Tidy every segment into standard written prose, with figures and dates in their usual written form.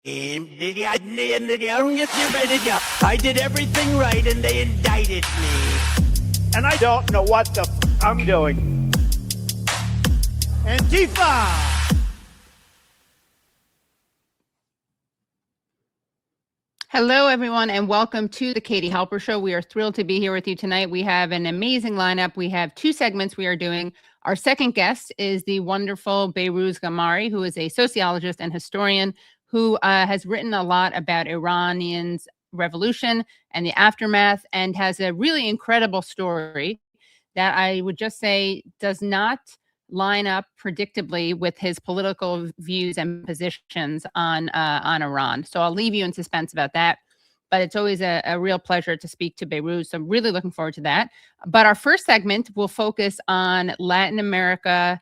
I did everything right and they indicted me. And I don't know what the I'm doing. Antifa! Hello, everyone, and welcome to the Katie Halper Show. We are thrilled to be here with you tonight. We have an amazing lineup. We have two segments we are doing. Our second guest is the wonderful Behrooz Ghamari, who is a sociologist and historian who has written a lot about Iranian's revolution and the aftermath, and has a really incredible story that I would just say does not line up predictably with his political views and positions on Iran. So I'll leave you in suspense about that. But it's always a real pleasure to speak to Behrooz. So I'm really looking forward to that. But our first segment will focus on Latin America,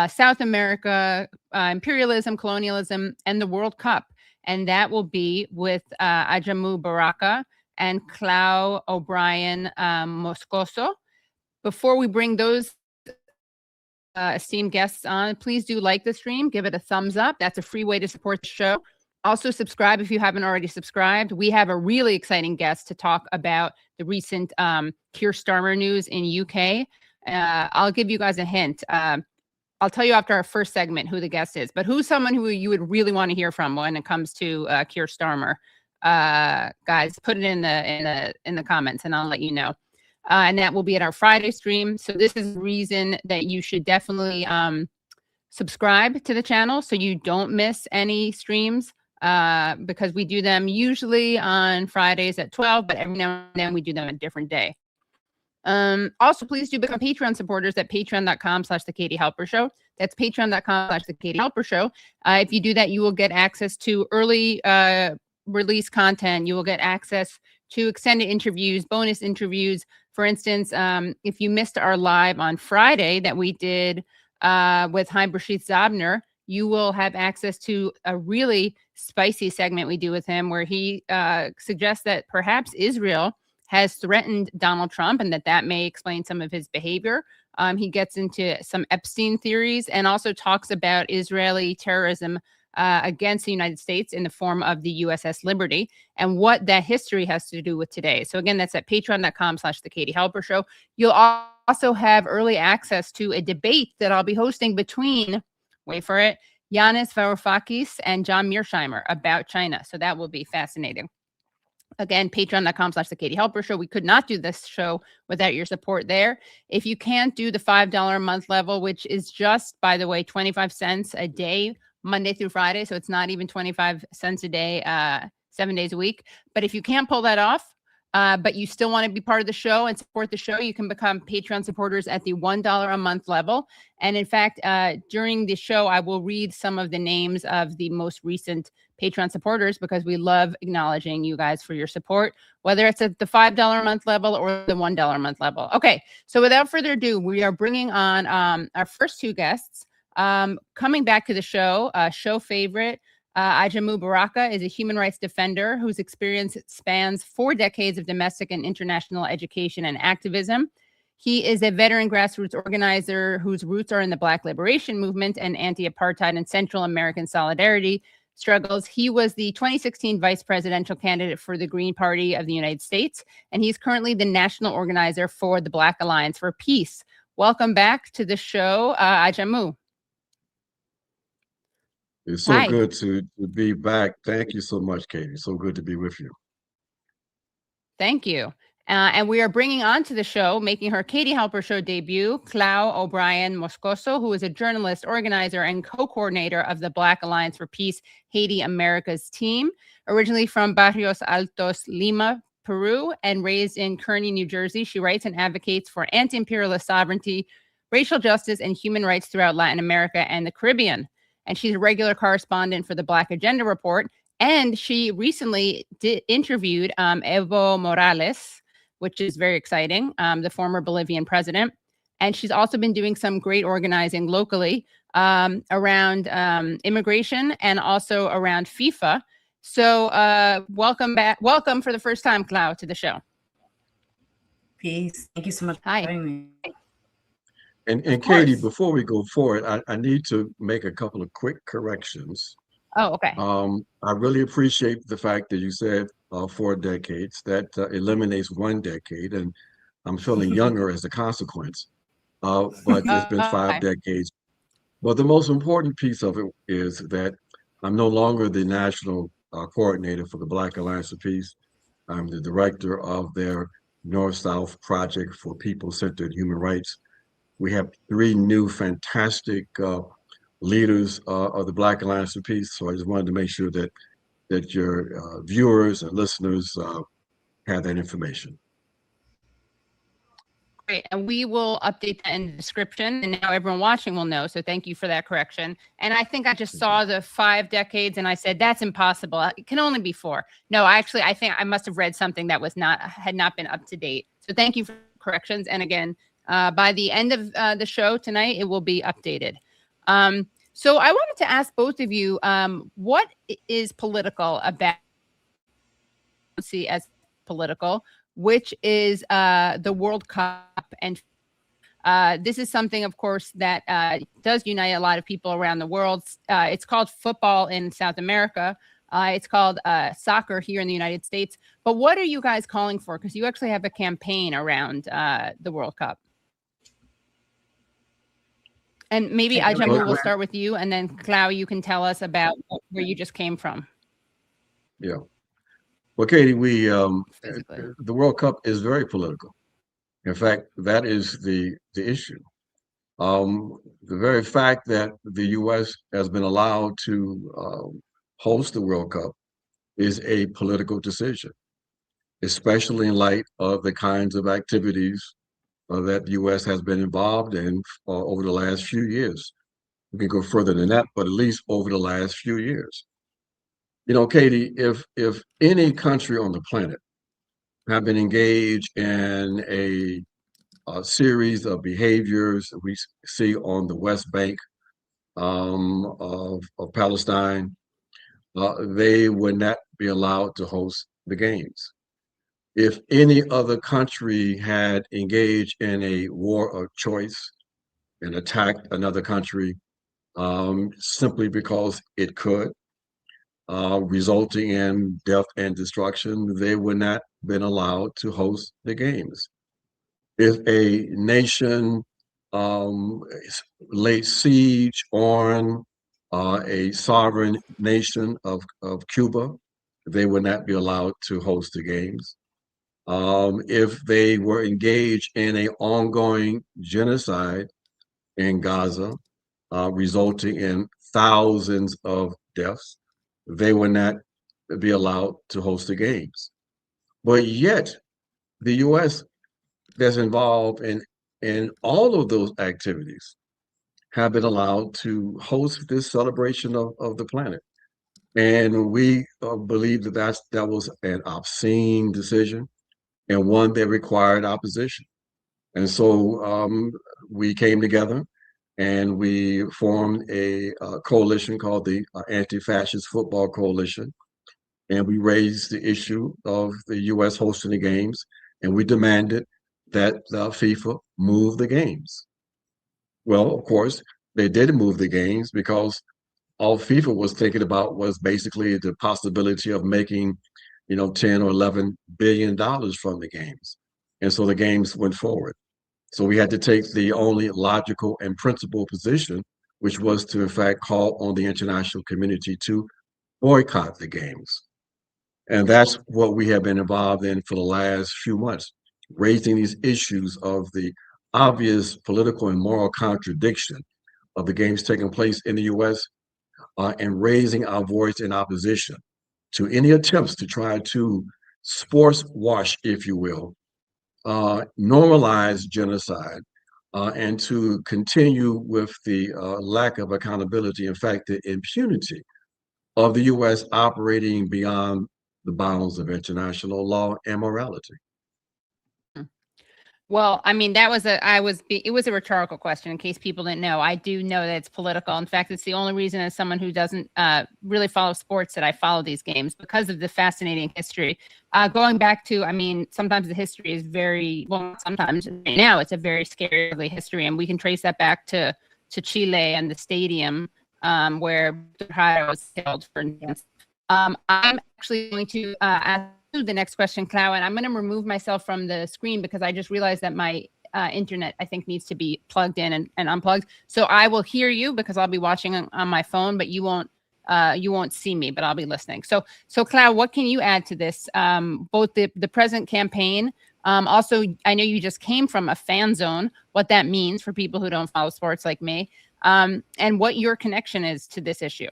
South America, imperialism, colonialism, and the World Cup. And that will be with Ajamu Baraka and Clau O'Brien Moscoso. Before we bring those esteemed guests on, please do like the stream, give it a thumbs up. That's a free way to support the show. Also subscribe if you haven't already subscribed. We have a really exciting guest to talk about the recent Keir Starmer news in UK. I'll give you guys a hint. I'll tell you after our first segment who the guest is, but who's someone who you would really want to hear from when it comes to Keir Starmer? Guys, put it in the comments and I'll let you know. And that will be at our Friday stream. So this is the reason that you should definitely subscribe to the channel so you don't miss any streams, because we do them usually on Fridays at 12, but every now and then we do them a different day. Also, please do become Patreon supporters at patreon.com/The Katie Halper Show. That's patreon.com/The Katie Halper Show. If you do that, you will get access to early release content. You will get access to extended interviews, bonus interviews. For instance, if you missed our live on Friday that we did with Haim Rashid Zabner, you will have access to a really spicy segment we do with him where he suggests that perhaps Israel has threatened Donald Trump and that may explain some of his behavior. He gets into some Epstein theories and also talks about Israeli terrorism against the United States in the form of the USS Liberty and what that history has to do with today. So again, that's at patreon.com/The Katie Halper Show. You'll also have early access to a debate that I'll be hosting between, wait for it, Yanis Varoufakis and John Mearsheimer about China. So that will be fascinating. Again, patreon.com/The Katie Halper Show. We could not do this show without your support there. If you can't do the $5 a month level, which is just, by the way, 25 cents a day, Monday through Friday. So it's not even 25 cents a day, 7 days a week. But if you can't pull that off, but you still want to be part of the show and support the show, you can become Patreon supporters at the $1 a month level. And in fact, during the show, I will read some of the names of the most recent Patreon supporters because we love acknowledging you guys for your support, whether it's at the $5 a month level or the $1 a month level. Okay, so without further ado, we are bringing on our first two guests. Coming back to the show, show favorite, Ajamu Baraka is a human rights defender whose experience spans 4 decades of domestic and international education and activism. He is a veteran grassroots organizer whose roots are in the Black Liberation Movement and anti-apartheid and Central American solidarity struggles. He was the 2016 vice presidential candidate for the Green Party of the United States, and he's currently the national organizer for the Black Alliance for Peace. Welcome back to the show, Ajamu. It's so good to be back. Thank you so much, Katie. So good to be with you. Thank you. And we are bringing on to the show, making her Katie Halper Show debut, Clau O'Brien Moscoso, who is a journalist, organizer, and co-coordinator of the Black Alliance for Peace Haiti Americas team. Originally from Barrios Altos, Lima, Peru, and raised in Kearney, New Jersey, she writes and advocates for anti-imperialist sovereignty, racial justice, and human rights throughout Latin America and the Caribbean. And she's a regular correspondent for the Black Agenda Report. And she recently interviewed Evo Morales, which is very exciting, the former Bolivian president. And she's also been doing some great organizing locally around immigration and also around FIFA. So welcome back. Welcome for the first time, Clau, to the show. Peace. Thank you so much for having me. And Katie, before we go forward, I need to make a couple of quick corrections. Oh, okay. I really appreciate the fact that you said 4 decades. That eliminates 1 decade, and I'm feeling younger as a consequence. But it's been 5 Okay. decades. But the most important piece of it is that I'm no longer the national coordinator for the Black Alliance of Peace. I'm the director of their North-South Project for People-Centered Human Rights. We have 3 new fantastic leaders of the Black Alliance of Peace. So I just wanted to make sure that your viewers and listeners have that information. Great. And we will update that in the description. And now everyone watching will know. So thank you for that correction. And I think I just saw the 5 decades and I said, that's impossible. It can only be 4. No, I think I must have read something that had not been up to date. So thank you for corrections. And again, by the end of the show tonight, it will be updated. So I wanted to ask both of you, what is political about as political, which is the World Cup. And this is something, of course, that does unite a lot of people around the world. It's called football in South America. It's called soccer here in the United States. But what are you guys calling for? Because you actually have a campaign around the World Cup. And maybe, Ajamu, we'll start with you. And then, Clau, you can tell us about where you just came from. Yeah. Well, Katie, the World Cup is very political. In fact, that is the issue. The very fact that the U.S. has been allowed to host the World Cup is a political decision, especially in light of the kinds of activities that the U.S. has been involved in over the last few years. We can go further than that, but at least over the last few years. You know, Katie, if any country on the planet have been engaged in a series of behaviors we see on the West Bank of Palestine, they would not be allowed to host the games. If any other country had engaged in a war of choice and attacked another country simply because it could, resulting in death and destruction, they would not have been allowed to host the games. If a nation laid siege on a sovereign nation of Cuba, they would not be allowed to host the games. If they were engaged in an ongoing genocide in Gaza, resulting in thousands of deaths, they would not be allowed to host the games. But yet, the U.S. that's involved in all of those activities have been allowed to host this celebration of the planet. And we believe that was an obscene decision and one that required opposition. And so we came together and we formed a coalition called the Anti-Fascist Football Coalition. And we raised the issue of the U.S. hosting the games, and we demanded that FIFA move the games. Well, of course, they didn't move the games because all FIFA was thinking about was basically the possibility of making, 10 or $11 billion from the games. And so the games went forward. So we had to take the only logical and principled position, which was to, in fact, call on the international community to boycott the games. And that's what we have been involved in for the last few months, raising these issues of the obvious political and moral contradiction of the games taking place in the U.S. And raising our voice in opposition to any attempts to try to sports wash, if you will, normalize genocide, and to continue with the lack of accountability, in fact, the impunity of the U.S. operating beyond the bounds of international law and morality. Well, I mean, it was a rhetorical question in case people didn't know. I do know that it's political. In fact, it's the only reason as someone who doesn't really follow sports that I follow these games, because of the fascinating history. Going back to, I mean, sometimes the history is sometimes right now it's a very scary history, and we can trace that back to Chile and the stadium where Behrooz was killed, for instance. I'm actually going to ask you the next question, Clau, and I'm going to remove myself from the screen because I just realized that my internet, I think, needs to be plugged in and unplugged. So I will hear you because I'll be watching on my phone, but you won't see me, but I'll be listening. So Clau, what can you add to this? Both the present campaign, also, I know you just came from a fan zone, what that means for people who don't follow sports like me, and what your connection is to this issue.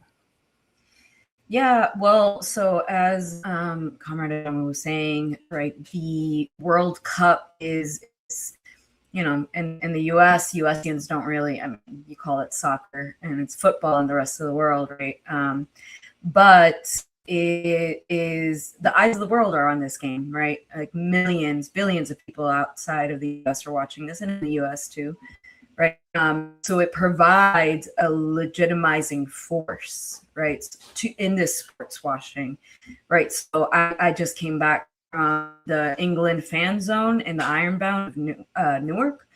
Yeah, well, so as Comrade Ajamu was saying, right, the World Cup is, you know, in the U.S., USians don't really, I mean, you call it soccer and it's football in the rest of the world, right? But it is, the eyes of the world are on this game, right? Like millions, billions of people outside of the U.S. are watching this, and in the U.S. too, right? So it provides a legitimizing force, right, in this sports washing, right? So I just came back from the England fan zone in the Ironbound of Newark,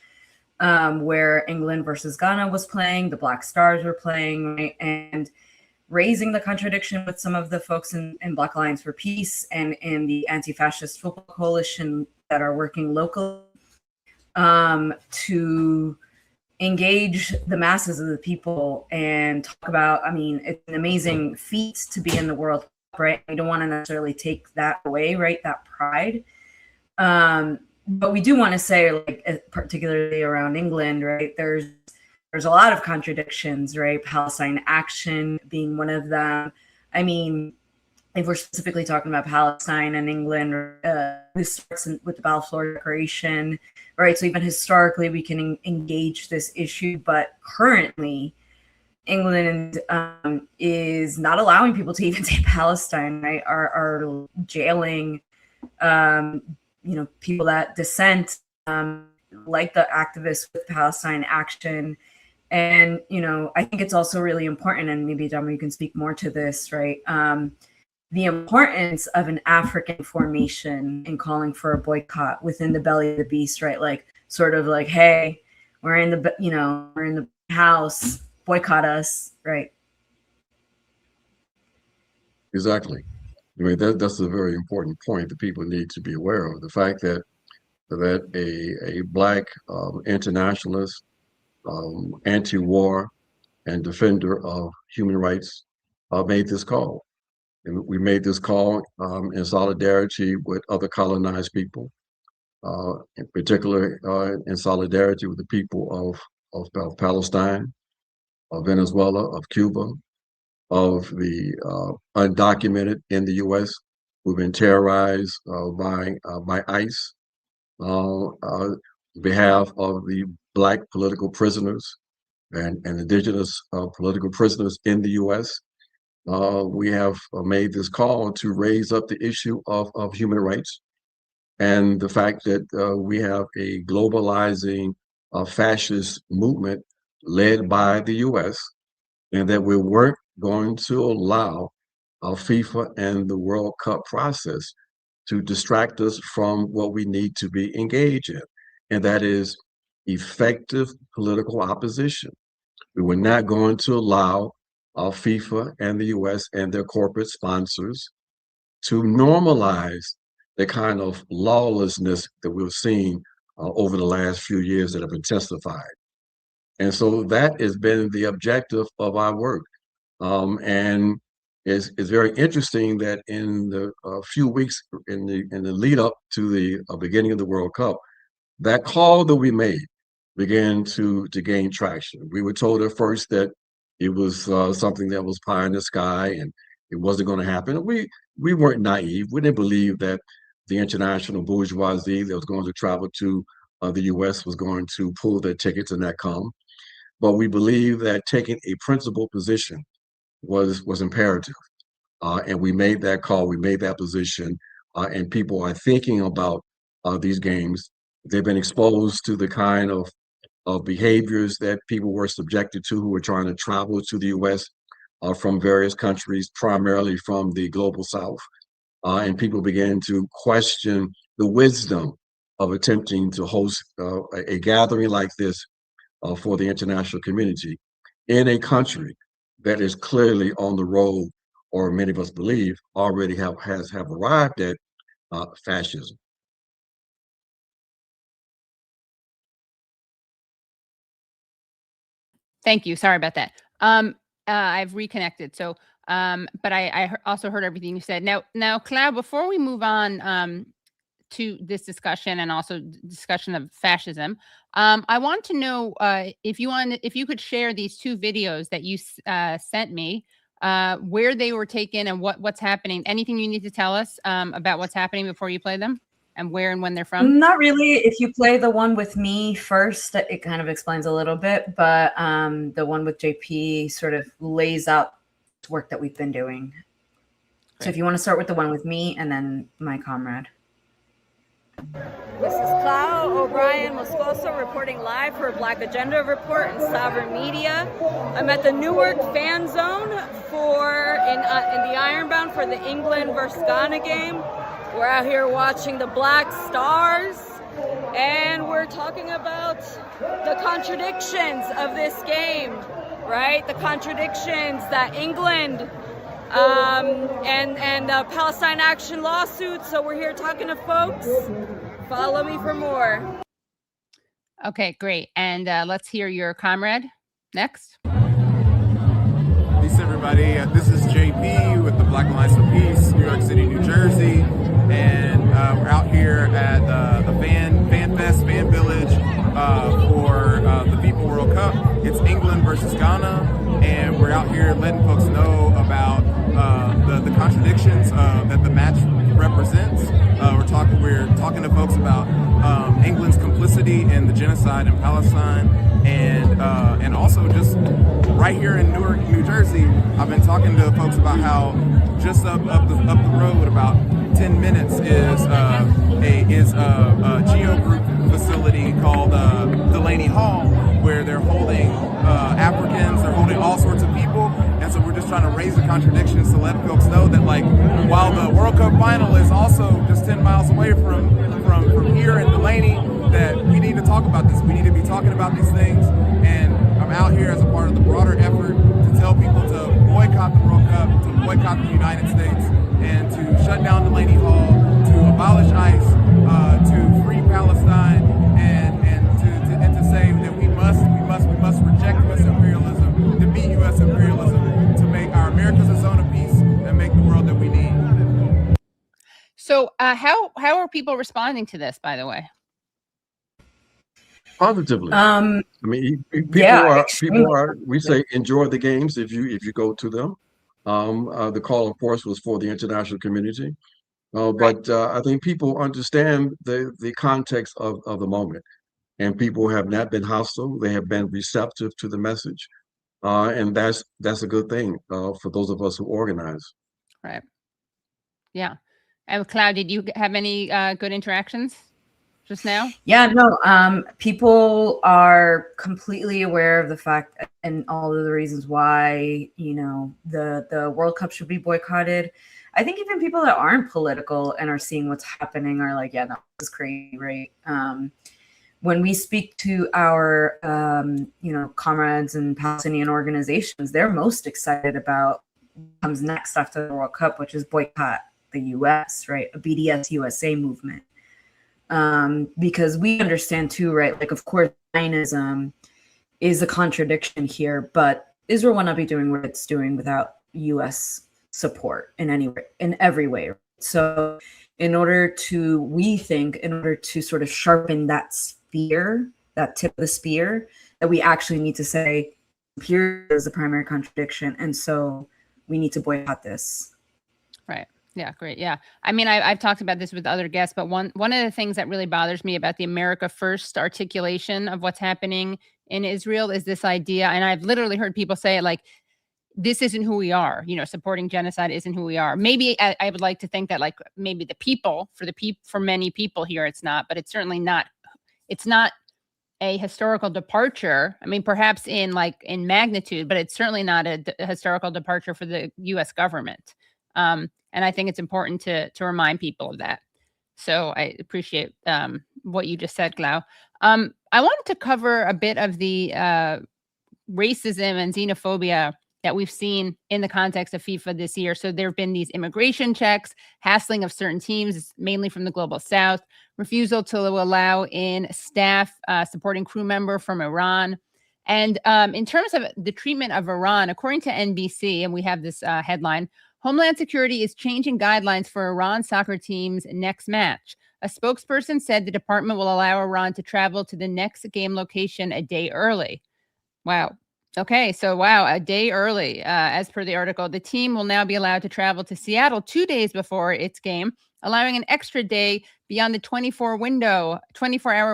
where England versus Ghana was playing, the Black Stars were playing, right? And raising the contradiction with some of the folks in Black Alliance for Peace and in the Anti-Fascist Football Coalition that are working locally to engage the masses of the people and talk about, I mean, it's an amazing feat to be in the World Cup, right? We don't want to necessarily take that away, right? That pride. But we do want to say, like, particularly around England, right? There's a lot of contradictions, right? Palestine Action being one of them. I mean, if we're specifically talking about Palestine and England, this starts with the Balfour Declaration, right? So even historically, we can engage this issue, but currently, England is not allowing people to even say Palestine, right? Are jailing, you know, people that dissent, like the activists with Palestine Action. And, you know, I think it's also really important, and maybe Ajamu, you can speak more to this, right? The importance of an African formation in calling for a boycott within the belly of the beast, right? Like, sort of like, hey, we're in the house, boycott us, right? Exactly. I mean, that's a very important point that people need to be aware of. The fact that a Black internationalist, anti-war, and defender of human rights made this call. And we made this call in solidarity with other colonized people, in particular in solidarity with the people of Palestine, of Venezuela, of Cuba, of the undocumented in the U.S. who've been terrorized by ICE, on behalf of the Black political prisoners and indigenous political prisoners in the U.S. We have made this call to raise up the issue of human rights and the fact that we have a globalizing fascist movement led by the U.S. and that we weren't going to allow FIFA and the World Cup process to distract us from what we need to be engaged in, and that is effective political opposition. We were not going to allow FIFA and the U.S. and their corporate sponsors to normalize the kind of lawlessness that we've seen over the last few years that have intensified. And so that has been the objective of our work. And it's very interesting that in the few weeks in the lead up to the beginning of the World Cup, that call that we made began to gain traction. We were told at first that it was something that was pie in the sky and it wasn't going to happen. We weren't naive. We didn't believe that the international bourgeoisie that was going to travel to the U.S. was going to pull their tickets and not come. But we believe that taking a principled position was imperative. And we made that call, we made that position, and people are thinking about these games. They've been exposed to the kind of behaviors that people were subjected to who were trying to travel to the U.S. From various countries, primarily from the global South. And people began to question the wisdom of attempting to host a gathering like this for the international community in a country that is clearly on the road, or many of us believe already have arrived at fascism. Thank you. Sorry about that. I've reconnected. So, but I also heard everything you said. Now, Clau, before we move on to this discussion and also discussion of fascism, I want to know if you could share these two videos that you sent me, where they were taken and what's happening. Anything you need to tell us about what's happening before you play them, and where and when they're from? Not really. If you play the one with me first, it kind of explains a little bit, but the one with JP sort of lays out work that we've been doing. Great. So if you want to start with the one with me and then my comrade. This is Clau O'Brien Moscoso reporting live for Black Agenda Report and Sovereign Media. I'm at the Newark fan zone in the Ironbound for the England versus Ghana game. We're out here watching the Black Stars, and we're talking about the contradictions of this game, right? The contradictions that England and the Palestine Action lawsuit. So we're here talking to folks. Follow me for more. Okay, great. And let's hear your comrade next. Peace, everybody. This is JP with the Black Alliance for Peace, New York City, New Jersey. And we're out here at the Fan Fest, Fan Village for the FIFA World Cup. It's England versus Ghana. And we're out here letting folks know about the contradictions that the match represents. We're talking to folks about England's complicity in the genocide in Palestine, and also just right here in Newark, New Jersey, I've been talking to folks about how just up the road, about 10 minutes, is a Geo Group facility called Delaney Hall, where they're holding Africans, they're holding all sorts of people. And so we're just trying to raise the contradictions to let folks know that, like, while the World Cup final is also just 10 miles away from here in Delaney, that we need to talk about this. We need to be talking about these things. And I'm out here as a part of the broader effort to tell people to boycott the World Cup, to boycott the United States, and to shut down Delaney Hall, to abolish ICE, to free Palestine, and to say that we must reject U.S. imperialism, defeat U.S. imperialism, to make our Americas a zone of peace and make the world that we need. So how are people responding to this, by the way? Positively. I mean, people are. We say enjoy the games if you go to them. The call, of course, was for the international community, but I think people understand the context of the moment, and people have not been hostile. They have been receptive to the message, and that's a good thing for those of us who organize. Right. Yeah. And Clau, did you have any good interactions just now? Yeah, no, people are completely aware of the fact and all of the reasons why, you know, the World Cup should be boycotted. I think even people that aren't political and are seeing what's happening are like, yeah, no, this is crazy, right? When we speak to our, you know, comrades and Palestinian organizations, they're most excited about what comes next after the World Cup, which is Boycott the U.S., right? A BDS USA movement. Because we understand too, right? Like, of course, Zionism is a contradiction here, but Israel will not be doing what it's doing without U.S. support in every way. So in order to sort of sharpen that spear, that tip of the spear, that we actually need to say, here is the primary contradiction. And so we need to boycott this. Right. Yeah, great. Yeah. I mean, I've talked about this with other guests, but one of the things that really bothers me about the America First articulation of what's happening in Israel is this idea, and I've literally heard people say it, like, this isn't who we are, you know, supporting genocide isn't who we are. Maybe I would like to think that, like, maybe for many people here, it's not, but it's certainly not, it's not a historical departure. I mean, perhaps in magnitude, but it's certainly not a historical departure for the U.S. government. And I think it's important to remind people of that. So I appreciate what you just said, Clau. I wanted to cover a bit of the racism and xenophobia that we've seen in the context of FIFA this year. So there have been these immigration checks, hassling of certain teams, mainly from the global south, refusal to allow in staff supporting crew member from Iran. And in terms of the treatment of Iran, according to NBC, and we have this headline, Homeland Security is changing guidelines for Iran soccer team's next match. A spokesperson said the department will allow Iran to travel to the next game location a day early. Wow. Okay, so wow, a day early. As per the article, the team will now be allowed to travel to Seattle 2 days before its game, allowing an extra day beyond the 24-hour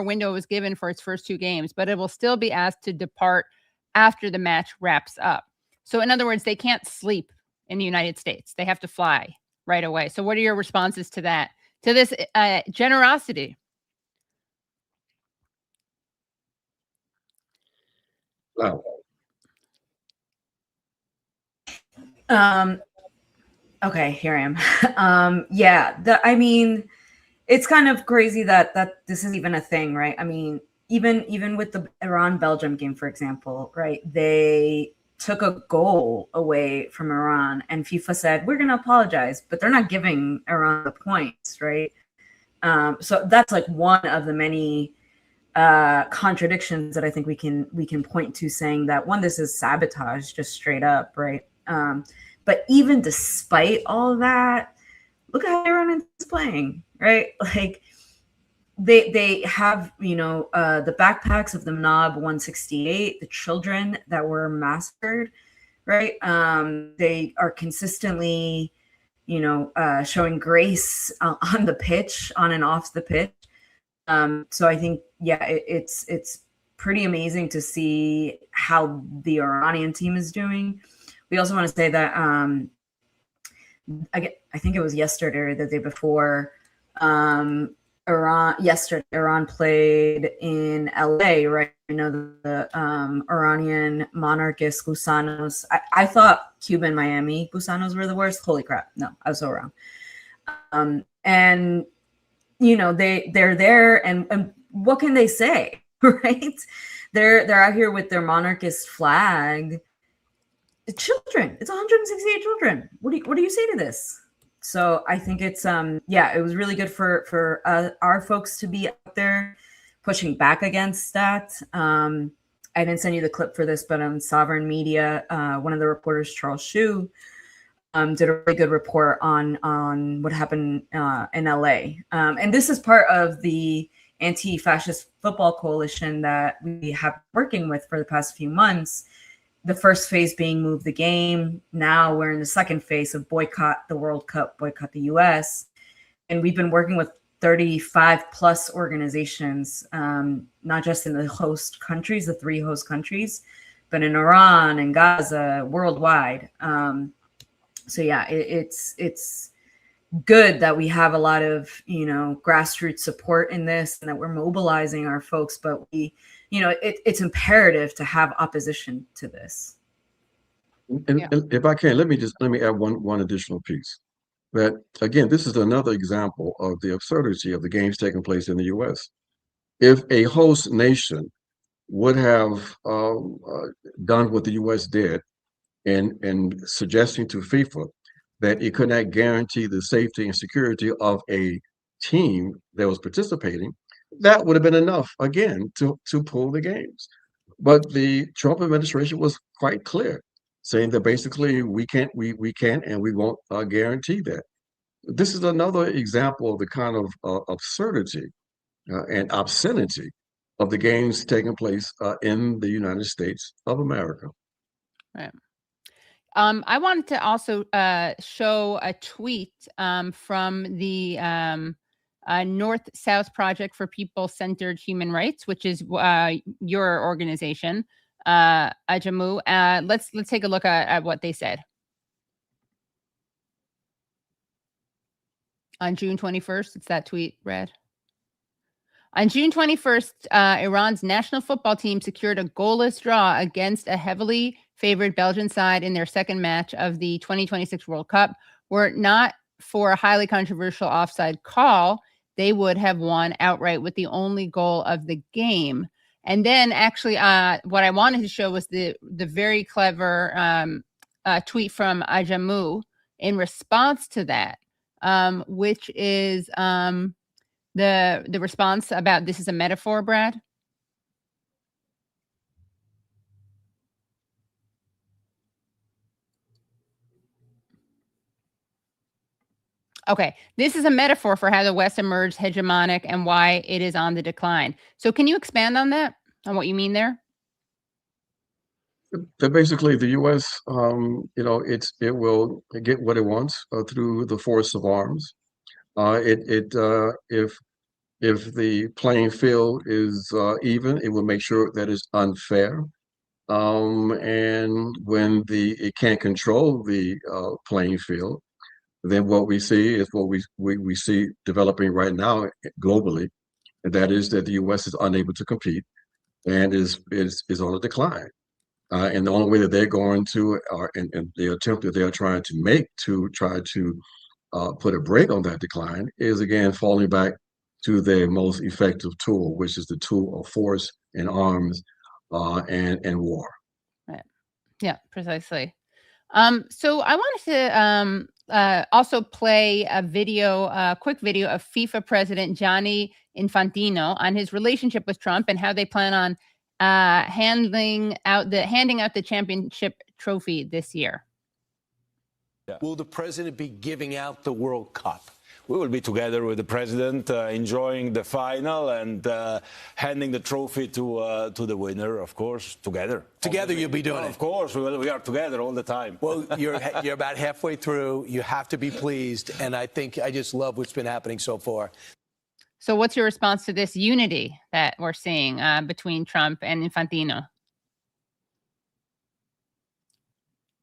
window was given for its first 2 games, but it will still be asked to depart after the match wraps up. So in other words, they can't sleep in the United States. They have to fly right away. So what are your responses to that, to this generosity? Wow. Okay, here I am. Yeah, I mean, it's kind of crazy that this is even a thing, right? I mean, even with the Iran-Belgium game, for example, right? They took a goal away from Iran, and FIFA said, we're going to apologize, but they're not giving Iran the points, right? So that's like one of the many contradictions that I think we can point to, saying that, one, this is sabotage, just straight up, right? But even despite all that, look at how Iran is playing, right? Like they have, the backpacks of the Manab 168, the children that were massacred, right? They are consistently, showing grace on the pitch, on and off the pitch. So I think, yeah, it's pretty amazing to see how the Iranian team is doing. We also want to say that I think it was yesterday or the day before, Iran played in LA, right? The Iranian monarchist Gusanos. I thought Cuban Miami Gusanos were the worst. Holy crap. No, I was so wrong. And they're there, and what can they say, right? They're out here with their monarchist flag. The children, it's 168 children. What do you say to this? So I think it's it was really good for our folks to be out there pushing back against that. I didn't send you the clip for this, but on Sovereign Media, one of the reporters, Charles Shue, did a really good report on what happened in LA. And this is part of the anti-fascist football coalition that we have working with for the past few months. The first phase being Move the Game. Now we're in the second phase of Boycott the World Cup, Boycott the U.S. And we've been working with 35 plus organizations, not just in the host countries, the 3 host countries, but in Iran and Gaza, worldwide. So yeah, it's good that we have a lot of, grassroots support in this, and that we're mobilizing our folks, but it's imperative to have opposition to this. And if I can, let me add one additional piece. That again, this is another example of the absurdity of the games taking place in the U.S. If a host nation would have done what the U.S. did in suggesting to FIFA that it could not guarantee the safety and security of a team that was participating, that would have been enough, again, to pull the games. But the Trump administration was quite clear, saying that basically we can't and we won't guarantee that. This is another example of the kind of absurdity and obscenity of the games taking place in the United States of America. Right. I wanted to also show a tweet from the North-South Project for People-Centered Human Rights, which is your organization, Ajamu. Let's take a look at what they said. On June 21st, it's that tweet, Red. On June 21st, Iran's national football team secured a goalless draw against a heavily favored Belgian side in their second match of the 2026 World Cup. Were it not for a highly controversial offside call, they would have won outright with the only goal of the game. And then actually what I wanted to show was the very clever tweet from Ajamu in response to that, which is the response about this is a metaphor, Brad. Okay, this is a metaphor for how the West emerged hegemonic and why it is on the decline. So can you expand on that, on what you mean there? That basically the U.S., it will get what it wants through the force of arms. If the playing field is even, it will make sure that it's unfair. And when it can't control the playing field, then what we see is what we see developing right now globally, and that is that the U.S. is unable to compete and is on a decline. And the only way that they're going to, and the attempt that they're trying to make to try to put a brake on that decline is, again, falling back to their most effective tool, which is the tool of force and arms and war. Right. Yeah, precisely. So I wanted to also play a video, quick video of FIFA President Gianni Infantino on his relationship with Trump and how they plan on handing out the championship trophy this year. Yeah. Will the president be giving out the World Cup? We will be together with the president, enjoying the final and handing the trophy to the winner, of course, together. Together you'll be doing it. Of course, we are together all the time. Well, you're about halfway through. You have to be pleased, and I just love what's been happening so far. So what's your response to this unity that we're seeing between Trump and Infantino?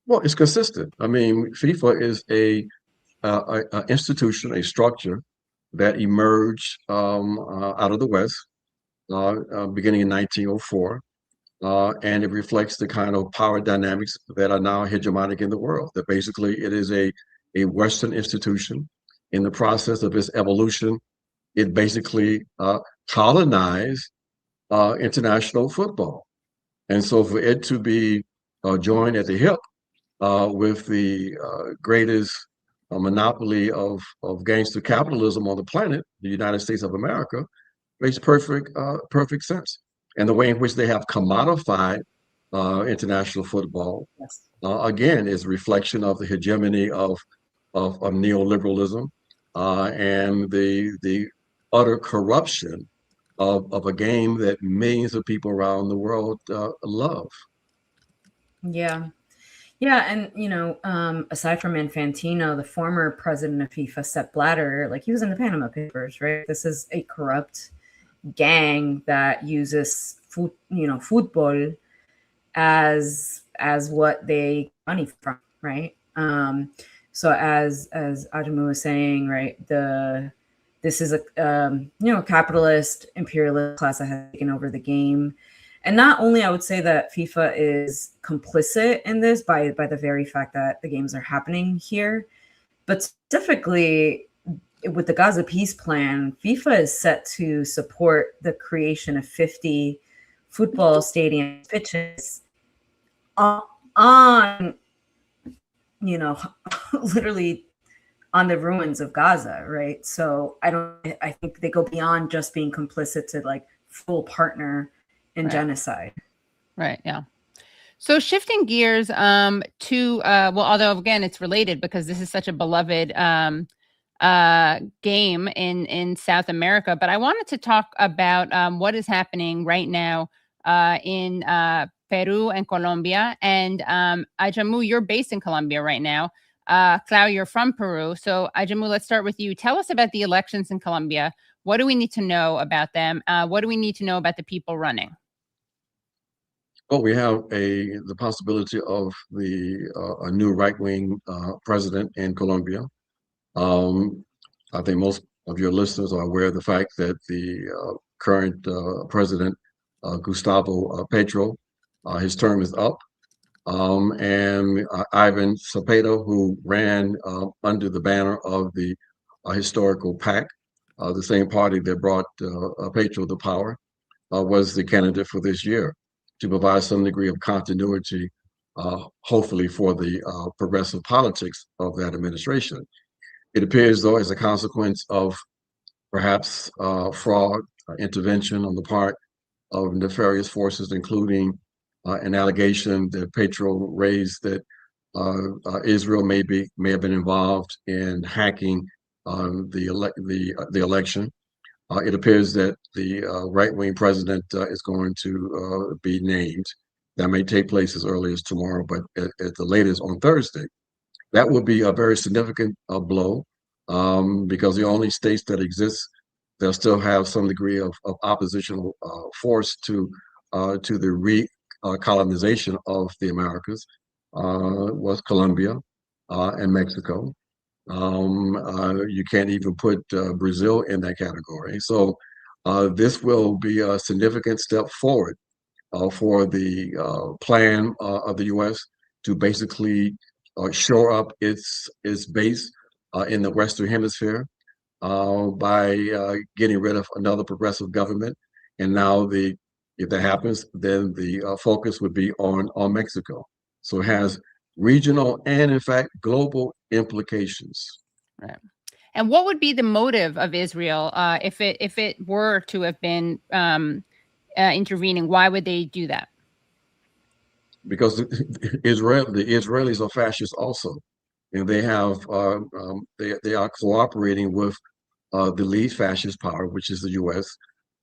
Well, it's consistent. I mean, FIFA is a institution, a structure that emerged out of the West beginning in 1904. And it reflects the kind of power dynamics that are now hegemonic in the world. That basically it is a Western institution. In the process of its evolution, it basically colonized international football. And so for it to be joined at the hip with the greatest monopoly of gangster capitalism on the planet, the United States of America, makes perfect sense. And the way in which they have commodified international football, yes, again, is a reflection of the hegemony of neoliberalism and the utter corruption of a game that millions of people around the world love. Yeah. Yeah, and aside from Infantino, the former president of FIFA, Sepp Blatter, like he was in the Panama Papers, right? This is a corrupt gang that uses football as what they get money from, right? So as Ajamu was saying, right, this is a capitalist imperialist class that has taken over the game. And not only, I would say that FIFA is complicit in this by the very fact that the games are happening here, but specifically with the Gaza peace plan, FIFA is set to support the creation of 50 football stadium pitches on literally on the ruins of Gaza, right? So I think they go beyond just being complicit to like full partner in genocide. Right. Yeah. So shifting gears to although again it's related because this is such a beloved game in South America, but I wanted to talk about what is happening right now in Peru and Colombia. And Ajamu, you're based in Colombia right now. Clau, you're from Peru. So Ajamu, let's start with you. Tell us about the elections in Colombia. What do we need to know about them? What do we need to know about the people running? Well, we have the possibility of a new right-wing president in Colombia. I think most of your listeners are aware of the fact that the current president, Gustavo Petro, his term is up. And Ivan Cepeda, who ran under the banner of the historical PAC, the same party that brought Petro to power, was the candidate for this year to provide some degree of continuity hopefully for the progressive politics of that administration. It appears, though, as a consequence of perhaps fraud, intervention on the part of nefarious forces, including an allegation that Petro raised that Israel may have been involved in hacking the election. It appears that the right-wing president is going to be named. That may take place as early as tomorrow, but at the latest on Thursday. That would be a very significant blow because the only states that exist that still have some degree of oppositional force to the recolonization of the Americas was Colombia and Mexico. You can't even put Brazil in that category. So this will be a significant step forward for the plan of the U.S. to basically shore up its base in the Western Hemisphere by getting rid of another progressive government. And now if that happens, then the focus would be on Mexico. So it has regional and, in fact, global implications. Right. And what would be the motive of Israel if it were to have been intervening? Why would they do that? Because the Israelis are fascists also, and they have they are cooperating with the lead fascist power, which is the U.S.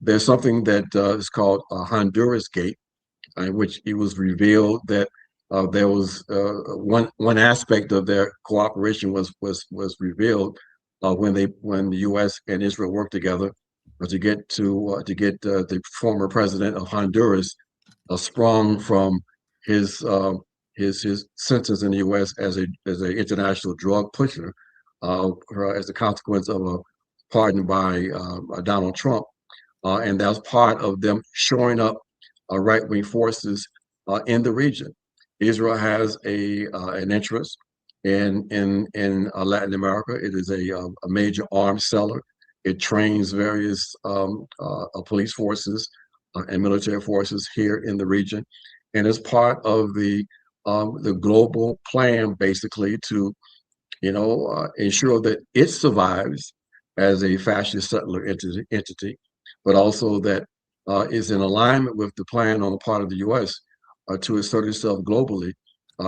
There's something that is called Honduras Gate, in which it was revealed that there was one aspect of their cooperation was revealed when the U.S. and Israel worked together to get the former president of Honduras sprung from his sentence in the U.S. as an international drug pusher as a consequence of a pardon by Donald Trump, and that was part of them shoring up right-wing forces in the region. Israel has an interest in Latin America. It is a major arms seller. It trains various police forces and military forces here in the region, and is part of the global plan, basically, to ensure that it survives as a fascist settler entity, but also that is in alignment with the plan on the part of the U.S. To assert itself globally,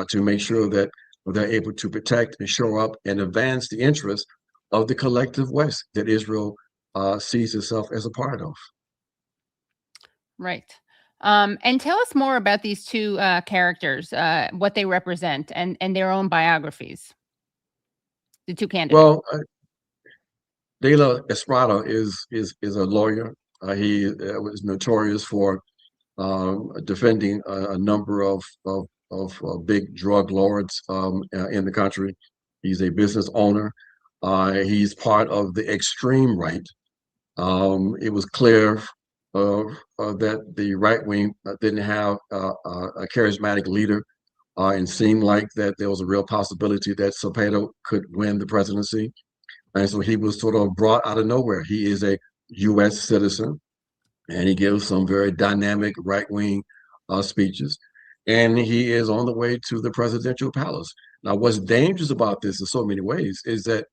to make sure that they're able to protect and shore up and advance the interests of the collective West that Israel sees itself as a part of. Right. And tell us more about these two characters, what they represent, and their own biographies. The two candidates. Well, De La Esprada is a lawyer. He was notorious for defending a number of big drug lords in the country. He's a business owner. He's part of the extreme right. It was clear that the right wing didn't have a charismatic leader, and seemed like that there was a real possibility that Zapata could win the presidency. And so he was sort of brought out of nowhere. He is a U.S. citizen, and he gives some very dynamic right-wing speeches. And he is on the way to the presidential palace. Now, what's dangerous about this in so many ways is that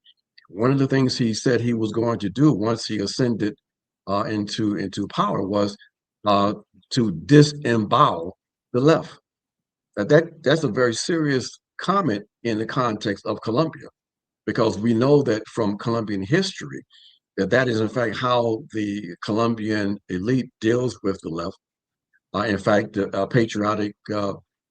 one of the things he said he was going to do once he ascended into power was to disembowel the left. That's a very serious comment in the context of Colombia, because we know that from Colombian history that is in fact how the Colombian elite deals with the left. In fact, the Patriotic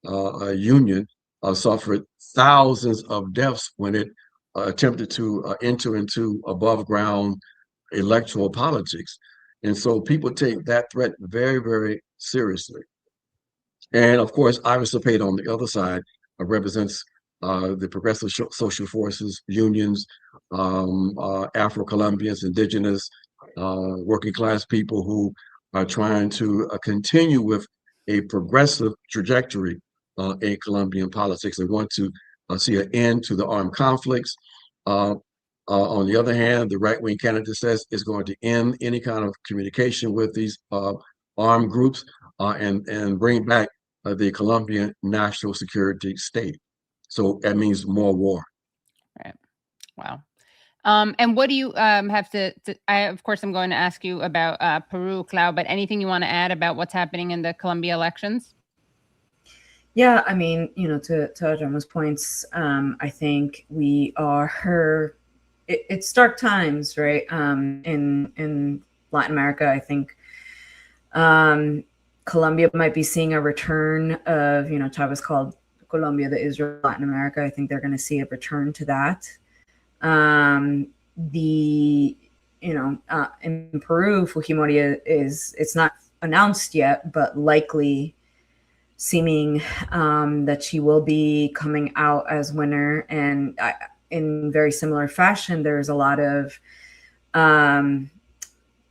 Union suffered thousands of deaths when it attempted to enter into above ground electoral politics. And so people take that threat very, very seriously. And of course, Iris Zapata on the other side represents the progressive social forces, unions, Afro-Colombians, indigenous, working class people who are trying to continue with a progressive trajectory in Colombian politics. They want to see an end to the armed conflicts. On the other hand, the right-wing candidate says it's going to end any kind of communication with these armed groups and bring back the Colombian national security state. So that means more war. Right. Wow. And what do you have to of course, I'm going to ask you about Peru, Clau, but anything you want to add about what's happening in the Colombia elections? Yeah, I mean, to Ajamu's points, I think we are it's dark times, right? In Latin America, I think Colombia might be seeing a return of, Chavez called Colombia the Israel of Latin America. I think they're going to see a return to that. In Peru, Fujimori it's not announced yet, but likely seeming that she will be coming out as winner. And in very similar fashion, there's a lot of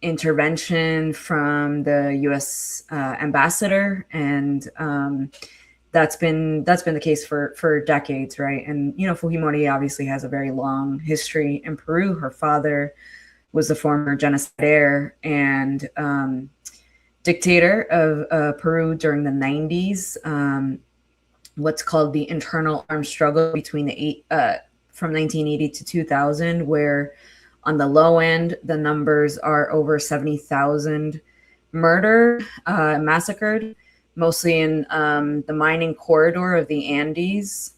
intervention from the U.S. Ambassador, and that's been the case for decades, right? And Fujimori obviously has a very long history in Peru. Her father was the former genocidaire and dictator of Peru during the 90s. What's called the internal armed struggle between from 1980 to 2000, where on the low end, the numbers are over 70,000 murdered, massacred, mostly in the mining corridor of the Andes.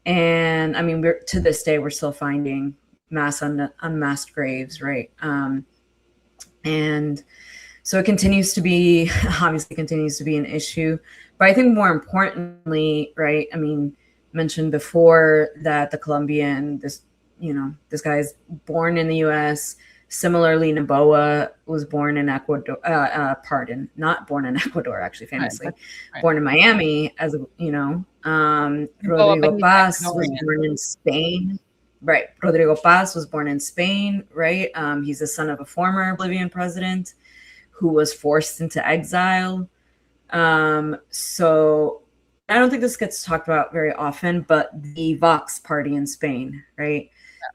And I mean, to this day, we're still finding mass unmasked graves, right? And so it obviously continues to be an issue. But I think more importantly, right, I mean, mentioned before that the Colombian, this guy is born in the U.S. Similarly, Noboa was born in Ecuador, not born in Ecuador, actually, famously. Right. Born in Miami, Rodrigo Paz was born in Spain. Right. Rodrigo Paz was born in Spain, right? He's the son of a former Bolivian president who was forced into exile. So I don't think this gets talked about very often, but the Vox party in Spain, right?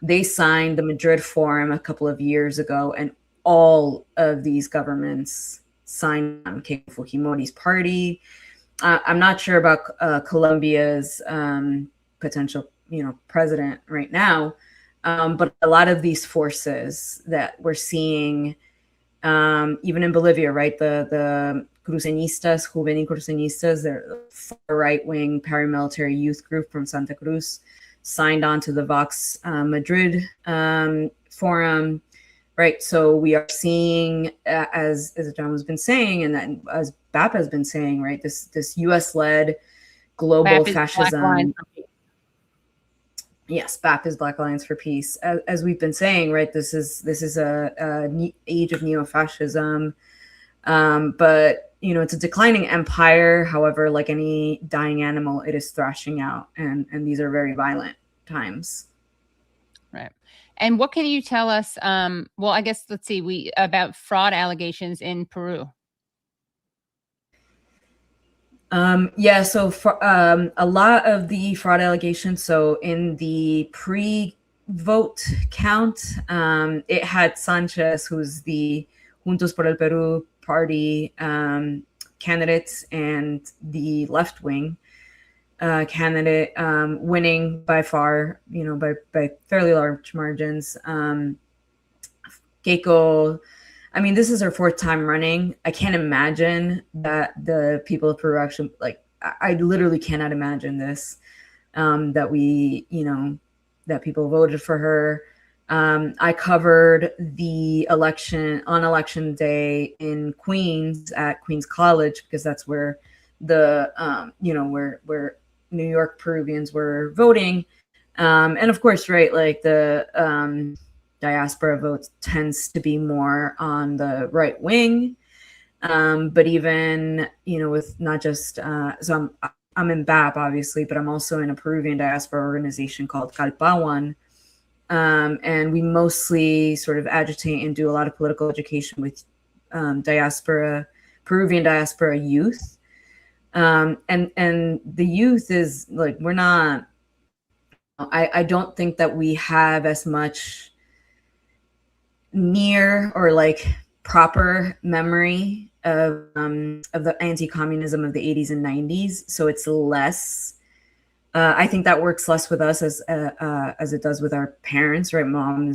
They signed the Madrid Forum a couple of years ago, and all of these governments signed on Keiko Fujimori's party. I'm not sure about Colombia's potential, president right now, but a lot of these forces that we're seeing, even in Bolivia, right? The Cruceñistas, Juvenil Cruceñistas, they're a right-wing paramilitary youth group from Santa Cruz, signed on to the Vox Madrid Forum, right? So we are seeing, as John has been saying, and as BAP has been saying, right, this U.S.-led global fascism. Yes, BAP is Black Alliance for Peace. As we've been saying, right, this is a age of neo-fascism, but it's a declining empire. However, like any dying animal, it is thrashing out, and these are very violent times. Right. And what can you tell us? Well, I guess let's see. About fraud allegations in Peru. Yeah. So for a lot of the fraud allegations. So in the pre-vote count, it had Sanchez, who's the Juntos por el Perú party candidate and the left wing candidate winning by far, by fairly large margins. Keiko, I mean, this is her fourth time running. I can't imagine that the people of Peru actually, I literally cannot imagine this, that that people voted for her. I covered the election on election day in Queens at Queens College, because that's where the, where New York Peruvians were voting. And of course, right, like the diaspora vote tends to be more on the right wing. But even, with not just, so I'm in BAP, obviously, but I'm also in a Peruvian diaspora organization called Calpawan. And we mostly sort of agitate and do a lot of political education with Peruvian diaspora youth. And the youth is like, we're not, I don't think that we have as much near or proper memory of the anti-communism of the 80s and 90s. So it's less. I think that works less with us as it does with our parents, right? Mom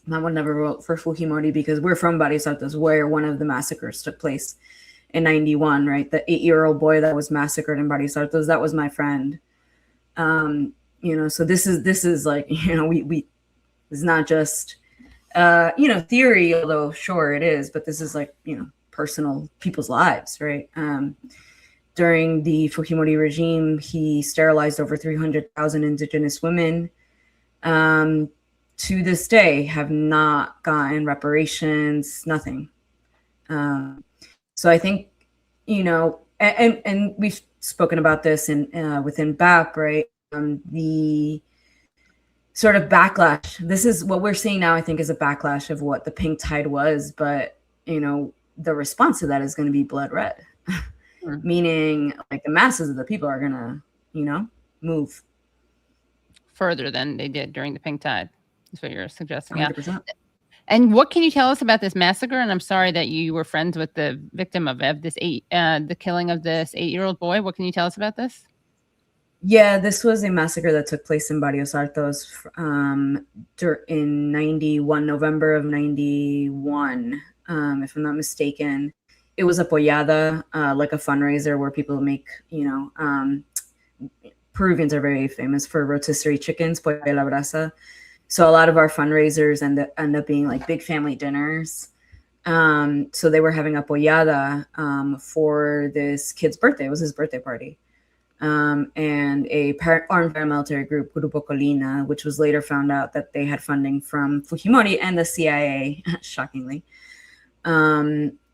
would never vote for Fujimori because we're from Barrios Altos, where one of the massacres took place in 91, right? The 8-year-old boy that was massacred in Barrios Altos, that was my friend. So this is like, we it's not just, theory, although sure it is, but this is like, personal people's lives, right? During the Fujimori regime, he sterilized over 300,000 indigenous women. To this day, have not gotten reparations, nothing. So I think, and we've spoken about this within BAP, right? The sort of backlash. This is what we're seeing now, I think, is a backlash of what the pink tide was. But, the response to that is going to be blood red. Meaning like the masses of the people are going to, move further than they did during the pink tide. That's what you're suggesting. 100%. Yeah. And what can you tell us about this massacre? And I'm sorry that you were friends with the victim of this the killing of this 8-year-old boy. What can you tell us about this? Yeah, this was a massacre that took place in Barrios Altos in 91, November of 91, if I'm not mistaken. It was a pollada, like a fundraiser where people make, Peruvians are very famous for rotisserie chickens, pollo a la brasa. So a lot of our fundraisers end up being like big family dinners. So they were having a pollada for this kid's birthday. It was his birthday party. And a armed paramilitary group, Grupo Colina, which was later found out that they had funding from Fujimori and the CIA, shockingly,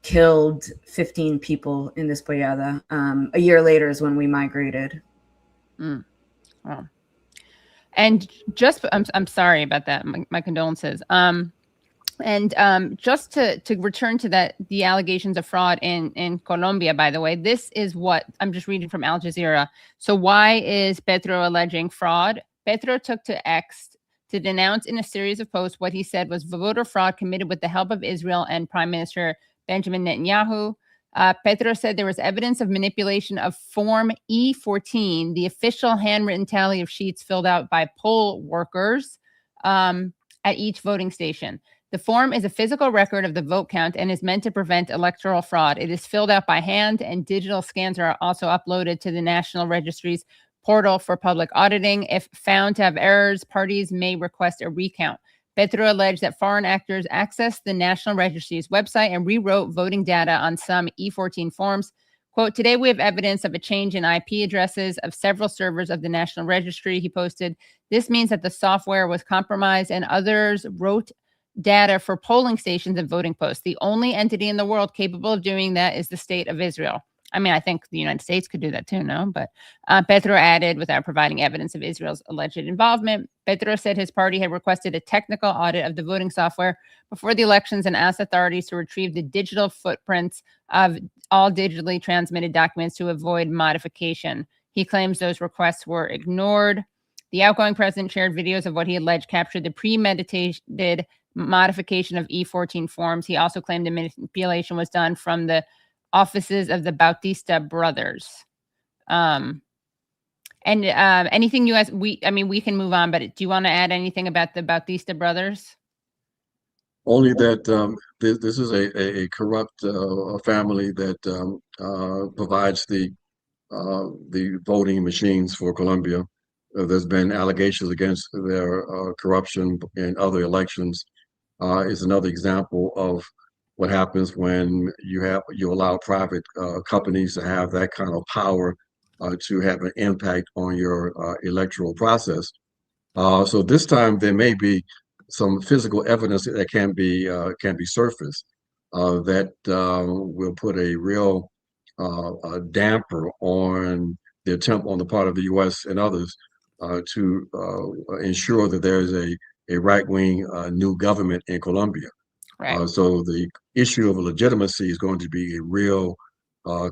killed 15 people in this pollada. A year later is when we migrated. Wow. And I'm sorry about that. My condolences. And just to return to the allegations of fraud in Colombia, by the way, this is what I'm just reading from Al Jazeera. So why is Petro alleging fraud? Petro took to X to denounce in a series of posts what he said was voter fraud committed with the help of Israel and Prime Minister Benjamin Netanyahu. Petro said there was evidence of manipulation of Form E14, the official handwritten tally of sheets filled out by poll workers at each voting station. The form is a physical record of the vote count and is meant to prevent electoral fraud. It is filled out by hand, and digital scans are also uploaded to the National Registry's portal for public auditing. If found to have errors, parties may request a recount. Petro alleged that foreign actors accessed the National Registry's website and rewrote voting data on some E14 forms. Quote, today we have evidence of a change in IP addresses of several servers of the National Registry, he posted. This means that the software was compromised and others wrote data for polling stations and voting posts. The only entity in the world capable of doing that is the state of Israel. I mean, I think the United States could do that too, no? But Petro added, without providing evidence of Israel's alleged involvement, Petro said his party had requested a technical audit of the voting software before the elections and asked authorities to retrieve the digital footprints of all digitally transmitted documents to avoid modification. He claims those requests were ignored. The outgoing president shared videos of what he alleged captured the premeditated modification of E14 forms. He also claimed the manipulation was done from the offices of the Bautista brothers. Anything you guys, we can move on, but do you want to add anything about the Bautista brothers? Only that this is a corrupt family that provides the voting machines for Colombia. There's been allegations against their corruption in other elections. Is another example of what happens when you allow private companies to have that kind of power to have an impact on your electoral process. So this time there may be some physical evidence that can be surfaced that will put a real damper on the attempt on the part of the U.S. and others to ensure that there is a right-wing new government in Colombia. Right. So the issue of legitimacy is going to be a real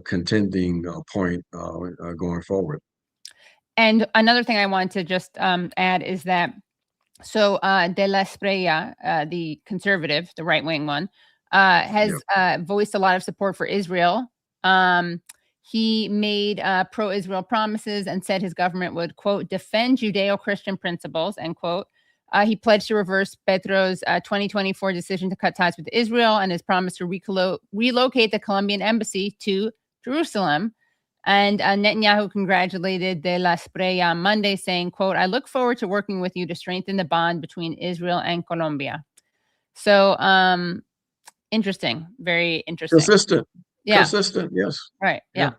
contending point going forward. And another thing I want to just add is that, so De La Espriella, the conservative, the right-wing one, has voiced a lot of support for Israel. He made pro-Israel promises and said his government would, quote, defend Judeo-Christian principles, end quote. He pledged to reverse Petro's 2024 decision to cut ties with Israel and his promise to relocate the Colombian embassy to Jerusalem. And Netanyahu congratulated De La Espriella on Monday, saying, quote, I look forward to working with you to strengthen the bond between Israel and Colombia. So interesting, very interesting. Consistent. Yeah. Consistent, yes. Right. Yeah.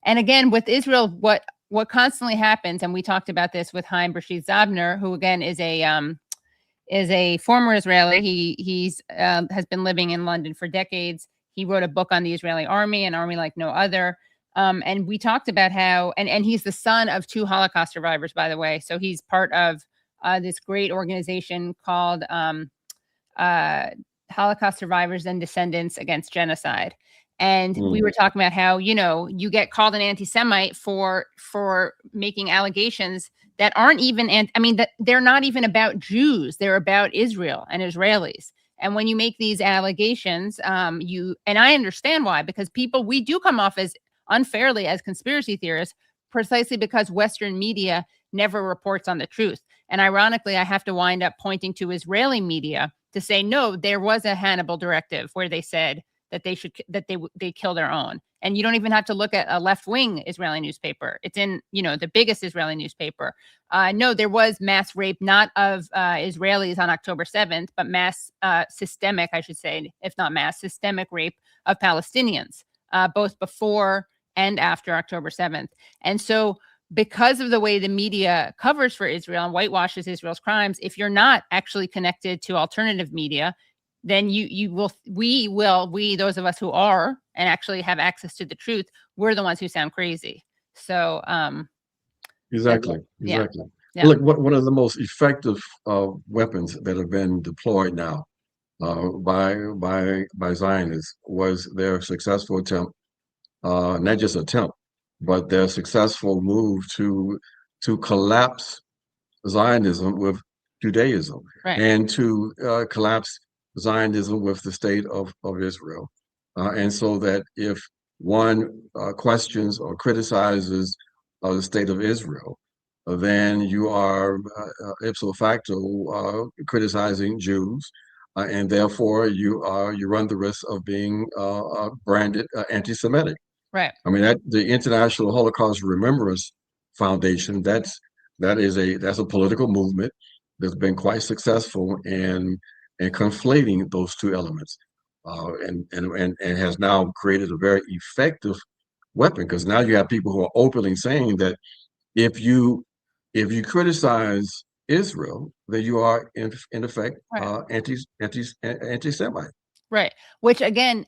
And again, with Israel, what constantly happens, and we talked about this with Haim Rashid Zabner, who again is a former Israeli. He's has been living in London for decades. He wrote a book on the Israeli army, an army like no other. And we talked about how, and he's the son of 2 Holocaust survivors, by the way. So he's part of this great organization called Holocaust Survivors and Descendants Against Genocide. And we were talking about how, you know, you get called an anti-Semite for making allegations that aren't even, that they're not even about Jews. They're about Israel and Israelis. And when you make these allegations, and I understand why, because we do come off as unfairly as conspiracy theorists, precisely because Western media never reports on the truth. And ironically, I have to wind up pointing to Israeli media to say, no, there was a Hannibal directive where they said that they kill their own. And you don't even have to look at a left-wing Israeli newspaper. It's in, the biggest Israeli newspaper. No, there was mass rape, not of Israelis on October 7th, but mass systemic, I should say, if not mass, systemic rape of Palestinians, both before and after October 7th. And so because of the way the media covers for Israel and whitewashes Israel's crimes, if you're not actually connected to alternative media, then we, those of us who are and actually have access to the truth, we're the ones who sound crazy. So, Exactly. Yeah. Look, one of the most effective weapons that have been deployed now by Zionists was their successful attempt, not just attempt, but their successful move to collapse Zionism with Judaism, right, and to collapse Zionism with the state of Israel. And so that if one questions or criticizes the state of Israel, then you are ipso facto criticizing Jews, and therefore you run the risk of being branded anti-Semitic. right. I mean, that the International Holocaust Remembrance Foundation, that's a political movement that's been quite successful in conflating those two elements, and has now created a very effective weapon, because now you have people who are openly saying that if you criticize Israel, then you are in effect anti-Semite. Right. Which again,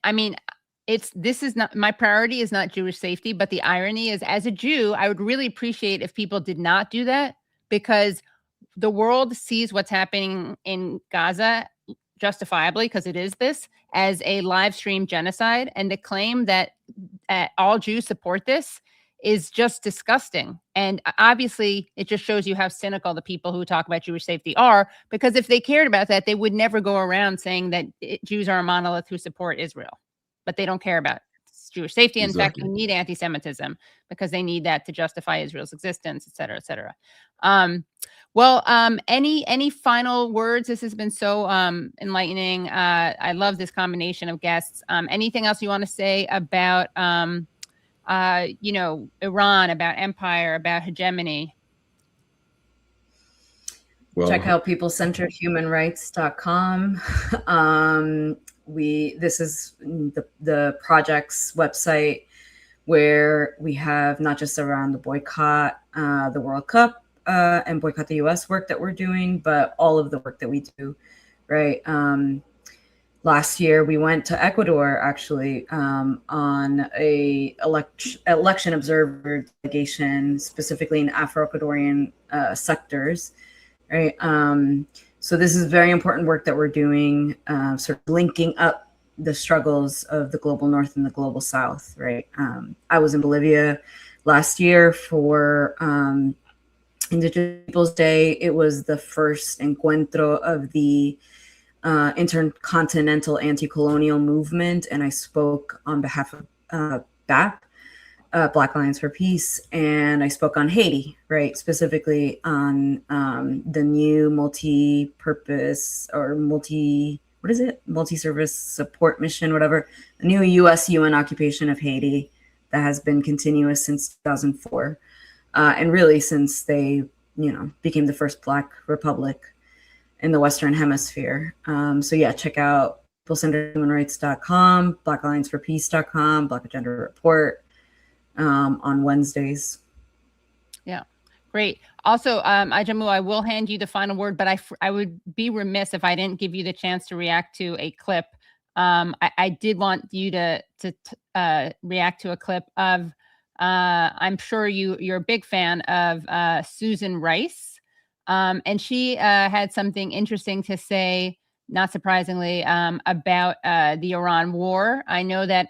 this is not my priority, is not Jewish safety, but the irony is, as a Jew, I would really appreciate if people did not do that, because the world sees what's happening in Gaza, justifiably, because it is this, as a live stream genocide, and the claim that all Jews support this is just disgusting. And obviously, it just shows you how cynical the people who talk about Jewish safety are, because if they cared about that, they would never go around saying that Jews are a monolith who support Israel. But they don't care about Jewish safety. In fact, you need anti-Semitism because they need that to justify Israel's existence, et cetera, et cetera. Any final words? This has been so enlightening. I love this combination of guests. Anything else you want to say about, Iran, about empire, about hegemony? Well, check out peoplecenteredhumanrights.com. This is the project's website, where we have not just around the Boycott the World Cup and Boycott the U.S. work that we're doing, but all of the work that we do, right? Last year, we went to Ecuador, actually, on a election observer delegation, specifically in Afro-Ecuadorian sectors, right? So this is very important work that we're doing, sort of linking up the struggles of the global North and the global South, right? I was in Bolivia last year for Indigenous Peoples Day. It was the first encuentro of the intercontinental anti-colonial movement, and I spoke on behalf of BAP, Black Alliance for Peace, and I spoke on Haiti, right, specifically on the new multi-purpose or multi-service support mission, whatever, the new U.S. UN occupation of Haiti that has been continuous since 2004, and really since they, became the first Black republic in the Western Hemisphere. So yeah, check out peoplecenteredhumanrights.com, blackallianceforpeace.com, Black Agenda Report on Wednesdays. Yeah, great. Also, Ajamu, I will hand you the final word, but I would be remiss if I didn't give you the chance to react to a clip. I did want you to react to a clip of, I'm sure you're a big fan of Susan Rice. And she had something interesting to say, not surprisingly, about the Iran war. I know that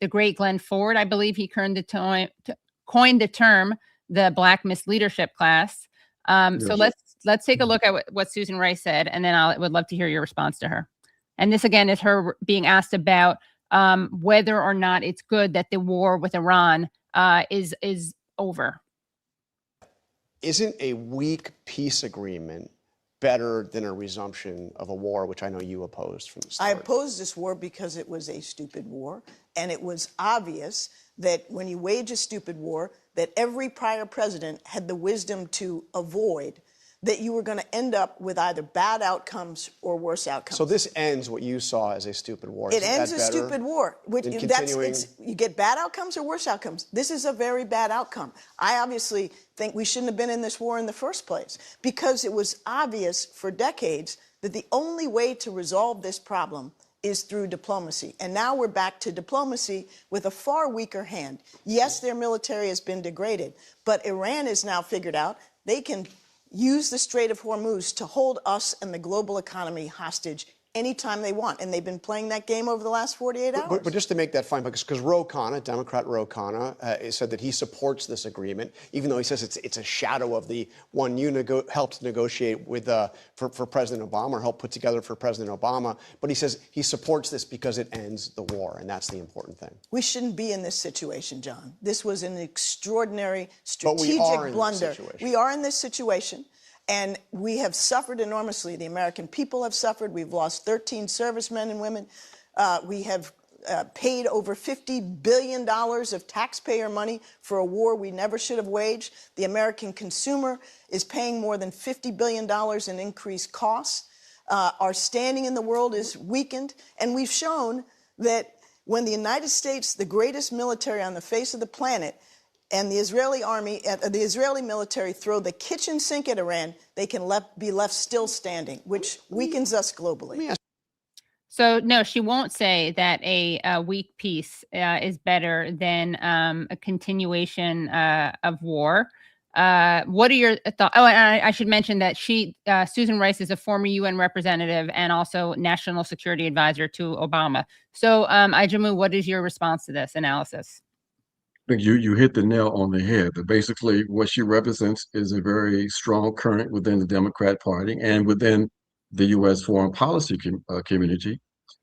the great Glenn Ford, I believe he coined the term the Black Misleadership class. So let's take a look at what Susan Rice said, and then I would love to hear your response to her. And this, again, is her being asked about whether or not it's good that the war with Iran is over. Isn't a weak peace agreement better than a resumption of a war, which I know you opposed from the start? I opposed this war because it was a stupid war, and it was obvious that when you wage a stupid war, that every prior president had the wisdom to avoid, that you were going to end up with either bad outcomes or worse outcomes. So this ends what you saw as a stupid war. It ends a stupid war. You get bad outcomes or worse outcomes. This is a very bad outcome. I obviously think we shouldn't have been in this war in the first place, because it was obvious for decades that the only way to resolve this problem is through diplomacy. And now we're back to diplomacy with a far weaker hand. Yes, their military has been degraded, but Iran has now figured out they can use the Strait of Hormuz to hold us and the global economy hostage anytime they want. And they've been playing that game over the last 48 hours. But just to make that fine, because Ro Khanna, Democrat Ro Khanna, said that he supports this agreement, even though he says it's a shadow of the one you helped negotiate with for President Obama, or helped put together for President Obama. But he says he supports this because it ends the war, and that's the important thing. We shouldn't be in this situation, John. This was an extraordinary strategic blunder. We are in this situation. And we have suffered enormously. The American people have suffered. We've lost 13 servicemen and women. We have paid over $50 billion of taxpayer money for a war we never should have waged. The American consumer is paying more than $50 billion in increased costs. Our standing in the world is weakened. And we've shown that when the United States, the greatest military on the face of the planet, and the Israeli army, the Israeli military throw the kitchen sink at Iran, they can be left still standing, which weakens us globally. So no, she won't say that a weak peace is better than a continuation of war. What are your thoughts? Oh, and I should mention that Susan Rice is a former UN representative and also national security advisor to Obama. So Ajamu, what is your response to this analysis? You hit the nail on the head. Basically, what she represents is a very strong current within the Democrat Party and within the U.S. foreign policy community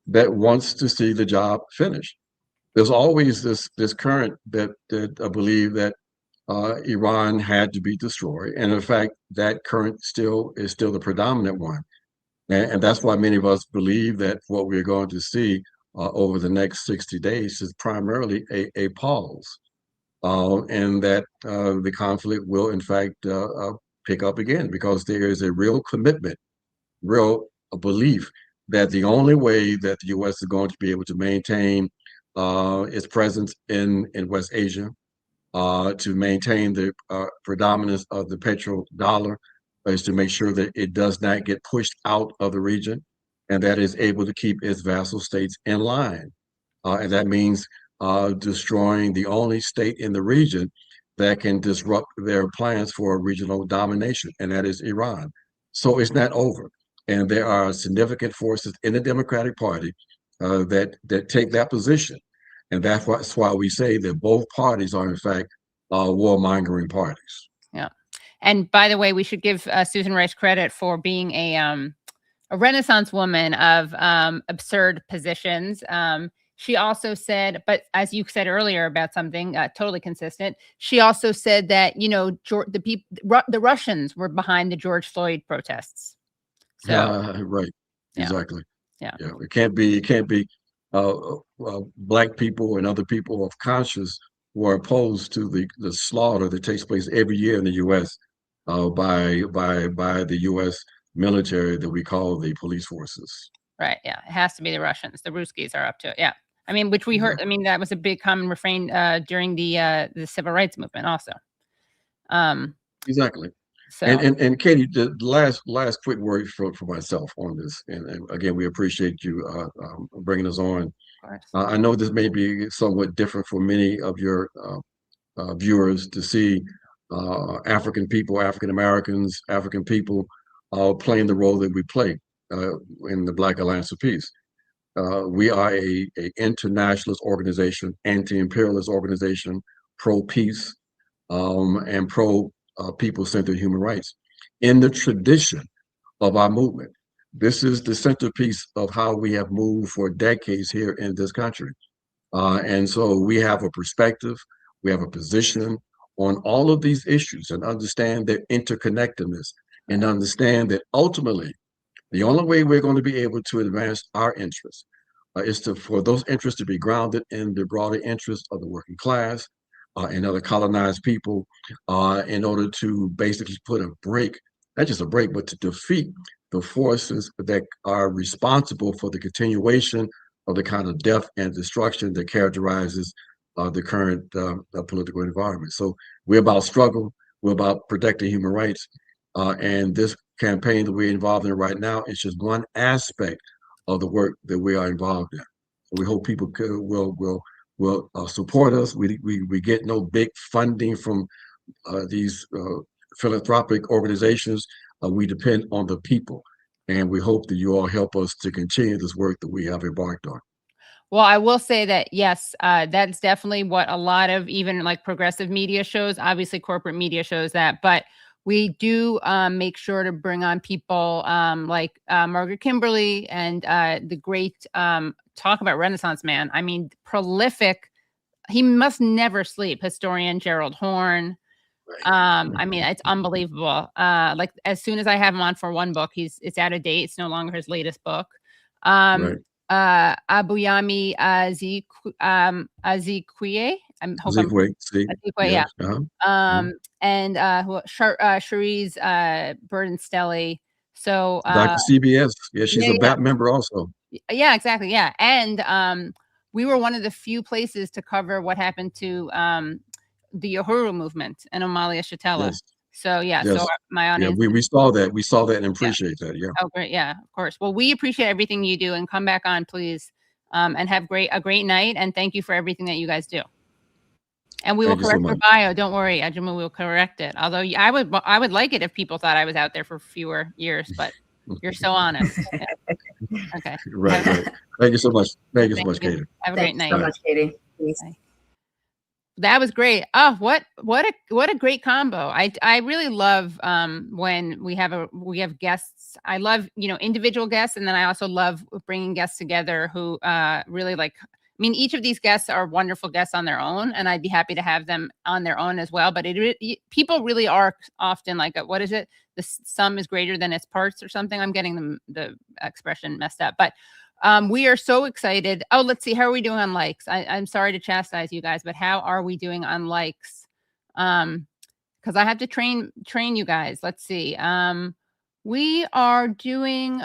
that wants to see the job finished. There's always this current that believe that Iran had to be destroyed, and in fact, that current is still the predominant one, and that's why many of us believe that what we're going to see over the next 60 days is primarily a pause. And that the conflict will, in fact, pick up again, because there is a real commitment, a belief that the only way that the U.S. is going to be able to maintain its presence in West Asia, to maintain the predominance of the petrodollar, is to make sure that it does not get pushed out of the region, and that is able to keep its vassal states in line. And that means destroying the only state in the region that can disrupt their plans for regional domination, and that is Iran. So it's not over. And there are significant forces in the Democratic Party that take that position. And that's why we say that both parties are, in fact, warmongering parties. Yeah. And by the way, we should give Susan Rice credit for being a a Renaissance woman of absurd positions. She also said, but as you said earlier about something totally consistent, she also said that, you know, the Russians were behind the George Floyd protests. So, right. Yeah. Exactly. Yeah. It can't be black people and other people of conscience who are opposed to the slaughter that takes place every year in the U.S. By the U.S. military that we call the police forces. Right. Yeah. It has to be the Russians. The Ruskies are up to it. Yeah. I mean, which we heard. I mean, that was a big common refrain during the civil rights movement also. Exactly. So. And Katie, the last quick word for myself on this, and again, we appreciate you bringing us on. I know this may be somewhat different for many of your viewers to see African people, African Americans, African people playing the role that we play in the Black Alliance of Peace. We are a internationalist organization, anti-imperialist organization, pro-peace, and pro people-centered human rights. In the tradition of our movement, this is the centerpiece of how we have moved for decades here in this country. And so we have a perspective, we have a position on all of these issues, and understand their interconnectedness, and understand that ultimately, the only way we're going to be able to advance our interests is for those interests to be grounded in the broader interests of the working class and other colonized people, in order to basically put a break, not just a break, but to defeat the forces that are responsible for the continuation of the kind of death and destruction that characterizes the current political environment. So we're about struggle, we're about protecting human rights, and this campaign that we're involved in right now is just one aspect of the work that we are involved in. So we hope people will support us. We get no big funding from these philanthropic organizations. We depend on the people, and we hope that you all help us to continue this work that we have embarked on. Well, I will say that, yes, that's definitely what a lot of even like progressive media shows, obviously corporate media shows that, but we do make sure to bring on people like Margaret Kimberly and the great talk about Renaissance man. I mean, prolific. He must never sleep. Historian Gerald Horne. I mean, it's unbelievable. Like as soon as I have him on for one book, it's out of date. It's no longer his latest book. Right. Abuyami Azikiwe. I'm hoping. Azikiwe, yeah. And Cherise Burdenstelli. So Dr. CBS. Yeah, she's a BAP member also. Yeah, exactly. Yeah. And we were one of the few places to cover what happened to the Uhuru movement and Amalia Shatella. Yes. So yeah, so my audience. Yeah, we saw that and appreciate that. Yeah. Oh, great. Yeah, of course. Well, we appreciate everything you do, and come back on, please, and have a great night. And thank you for everything that you guys do. And we will correct your bio. Don't worry, Ajamu, we'll correct it. Although I would like it if people thought I was out there for fewer years, but you're so honest. Yeah. Okay. Right. Thank you so much. Thank you so much, Katie. Have a great night. Thanks so much, Katie. Bye. That was great. Oh, what a great combo. I really love when we have guests. I love, individual guests, and then I also love bringing guests together who really like. I mean, each of these guests are wonderful guests on their own, and I'd be happy to have them on their own as well. But people really are often like, what is it? The sum is greater than its parts or something. I'm getting the expression messed up, but we are so excited. Oh, let's see. How are we doing on likes? I'm sorry to chastise you guys, but how are we doing on likes? Because I have to train you guys. Let's see. We are doing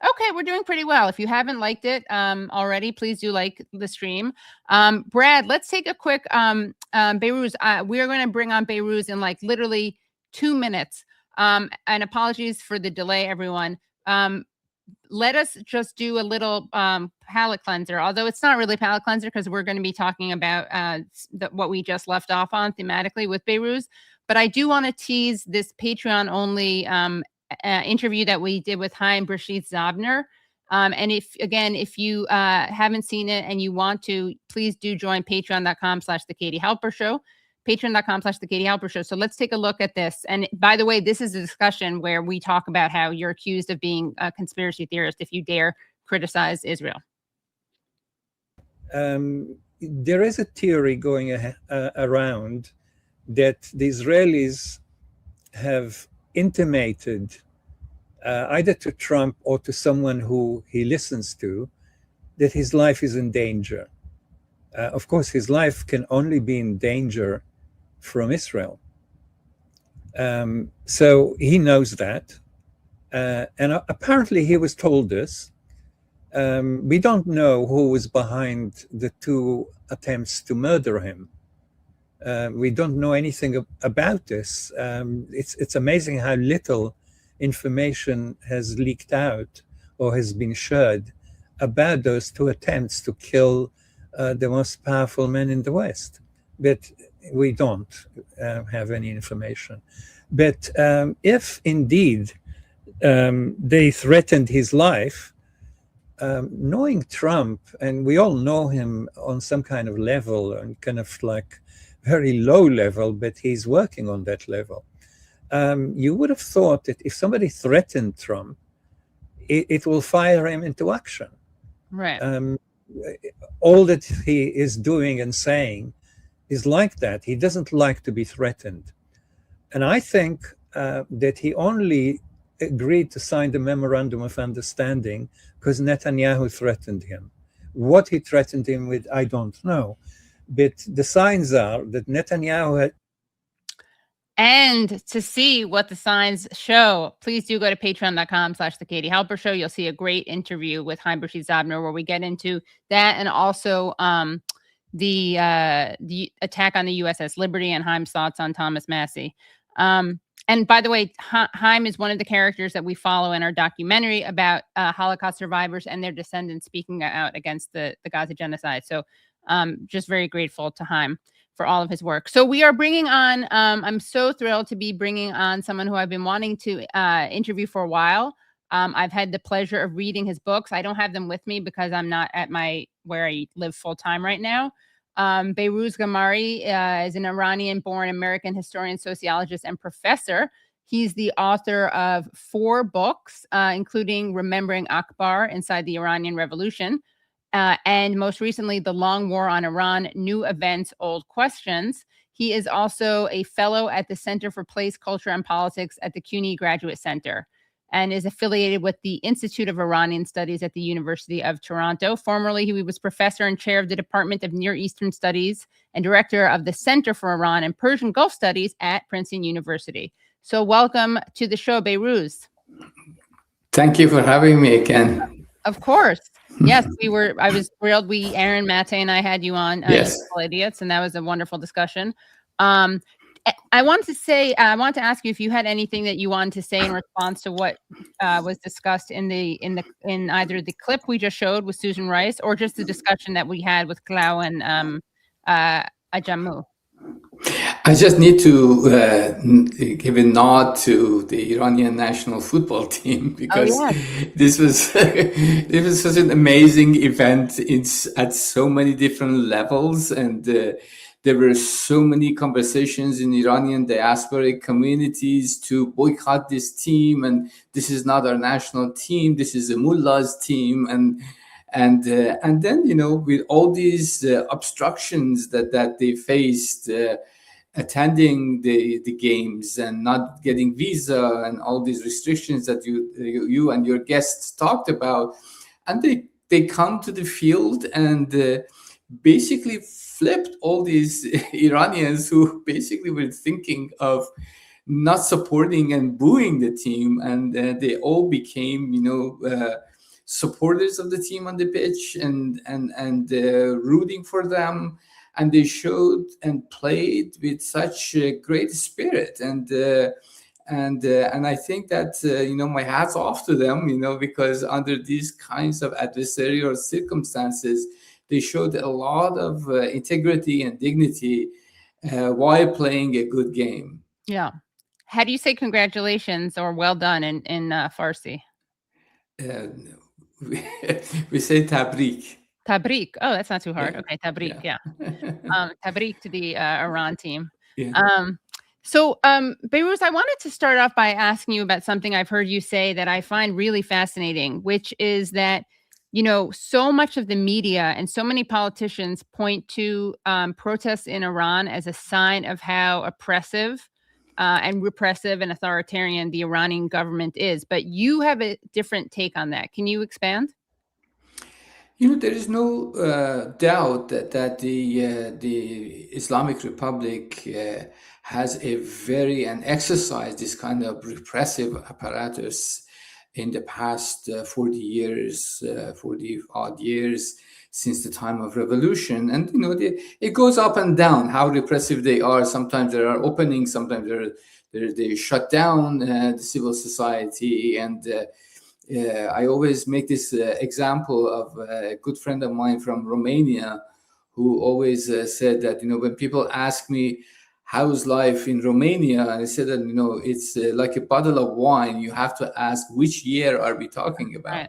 okay, we're doing pretty well. If you haven't liked it already, please do like the stream. Brad, let's take a quick Behrooz. We are going to bring on Behrooz in like literally 2 minutes. And apologies for the delay, everyone. Let us just do a little palate cleanser, although it's not really palate cleanser because we're going to be talking about what we just left off on thematically with Behrooz. But I do want to tease this Patreon only interview that we did with Chaim Brashid Zabner. And if you haven't seen it and you want to, please do join patreon.com/The Katie Halper Show, patreon.com/The Katie Halper Show. So let's take a look at this. And by the way, this is a discussion where we talk about how you're accused of being a conspiracy theorist if you dare criticize Israel. There is a theory going around that the Israelis have intimated either to Trump or to someone who he listens to that his life is in danger. Of course, his life can only be in danger from Israel. So he knows that. And apparently he was told this. We don't know who was behind the 2 attempts to murder him. We don't know anything about this. It's amazing how little information has leaked out or has been shared about those 2 attempts to kill the most powerful man in the West. But we don't have any information. But if indeed they threatened his life, knowing Trump, and we all know him on some kind of level, and kind of like very low level, but he's working on that level. You would have thought that if somebody threatened Trump, it will fire him into action. Right. All that he is doing and saying is like that. He doesn't like to be threatened. And I think that he only agreed to sign the memorandum of understanding because Netanyahu threatened him. What he threatened him with, I don't know. But the signs are that Netanyahu had. And to see what the signs show, please do go to patreon.com/The Katie Halper Show. You'll see a great interview with Haim Brashid Zabner where we get into that, and also the attack on the USS Liberty and Haim's thoughts on Thomas Massie. And by the way, Haim is one of the characters that we follow in our documentary about Holocaust survivors and their descendants speaking out against the Gaza genocide. So just very grateful to Haim for all of his work. So we are bringing on, I'm so thrilled to be bringing on someone who I've been wanting to interview for a while. I've had the pleasure of reading his books. I don't have them with me because I'm not at where I live full time right now. Behrooz Ghamari is an Iranian-born American historian, sociologist, and professor. He's the author of 4 books, including Remembering Akbar Inside the Iranian Revolution, and most recently, The Long War on Iran, New Events, Old Questions. He is also a fellow at the Center for Place, Culture, and Politics at the CUNY Graduate Center, and is affiliated with the Institute of Iranian Studies at the University of Toronto. Formerly, he was professor and chair of the Department of Near Eastern Studies and director of the Center for Iran and Persian Gulf Studies at Princeton University. So welcome to the show, Behrooz. Thank you for having me again. Of course. Yes, I was thrilled. Aaron Mate and I had you on yes. Idiots, and that was a wonderful discussion. I want to ask you if you had anything that you wanted to say in response to what was discussed in either the clip we just showed with Susan Rice or just the discussion that we had with Clau and Ajamu. I just need to give a nod to the Iranian national football team because this was such an amazing event. It's at so many different levels, and there were so many conversations in Iranian diaspora communities to boycott this team, and this is not our national team. This is the mullah's team, and then with all these obstructions that they faced. Attending the games and not getting visa and all these restrictions that you and your guests talked about, and they come to the field and basically flipped all these Iranians who basically were thinking of not supporting and booing the team, and they all became supporters of the team on the pitch and rooting for them. And they showed and played with such a great spirit, and I think that my hat's off to them, because under these kinds of adversarial circumstances, they showed a lot of integrity and dignity while playing a good game. Yeah. How do you say congratulations or well done in Farsi? We say tabrik. Tabrik. Oh, that's not too hard. Yeah. Okay, Tabrik. Yeah. Yeah. Tabrik to the Iran team. Yeah. Behrooz, I wanted to start off by asking you about something I've heard you say that I find really fascinating, which is that, you know, so much of the media and so many politicians point to protests in Iran as a sign of how oppressive and repressive and authoritarian the Iranian government is. But you have a different take on that. Can you expand? You know, there is no doubt that the Islamic Republic has a very, and exercised this kind of repressive apparatus in the past 40 years, 40 odd years since the time of revolution. And, you know, it goes up and down how repressive they are. Sometimes there are openings, sometimes they shut down the civil society. And I always make this example of a good friend of mine from Romania who always said that, you know, when people ask me, how's life in Romania? I said that, you know, it's like a bottle of wine. You have to ask, which year are we talking about? Right.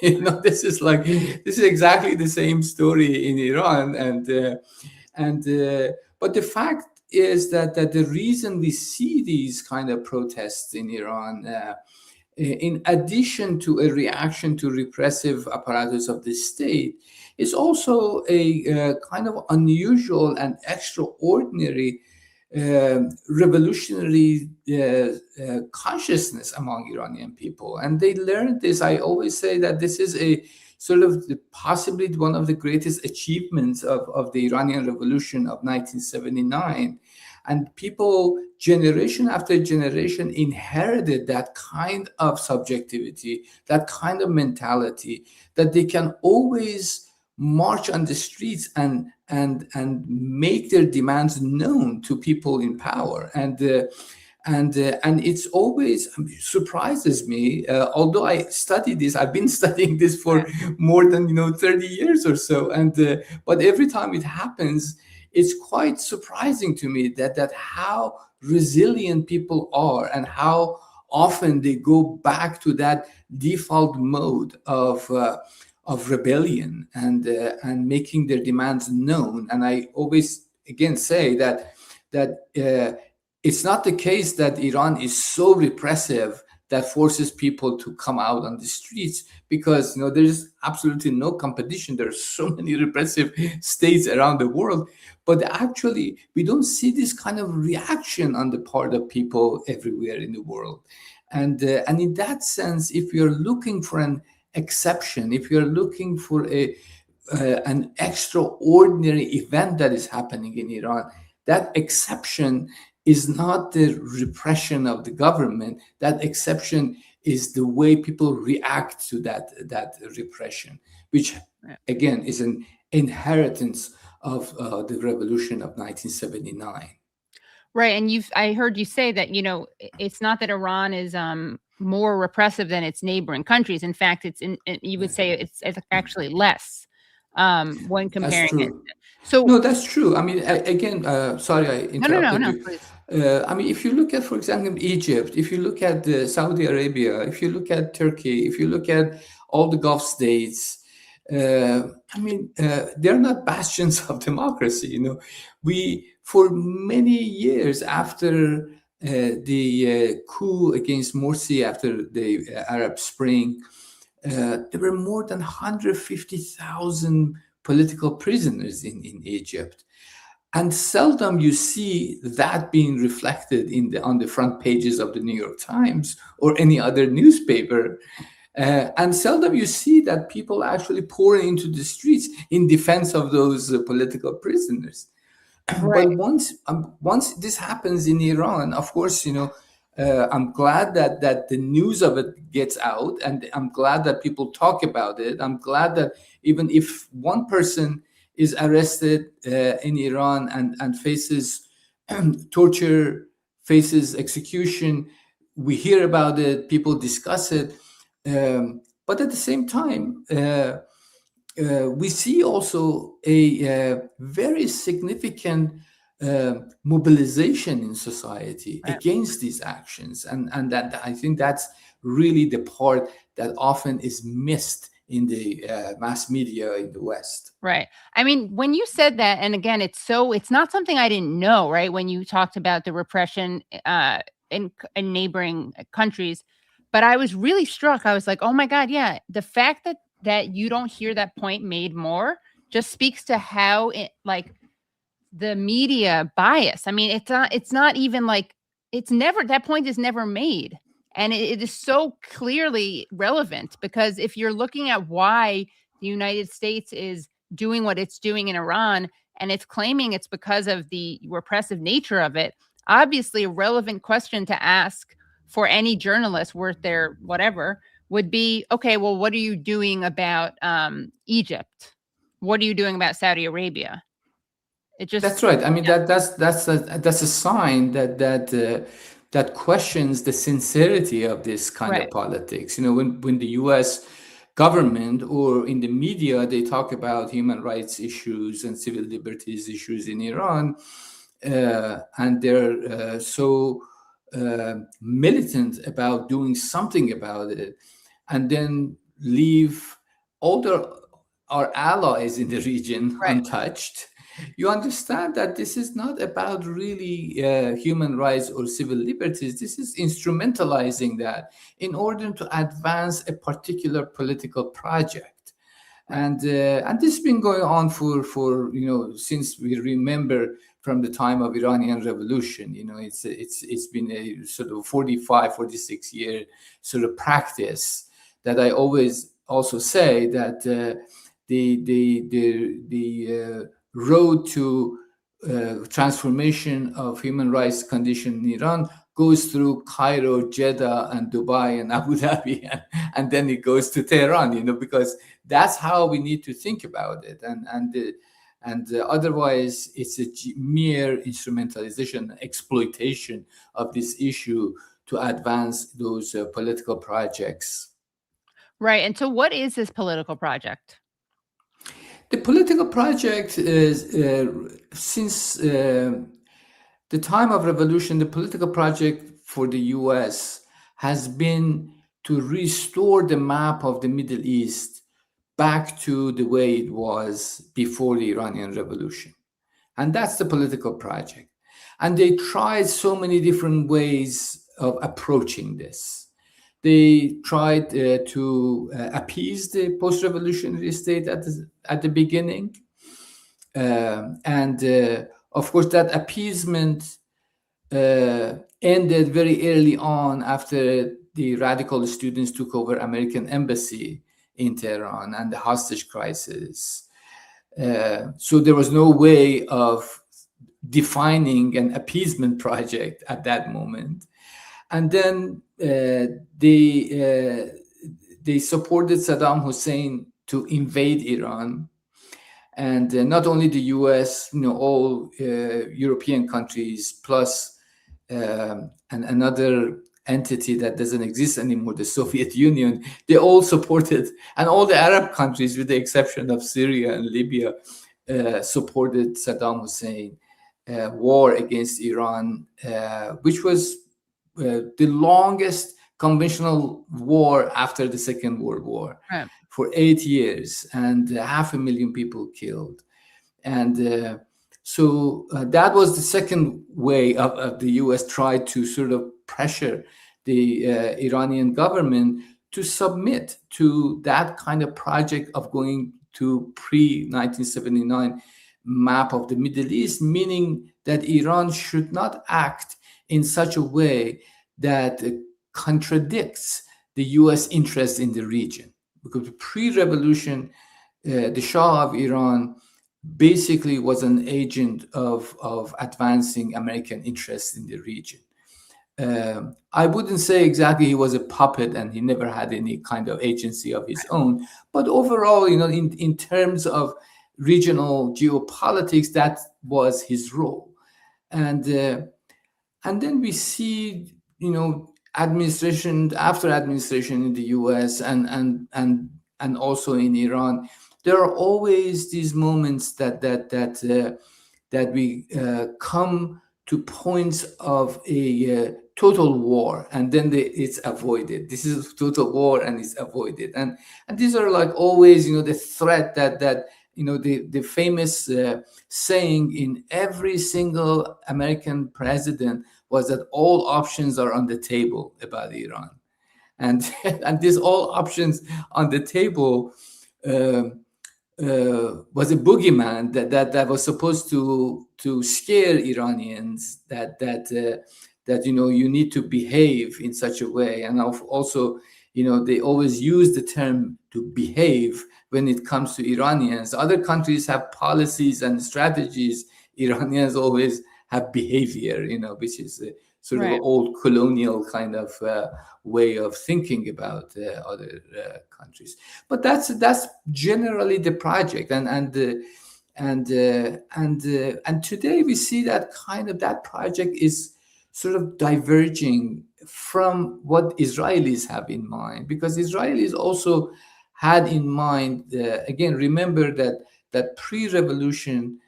You know, this is exactly the same story in Iran. But the fact is that the reason we see these kind of protests in Iran, in addition to a reaction to repressive apparatus of the state, is also a kind of unusual and extraordinary revolutionary consciousness among Iranian people. And they learned this. I always say that this is a sort of possibly one of the greatest achievements of the Iranian Revolution of 1979. And people, generation after generation, inherited that kind of subjectivity, that kind of mentality, that they can always march on the streets and make their demands known to people in power. And it's always surprises me, although I studied this, I've been studying this for more than 30 years or so, but every time it happens, it's quite surprising to me that how resilient people are and how often they go back to that default mode of rebellion and making their demands known. And I always again say that it's not the case that Iran is so repressive that forces people to come out on the streets, because there's absolutely no competition. There are so many repressive states around the world, but actually we don't see this kind of reaction on the part of people everywhere in the world. And in that sense, if you're looking for an exception, if you're looking for an extraordinary event that is happening in Iran, that exception is not the repression of the government. That exception is the way people react to that repression, which again is an inheritance of the revolution of 1979. Right, and I heard you say that it's not that Iran is more repressive than its neighboring countries. In fact, you would say it's actually less when comparing it. So no, that's true. I mean, again, sorry, I interrupted No, you. please. I mean, if you look at, for example, Egypt, if you look at Saudi Arabia, if you look at Turkey, if you look at all the Gulf states, I mean, they're not bastions of democracy. We, for many years after the coup against Morsi, after the Arab Spring, there were more than 150,000 political prisoners in Egypt. And seldom you see that being reflected on the front pages of the New York Times or any other newspaper. And seldom you see that people actually pouring into the streets in defense of those political prisoners. Right. But once this happens in Iran, of course, I'm glad that the news of it gets out, and I'm glad that people talk about it. I'm glad that even if one person is arrested in Iran and faces torture, faces execution, we hear about it, people discuss it. But at the same time, we see also a very significant mobilization in society against these actions. And that I think that's really the part that often is missed in the mass media in the West. Right. I mean, when you said that, and again, it's not something I didn't know, right? When you talked about the repression in neighboring countries, but I was really struck. I was like, oh my God, yeah. The fact that you don't hear that point made more just speaks to how the media bias. I mean, it's not even like, that point is never made. And it is so clearly relevant, because if you're looking at why the United States is doing what it's doing in Iran, and it's claiming it's because of the repressive nature of it, obviously a relevant question to ask for any journalist worth their whatever would be, okay, well, what are you doing about Egypt? What are you doing about Saudi Arabia? That's right. I mean, that's a sign that questions the sincerity of this kind of politics. You know, when the U.S. government or in the media, they talk about human rights issues and civil liberties issues in Iran, and they're so militant about doing something about it, and then leave all our allies in the region untouched. You understand that this is not about really human rights or civil liberties. This is instrumentalizing that in order to advance a particular political project. And this has been going on for since we remember from the time of Iranian Revolution. You know, it's been a sort of 46 year sort of practice that I always also say that the road to transformation of human rights condition in Iran goes through Cairo, Jeddah, and Dubai, and Abu Dhabi, and then it goes to Tehran. You know, because that's how we need to think about it, and otherwise it's a mere instrumentalization, exploitation of this issue to advance those political projects. Right. And so, what is this political project? The political project is, since the time of revolution, the political project for the U.S. has been to restore the map of the Middle East back to the way it was before the Iranian Revolution. And that's the political project. And they tried so many different ways of approaching this. They tried to appease the post-revolutionary state at the beginning. And of course, that appeasement ended very early on after the radical students took over American embassy in Tehran and the hostage crisis. So there was no way of defining an appeasement project at that moment. And then they supported Saddam Hussein to invade Iran, and not only the U.S., all European countries plus and another entity that doesn't exist anymore, the Soviet Union, they all supported, and all the Arab countries, with the exception of Syria and Libya, supported Saddam Hussein war against Iran, which was the longest conventional war after the Second World War, for 8 years, and 500,000 people killed. And so that was the second way of the U.S. tried to sort of pressure the Iranian government to submit to that kind of project of going to pre-1979 map of the Middle East, meaning that Iran should not act in such a way that contradicts the U.S. interest in the region. Because pre-revolution, the Shah of Iran basically was an agent of advancing American interests in the region. I wouldn't say exactly he was a puppet and he never had any kind of agency of his own, but overall, in terms of regional geopolitics, that was his role. And then we see, administration after administration in the U.S. and also in Iran, there are always these moments that we come to points of a total war, and then it's avoided. This is total war, and it's avoided. And these are like always, the threat that the famous saying in every single American president was that all options are on the table about Iran, and these all options on the table was a boogeyman that was supposed to scare Iranians that you need to behave in such a way. And also they always use the term to behave when it comes to Iranians. Other countries have policies and strategies. Iranians always have behavior, which is sort of an old colonial kind of way of thinking about other countries. But that's generally the project, and today we see that that project is sort of diverging from what Israelis have in mind, because Israelis also had in mind, again, remember that pre-revolution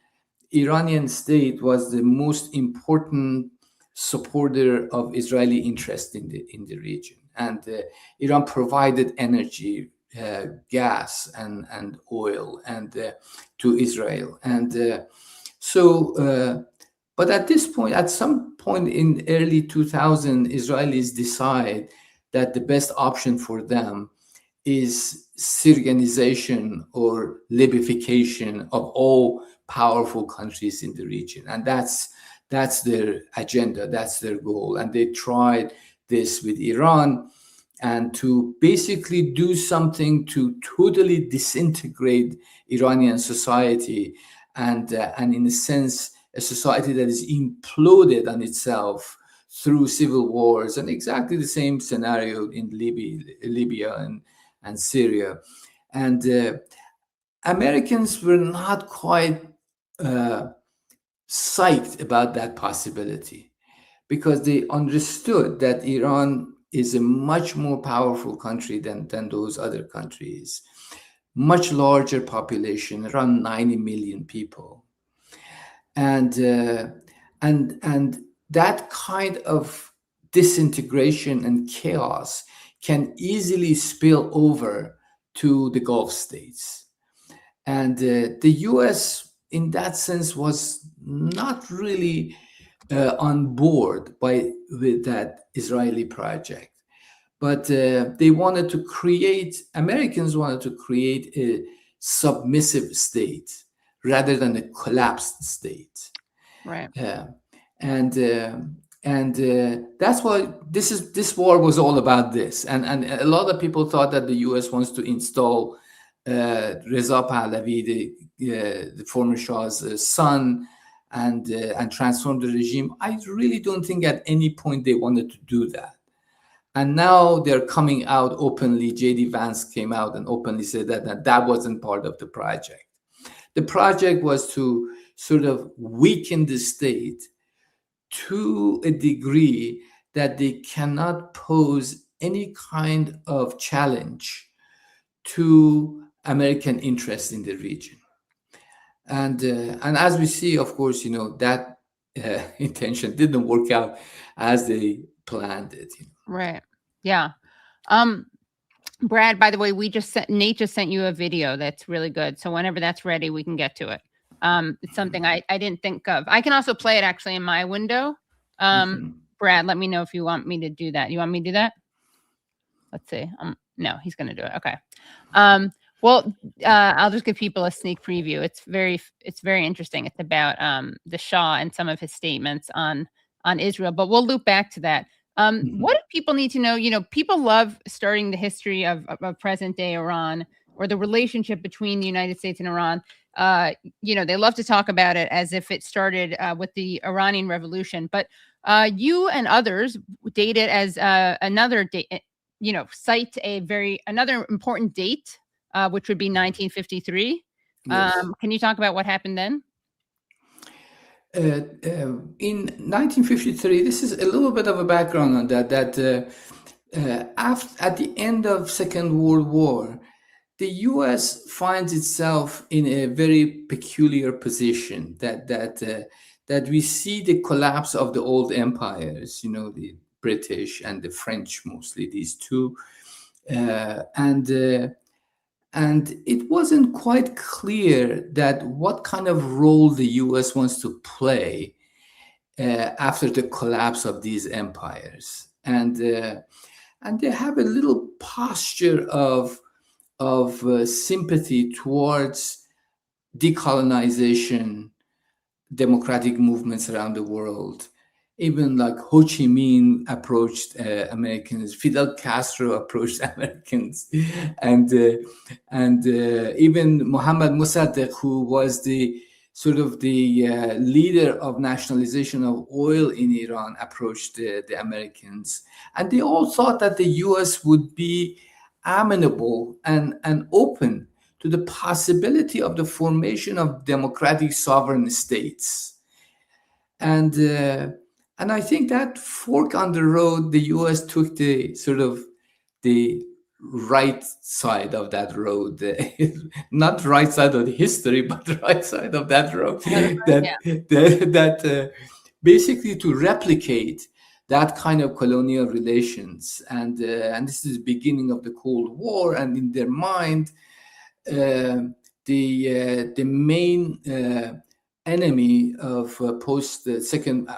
Iranian state was the most important supporter of Israeli interest in the region, and Iran provided energy, gas, and oil, and to Israel, and but at some point in early 2000, Israelis decide that the best option for them is Syrianization or Libyfication of all powerful countries in the region, and that's their agenda, that's their goal. And they tried this with Iran, and to basically do something to totally disintegrate Iranian society, and in a sense, a society that is imploded on itself through civil wars, and exactly the same scenario in Libya and Syria. And Americans were not quite psyched about that possibility, because they understood that Iran is a much more powerful country than those other countries, much larger population, around 90 million people, and that kind of disintegration and chaos can easily spill over to the Gulf states. And the U.S. in that sense was not really on board with that Israeli project, but Americans wanted to create a submissive state rather than a collapsed state. Right. And that's why this war was all about this. And a lot of people thought that the U.S. wants to install Reza Pahlavi, the former Shah's son, and transform the regime. I really don't think at any point they wanted to do that. And now they're coming out openly. J.D. Vance came out and openly said that wasn't part of the project. The project was to sort of weaken the state to a degree that they cannot pose any kind of challenge to American interest in the region. And as we see, of course, that intention didn't work out as they planned it. Right. Yeah. Brad, by the way, Nate just sent you a video that's really good. So whenever that's ready, we can get to it. It's something I didn't think of. I can also play it actually in my window. Brad, let me know if you want me to do that. You want me to do that? Let's see. No, he's going to do it. Okay. Well, I'll just give people a sneak preview. It's very interesting. It's about the Shah and some of his statements on Israel, but we'll loop back to that. What do people need to know? People love starting the history of present day Iran, or the relationship between the United States and Iran. They love to talk about it as if it started with the Iranian Revolution. But you and others date it as another date. Cite another important date, which would be 1953. Yes. Can you talk about what happened then? In 1953, this is a little bit of a background on that. At the end of Second World War, the U.S. finds itself in a very peculiar position that that we see the collapse of the old empires, the British and the French, mostly these two, and it wasn't quite clear that what kind of role the U.S. wants to play after the collapse of these empires, and they have a little posture of sympathy towards decolonization, democratic movements around the world. Even like Ho Chi Minh approached Americans, Fidel Castro approached Americans, and even Mohammad Mossadegh, who was the sort of the leader of nationalization of oil in Iran, approached the Americans. And they all thought that the US would be amenable and open to the possibility of the formation of democratic sovereign states. And I think that fork on the road, the US took the sort of the right side of that road, not right side of the history, but the right side of that road, that basically to replicate that kind of colonial relations. And this is the beginning of the Cold War. And in their mind, the main enemy of post Second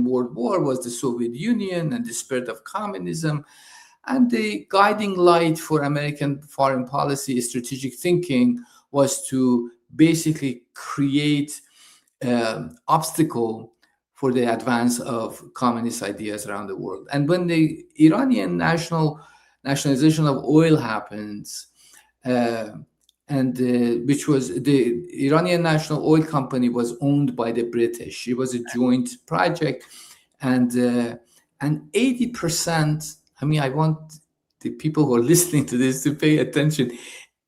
World War was the Soviet Union and the spread of communism. And the guiding light for American foreign policy strategic thinking was to basically create obstacle for the advance of communist ideas around the world. And when the Iranian nationalization of oil happens, which was the Iranian National Oil Company was owned by the British. It was a joint project, and 80%. I mean, I want the people who are listening to this to pay attention.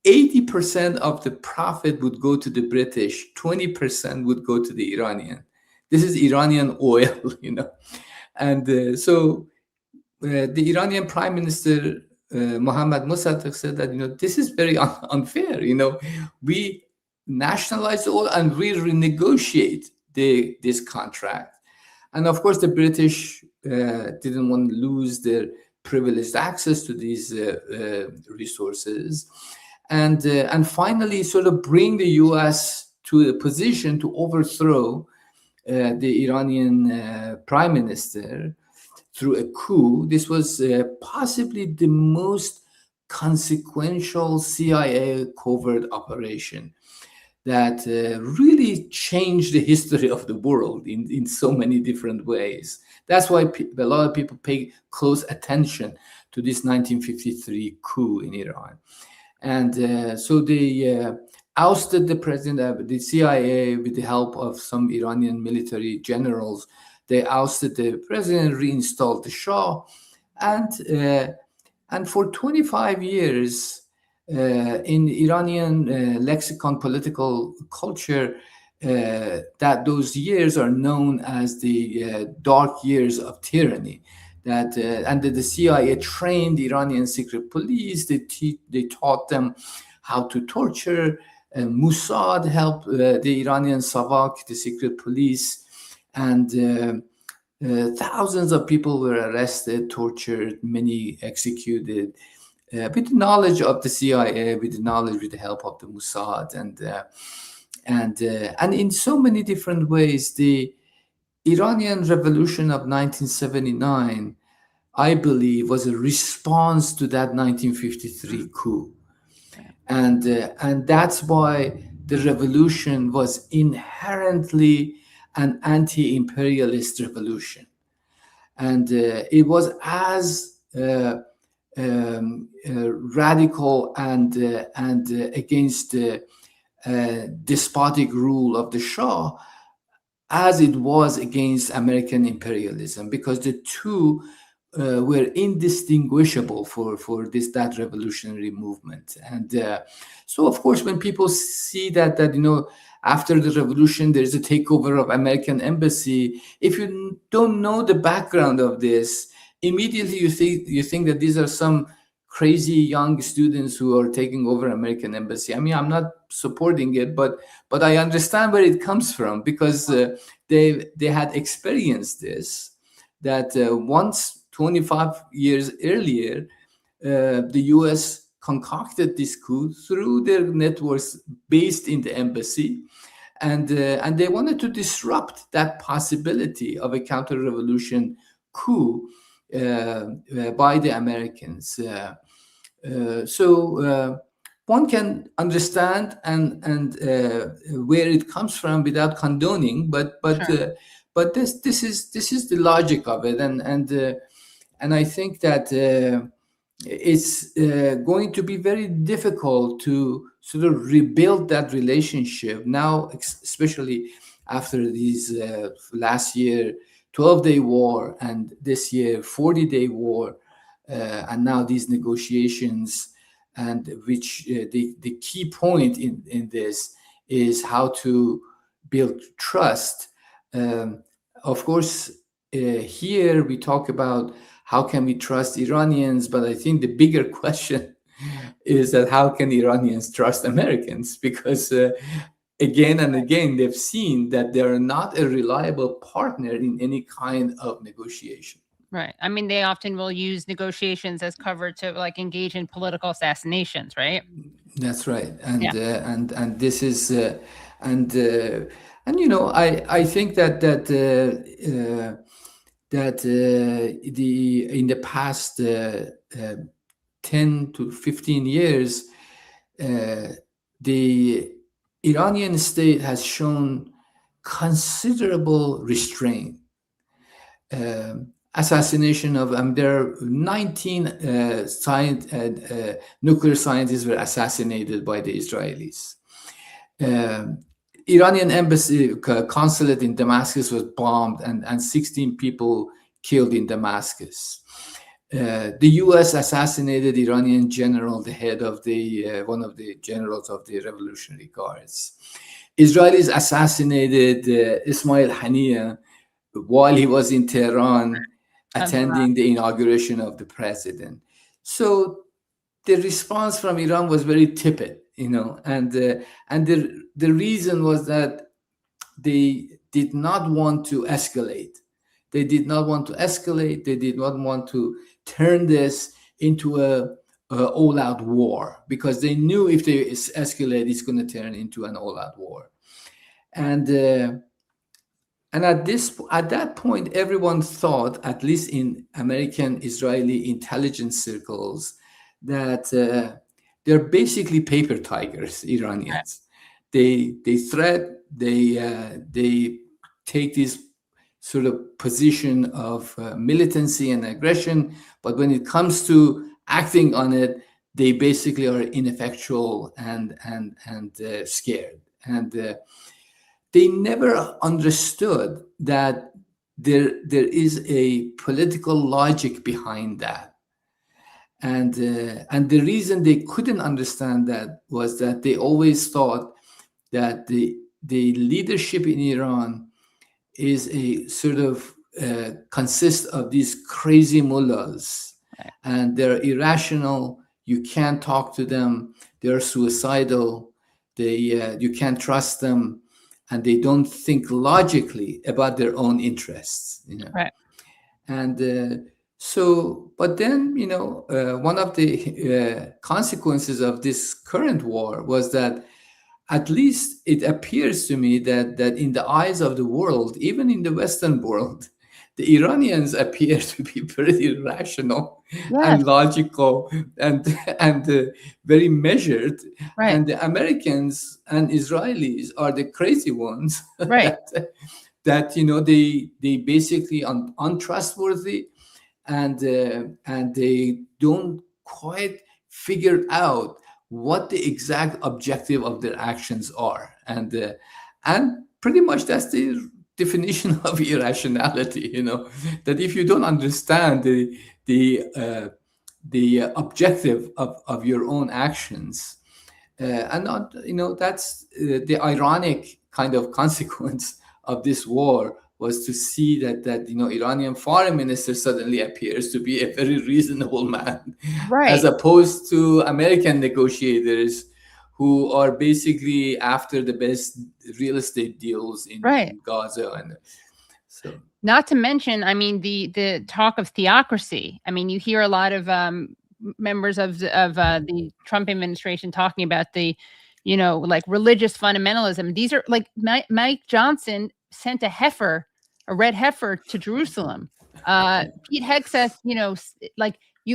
80% of the profit would go to the British, 20% would go to the Iranian. This is Iranian oil, And so the Iranian Prime Minister, Mohammad Mossadegh, said that, this is very unfair. We nationalize the oil and we renegotiate this contract. And of course, the British didn't want to lose their privileged access to these resources, and finally sort of bring the U.S. to a position to overthrow the Iranian prime minister through a coup. This was possibly the most consequential CIA covert operation that really changed the history of the world in so many different ways. That's why a lot of people pay close attention to this 1953 coup in Iran. And so they ousted the president, the CIA, with the help of some Iranian military generals. They ousted the president, reinstalled the Shah. And for 25 years, in Iranian lexicon political culture, that those years are known as the dark years of tyranny. And the CIA trained Iranian secret police. They taught them how to torture. Mossad helped the Iranian Savak, the secret police, and thousands of people were arrested, tortured, many executed. With the knowledge of the CIA, with the help of the Mossad, and in so many different ways, the Iranian Revolution of 1979, I believe, was a response to that 1953 coup, and that's why the revolution was inherently an anti-imperialist revolution, and it was as radical and against the despotic rule of the Shah as it was against American imperialism, because the two were indistinguishable for that revolutionary movement. And so, of course, when people see that after the revolution there is a takeover of American embassy, if you don't know the background of this, immediately you think that these are some crazy young students who are taking over American embassy. I mean, I'm not supporting it, but I understand where it comes from, because they had experienced this, that once 25 years earlier, the U.S. concocted this coup through their networks based in the embassy, and they wanted to disrupt that possibility of a counter-revolution coup by the Americans. So one can understand and where it comes from without condoning, but this is the logic of it, and I think that it's going to be very difficult to sort of rebuild that relationship now, especially after these last year 12-day war and this year 40-day war, and now these negotiations, and which the key point in this is how to build trust. Of course, here we talk about how can we trust Iranians, but I think the bigger question is that how can Iranians trust Americans? Because again and again, they've seen that they're not a reliable partner in any kind of negotiation. Right. I mean, they often will use negotiations as cover to like engage in political assassinations, right? That's right. And and this is and you know, I think that in the past 10 to 15 years, the Iranian state has shown considerable restraint. Assassination of there are 19 nuclear scientists were assassinated by the Israelis. Iranian embassy consulate in Damascus was bombed, and 16 people killed in Damascus. The U.S. assassinated Iranian general, the head of the one of the generals of the Revolutionary Guards. Israelis assassinated Ismail Haniyeh while he was in Tehran attending the inauguration of the president. So the response from Iran was very tepid, you know, and the reason was that they did not want to escalate. They did not want to escalate. They did not want to turn this into a all-out war, because they knew if they escalate, it's going to turn into an all-out war. And at that point, everyone thought, at least in American Israeli intelligence circles, that they're basically paper tigers, Iranians. They threat, they take this sort of position of militancy and aggression, but when it comes to acting on it, they basically are ineffectual and scared. And they never understood that there is a political logic behind that. And the reason they couldn't understand that was that they always thought that the leadership in Iran is a sort of consists of these crazy mullahs, and they're irrational. You can't talk to them. They're suicidal. You can't trust them, and they don't think logically about their own interests. You know? Right. And but then, you know, one of the consequences of this current war was that, at least it appears to me that in the eyes of the world, even in the Western world, the Iranians appear to be pretty rational and logical and very measured. Right. And the Americans and Israelis are the crazy ones. Right. that you know, they basically untrustworthy, and they don't quite figure out what the exact objective of their actions are, and pretty much that's the definition of irrationality. You know, that if you don't understand the objective of your own actions, and not, you know, that's the ironic kind of consequence of this war was to see that Iranian foreign minister suddenly appears to be a very reasonable man, as opposed to American negotiators who are basically after the best real estate deals in Gaza. And so, not to mention, I mean, the talk of theocracy. I mean, you hear a lot of members of the Trump administration talking about the, like religious fundamentalism. These are like Mike Johnson sent a red heifer to Jerusalem. Pete Hegseth,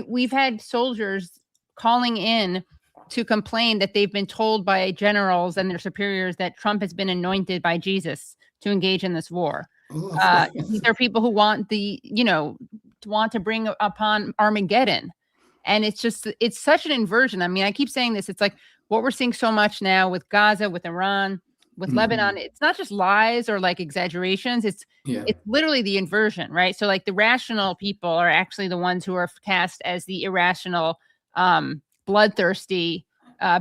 we've had soldiers calling in to complain that they've been told by generals and their superiors that Trump has been anointed by Jesus to engage in this war. These are people who want to bring upon Armageddon. And it's such an inversion. I mean, I keep saying this. It's like what we're seeing so much now with Gaza, with Iran, with Lebanon. It's not just lies or like exaggerations. It's literally the inversion, right? So like the rational people are actually the ones who are cast as the irrational, bloodthirsty,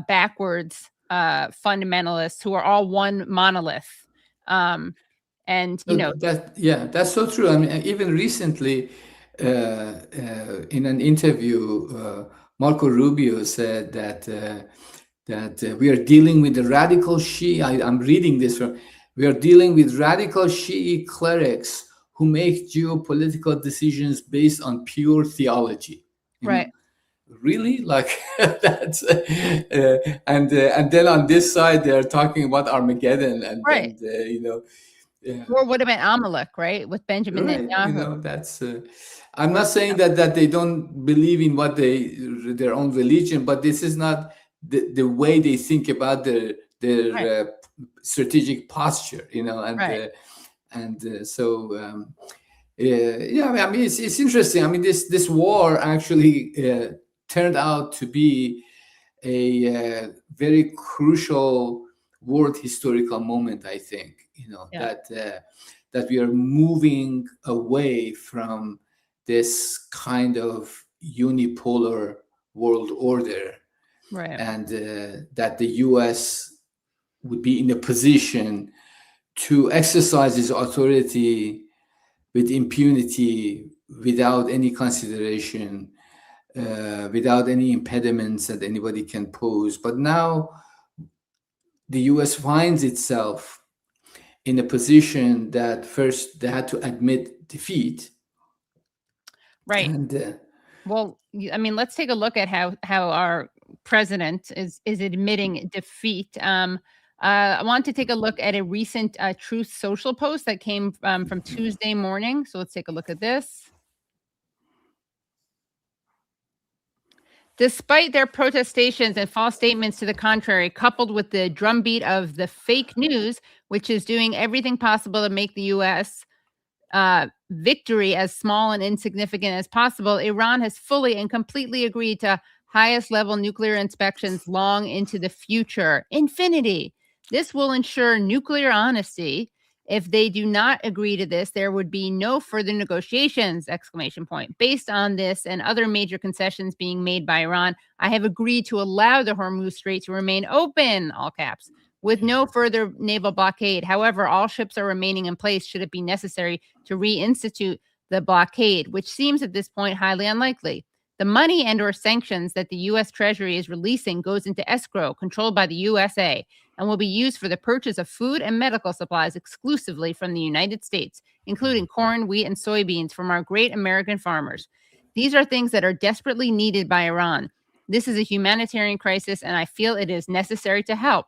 backwards fundamentalists who are all one monolith. And that's so true. I mean, even recently, in an interview, Marco Rubio said that we are dealing with the radical Shia. I'm reading this from. We are dealing with radical Shi'i clerics who make geopolitical decisions based on pure theology. Right. Really, like that's and then on this side they are talking about Armageddon and or what about Amalek, right, with Benjamin Netanyahu? That's I'm not saying that they don't believe in what their own religion, but this is not the way they think about their strategic posture, so I mean it's interesting. I mean this war actually turned out to be a very crucial world historical moment, I think, that we are moving away from this kind of unipolar world order, and that the U.S. would be in a position to exercise its authority with impunity, without any consideration, without any impediments that anybody can pose. But now the U.S. finds itself in a position that first they had to admit defeat. Right. And, well, I mean, let's take a look at how our president is admitting defeat. I want to take a look at a recent Truth Social post that came from Tuesday morning. So let's take a look at this. Despite their protestations and false statements to the contrary, coupled with the drumbeat of the fake news, which is doing everything possible to make the U.S. Victory as small and insignificant as possible, Iran has fully and completely agreed to highest level nuclear inspections long into the future. Infinity. This will ensure nuclear honesty. If they do not agree to this, there would be no further negotiations, ! Based on this and other major concessions being made by Iran, I have agreed to allow the Hormuz Strait to remain open, all caps, with no further naval blockade. However, all ships are remaining in place should it be necessary to reinstitute the blockade, which seems at this point highly unlikely. The money and or sanctions that the U.S. Treasury is releasing goes into escrow controlled by the USA and will be used for the purchase of food and medical supplies exclusively from the United States, including corn, wheat, and soybeans from our great American farmers. These are things that are desperately needed by Iran. This is a humanitarian crisis, and I feel it is necessary to help.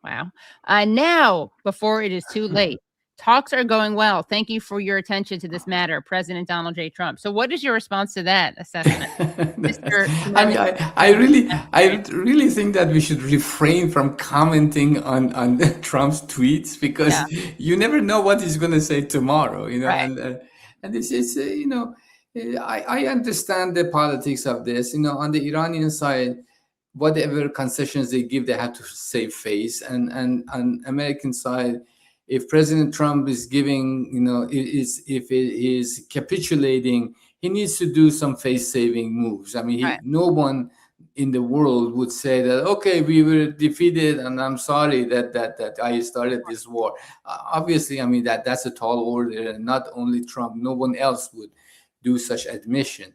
Wow. Now, before it is too late. Talks are going well. Thank you for your attention to this matter, President Donald J. Trump. So what is your response to that assessment? I really think that we should refrain from commenting on Trump's tweets, because you never know what he's going to say tomorrow, and this is, I understand the politics of this, on the Iranian side, whatever concessions they give, they have to save face. And on American side, if President Trump is giving, if he is capitulating, he needs to do some face-saving moves. I mean, no one in the world would say that, okay, we were defeated and I'm sorry that I started this war. Obviously, I mean, that's a tall order, and not only Trump, no one else would do such admission.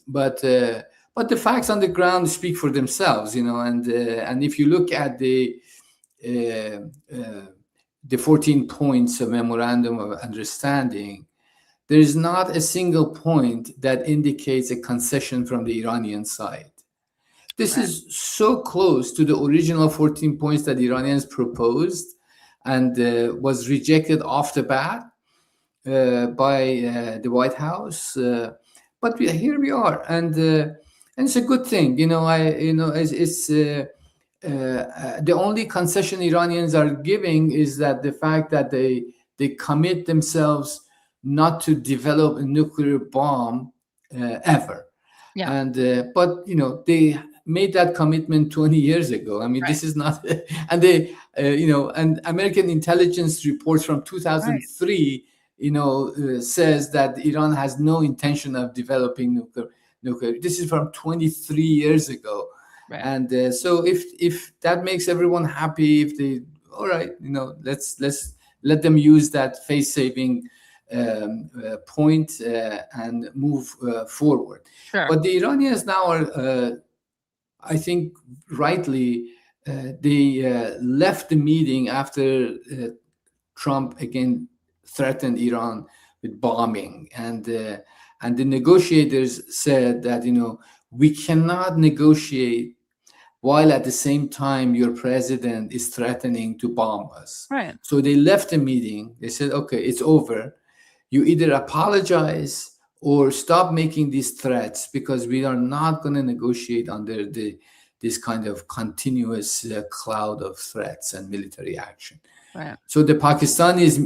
But the facts on the ground speak for themselves, and if you look at the 14 points of memorandum of understanding, there is not a single point that indicates a concession from the Iranian side. This is so close to the original 14 points that Iranians proposed and was rejected off the bat by the White House. But here we are, and it's a good thing. It's the only concession Iranians are giving is that the fact that they commit themselves not to develop a nuclear bomb ever. Yeah. And but they made that commitment 20 years ago. I mean, this is not, and they and American intelligence reports from 2003 says that Iran has no intention of developing nuclear. This is from 23 years ago. Right. And so if that makes everyone happy, if they, all right, let's let them use that face-saving point and move forward. Sure. But the Iranians now are, I think, rightly, they left the meeting after Trump again threatened Iran with bombing, and the negotiators said that we cannot negotiate while at the same time your president is threatening to bomb us. Right. So they left the meeting. They said, okay, it's over. You either apologize or stop making these threats, because we are not going to negotiate under this kind of continuous cloud of threats and military action. Right. So the Pakistanis,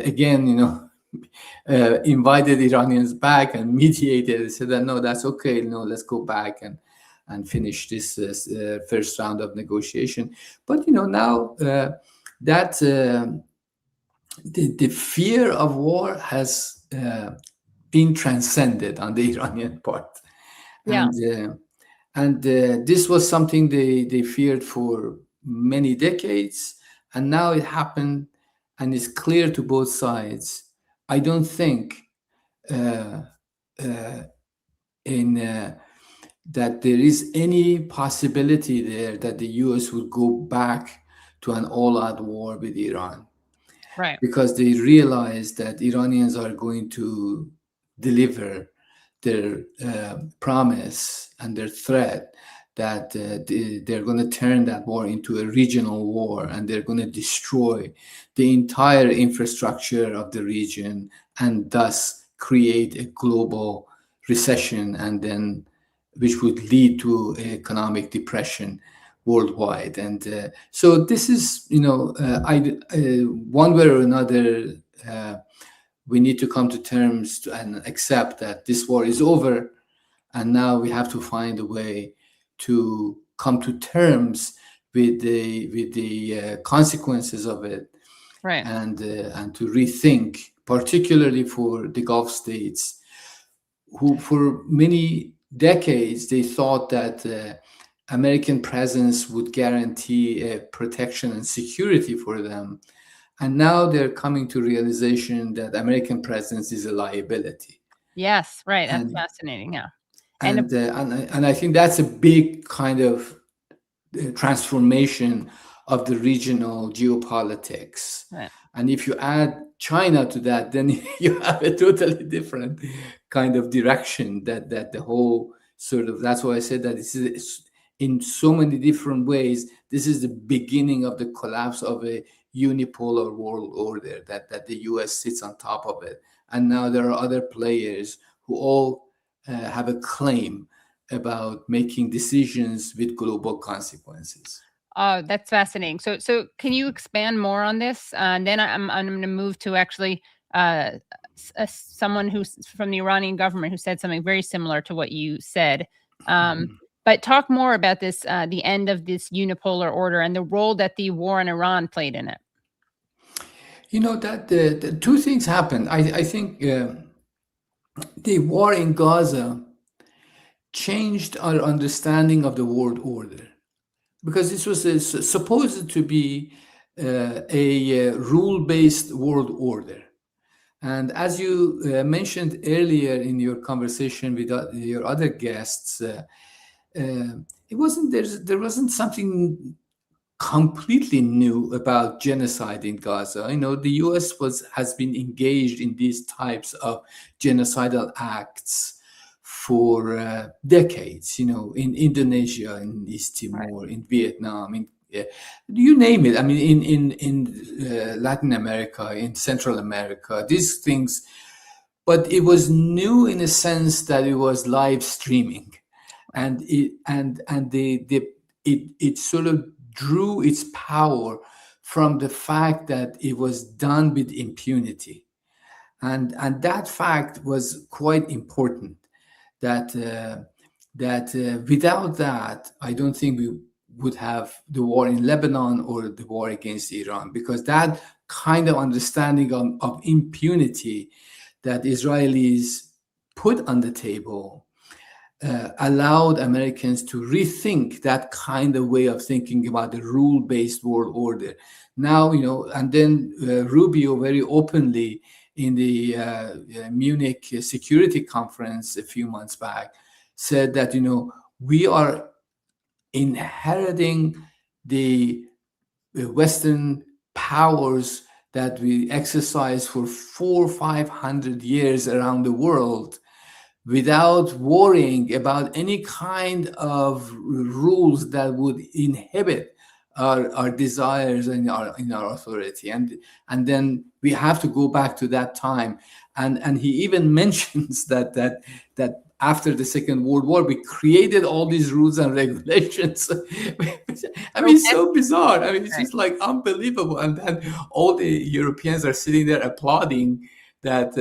again, invited Iranians back and mediated. They said that, no, that's okay. Let's go back and finish this first round of negotiation. But, now that the fear of war has been transcended on the Iranian part. Yeah. And this was something they feared for many decades. And now it happened, and it's clear to both sides. I don't think that there is any possibility there that the U.S. would go back to an all-out war with Iran. Right. Because they realize that Iranians are going to deliver their promise and their threat that they're going to turn that war into a regional war, and they're going to destroy the entire infrastructure of the region and thus create a global recession, and then which would lead to economic depression worldwide. And so this is, one way or another, we need to come to terms and accept that this war is over, and now we have to find a way to come to terms with the consequences of it, right? And to rethink, particularly for the Gulf states, who for many decades they thought that American presence would guarantee protection and security for them, and now they're coming to realization that American presence is a liability. Yes, right. That's fascinating. Yeah. And I think that's a big kind of transformation of the regional geopolitics. Right. And if you add China to that, then you have a totally different kind of direction that the whole sort of, that's why I said that it's in so many different ways, this is the beginning of the collapse of a unipolar world order, that the US sits on top of it. And now there are other players who all have a claim about making decisions with global consequences. Oh, that's fascinating. So can you expand more on this? And then I'm going to move to actually someone who's from the Iranian government who said something very similar to what you said. But talk more about this, the end of this unipolar order and the role that the war in Iran played in it. That the two things happened. I think the war in Gaza changed our understanding of the world order, because this was supposed to be a rule-based world order. And as you mentioned earlier in your conversation with your other guests, it wasn't there wasn't something completely new about genocide in Gaza. The U.S. has been engaged in these types of genocidal acts for decades. In Indonesia, in East Timor, in Vietnam, you name it. In Latin America, in Central America, these things. But it was new in a sense that it was live streaming, and it sort of drew its power from the fact that it was done with impunity, and that fact was quite important. That without that, I don't think we would have the war in Lebanon or the war against Iran, because that kind of understanding of impunity that Israelis put on the table allowed Americans to rethink that kind of way of thinking about the rule-based world order. Now, and then Rubio very openly in the Munich Security Conference a few months back said that, we are inheriting the Western powers that we exercise for 400 or 500 years around the world, without worrying about any kind of rules that would inhibit our desires and our authority. And then we have to go back to that time. And he even mentions that after the Second World War, we created all these rules and regulations. So bizarre. It's just like unbelievable. And then all the Europeans are sitting there applauding that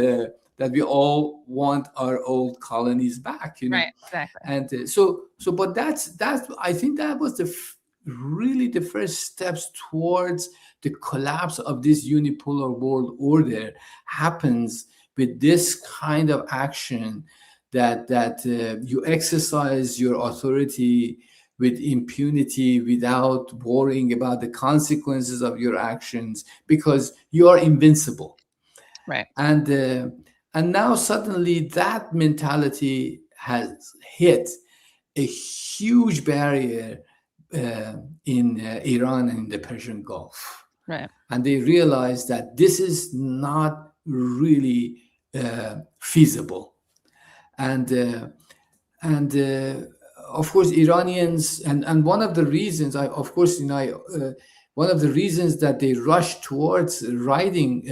we all want our old colonies back. Right, exactly. And but that's I think that was really the first steps towards the collapse of this unipolar world order happens with this kind of action that you exercise your authority with impunity without worrying about the consequences of your actions, because you are invincible. Right. And now suddenly that mentality has hit a huge barrier in Iran and the Persian Gulf. Right. And they realize that this is not really feasible. And of course, Iranians, and one of the reasons, one of the reasons that they rushed towards signing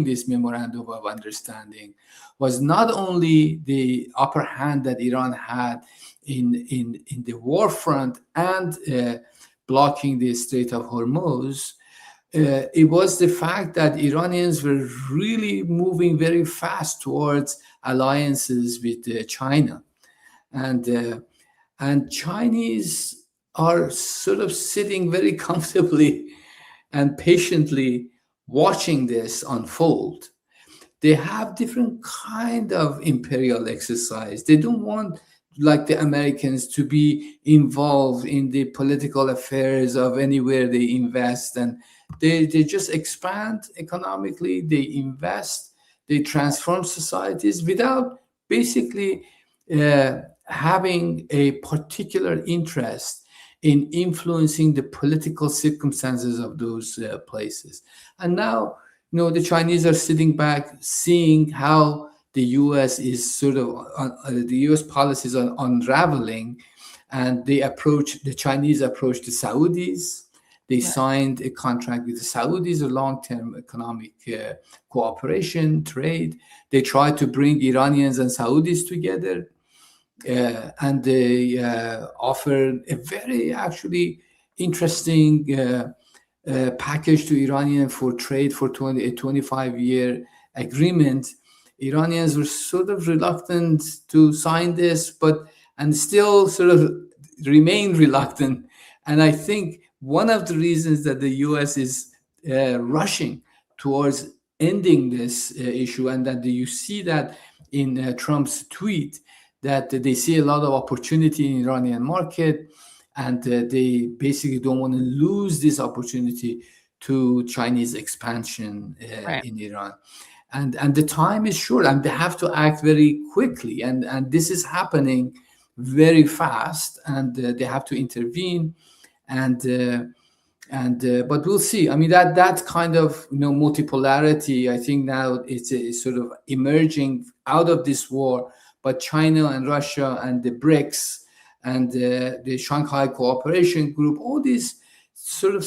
this memorandum of understanding was not only the upper hand that Iran had in the war front and blocking the Strait of Hormuz. It was the fact that Iranians were really moving very fast towards alliances with China, and Chinese are sort of sitting very comfortably and patiently watching this unfold. They have different kind of imperial exercise. They don't want, like the Americans, to be involved in the political affairs of anywhere they invest, and they just expand economically, they invest, they transform societies without basically having a particular interest in influencing the political circumstances of those places. And now, the Chinese are sitting back, seeing how the U.S. is sort of, the U.S. policies are unraveling, and the Chinese approach the Saudis. They signed a contract with the Saudis, a long-term economic cooperation, trade. They tried to bring Iranians and Saudis together, and they offered a very actually interesting package to Iranian for trade for a 25-year agreement. Iranians were sort of reluctant to sign this, and still sort of remain reluctant. And I think one of the reasons that the U.S. is rushing towards ending this issue, and that you see that in Trump's tweet, that they see a lot of opportunity in Iranian market, and they basically don't want to lose this opportunity to Chinese expansion in Iran. And the time is short, and they have to act very quickly. And this is happening very fast, and they have to intervene. But we'll see. I mean, that kind of multipolarity, I think now it's sort of emerging out of this war. But China and Russia and the BRICS and the Shanghai Cooperation Group, all these sort of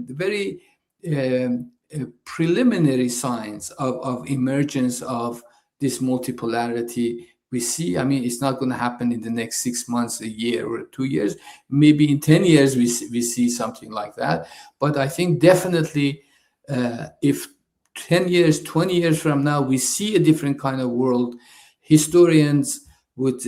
very preliminary signs of emergence of this multipolarity we see. I mean, it's not going to happen in the next 6 months, a year, or 2 years. Maybe in 10 years we see something like that. But I think definitely if 10 years, 20 years from now, we see a different kind of world, historians would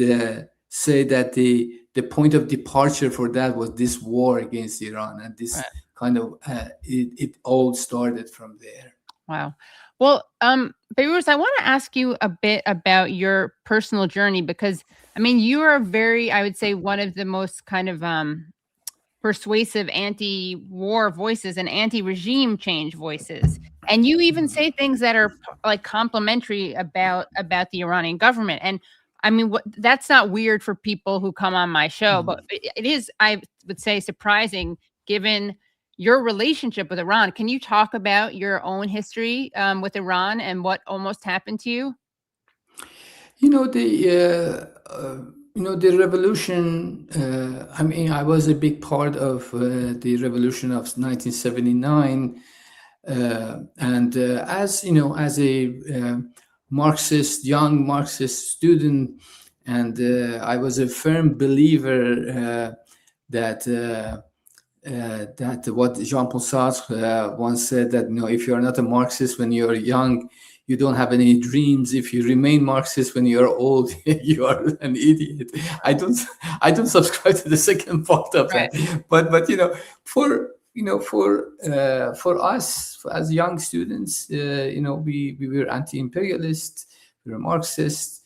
say that the point of departure for that was this war against Iran, and this kind of it all started from there. Wow. Well, Behrooz, I want to ask you a bit about your personal journey, because I mean, you are very, I would say, one of the most kind of persuasive anti-war voices and anti-regime change voices. And you even say things that are like complimentary about the Iranian government. And I mean, that's not weird for people who come on my show, but it is, I would say, surprising given your relationship with Iran. Can you talk about your own history with Iran and what almost happened to you? The revolution, I mean, I was a big part of the revolution of 1979. And as you know, as a young Marxist student, and I was a firm believer that what Jean-Paul Sartre once said, that if you are not a Marxist when you are young, you don't have any dreams. If you remain Marxist when you are old, you are an idiot. I don't subscribe to the second part of that. But for us as young students, we were anti-imperialist, we were Marxist,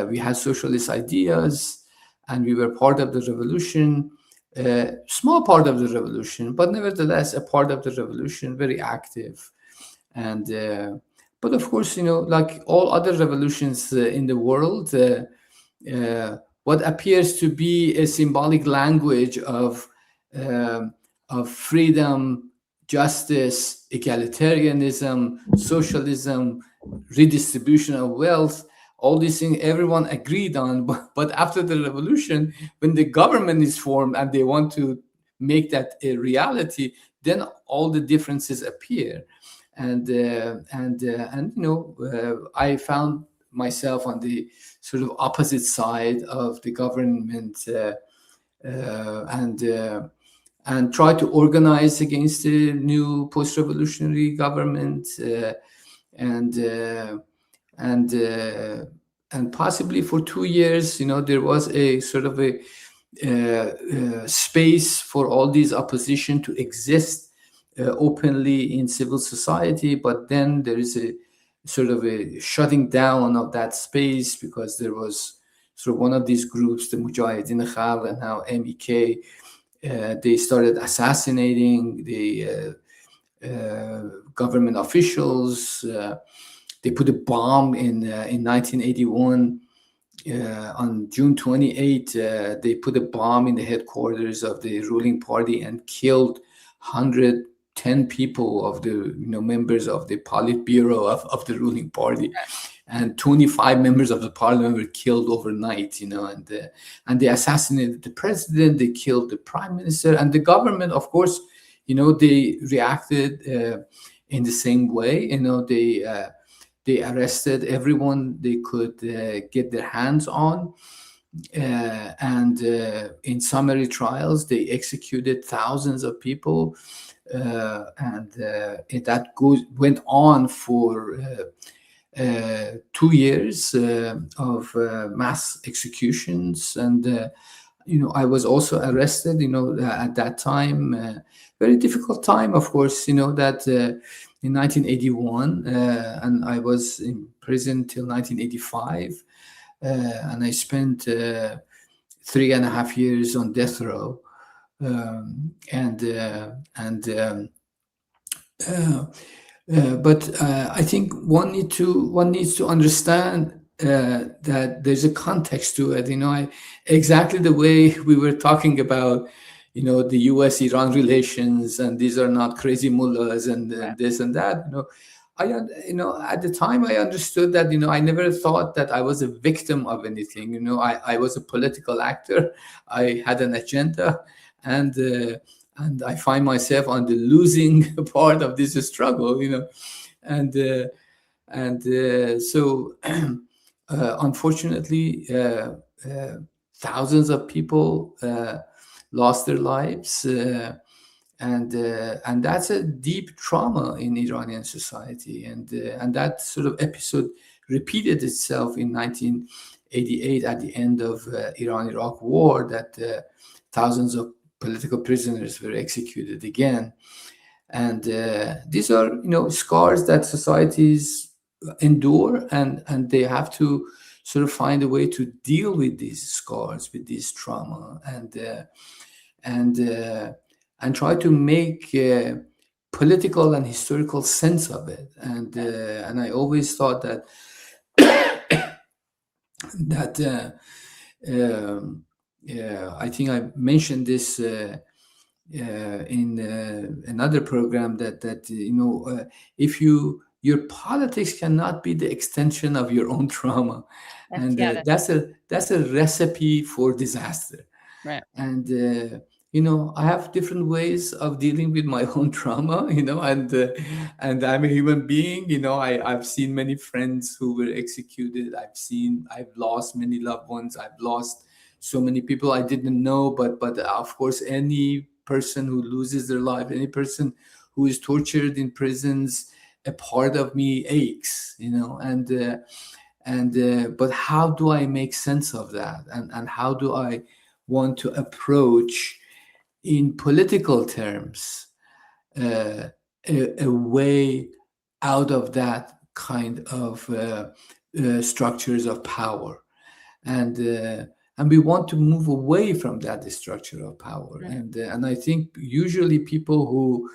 we had socialist ideas, and we were part of the revolution. Small part of the revolution, but nevertheless a part of the revolution, very active. And but of course, like all other revolutions in the world, what appears to be a symbolic language of freedom, justice, egalitarianism, socialism, redistribution of wealth, all these things everyone agreed on. But after the revolution, when the government is formed and they want to make that a reality, then all the differences appear. And I found myself on the sort of opposite side of the government, and try to organize against the new post-revolutionary government, and possibly for 2 years, there was a sort of a space for all these opposition to exist openly in civil society. But then there is a sort of a shutting down of that space, because there was sort of one of these groups, the Mujahideen Khalq and now MEK, they started assassinating the government officials. They put a bomb in 1981 on June 28. They put a bomb in the headquarters of the ruling party and killed 110 people of the members of the Politburo of the ruling party, and 25 members of the parliament were killed overnight. And they assassinated the president. They killed the prime minister, and the government, of course, they reacted in the same way. They arrested everyone they could get their hands on. And in summary trials, they executed thousands of people. And that went on for 2 years of mass executions. And, I was also arrested, at that time. Very difficult time, of course, that in 1981, and I was in prison till 1985. and I spent 3.5 years on death row. But I think one needs to understand that there's a context to it. Exactly the way we were talking about, the U.S.-Iran relations, and these are not crazy mullahs and this and that. At the time I understood that. I never thought that I was a victim of anything. I was a political actor. I had an agenda, and I find myself on the losing part of this struggle. So unfortunately, thousands of people lost their lives, and that's a deep trauma in Iranian society, and that sort of episode repeated itself in 1988 at the end of Iran-Iraq war, that thousands of political prisoners were executed again. And these are, scars that societies endure, and they have to sort of find a way to deal with these scars, with this trauma, and try to make political and historical sense of it. And I always thought that I think I mentioned this in another program, that if your politics cannot be the extension of your own trauma, that's a recipe for disaster. Right. And I have different ways of dealing with my own trauma, and I'm a human being. I've seen many friends who were executed. I've lost many loved ones. I've lost so many people I didn't know, but of course, any person who loses their life, any person who is tortured in prisons, a part of me aches, but how do I make sense of that? And how do I want to approach, in political terms, a way out of that kind of structures of power? And we want to move away from that structure of power. Right. And I think usually people who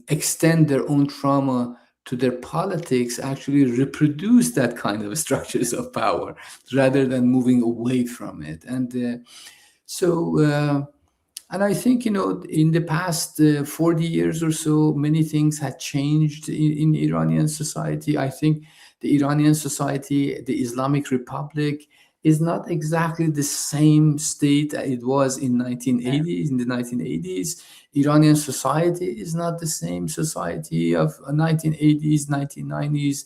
extend their own trauma to their politics actually reproduce that kind of structures of power rather than moving away from it. And and I think, in the past 40 years or so, many things had changed in Iranian society. I think the Iranian society, the Islamic Republic, is not exactly the same state it was in the 1980s. Iranian society is not the same society of 1980s, 1990s.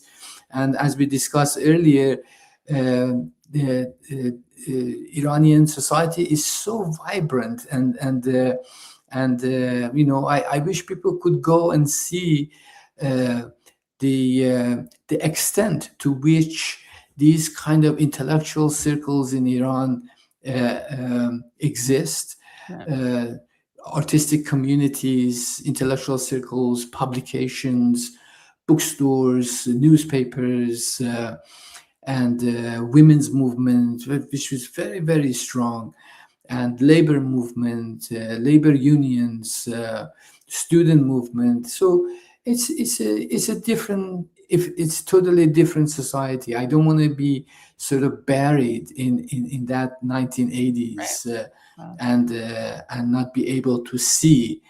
And as we discussed earlier, the Iranian society is so vibrant, and I wish people could go and see the extent to which these kind of intellectual circles in Iran exist. Artistic communities, intellectual circles, publications, bookstores, newspapers, and women's movement, which was very, very strong, and labor movement, labor unions, student movement. So it's a different, it's totally different society. I don't want to be sort of buried in that 1980s, right. And not be able to see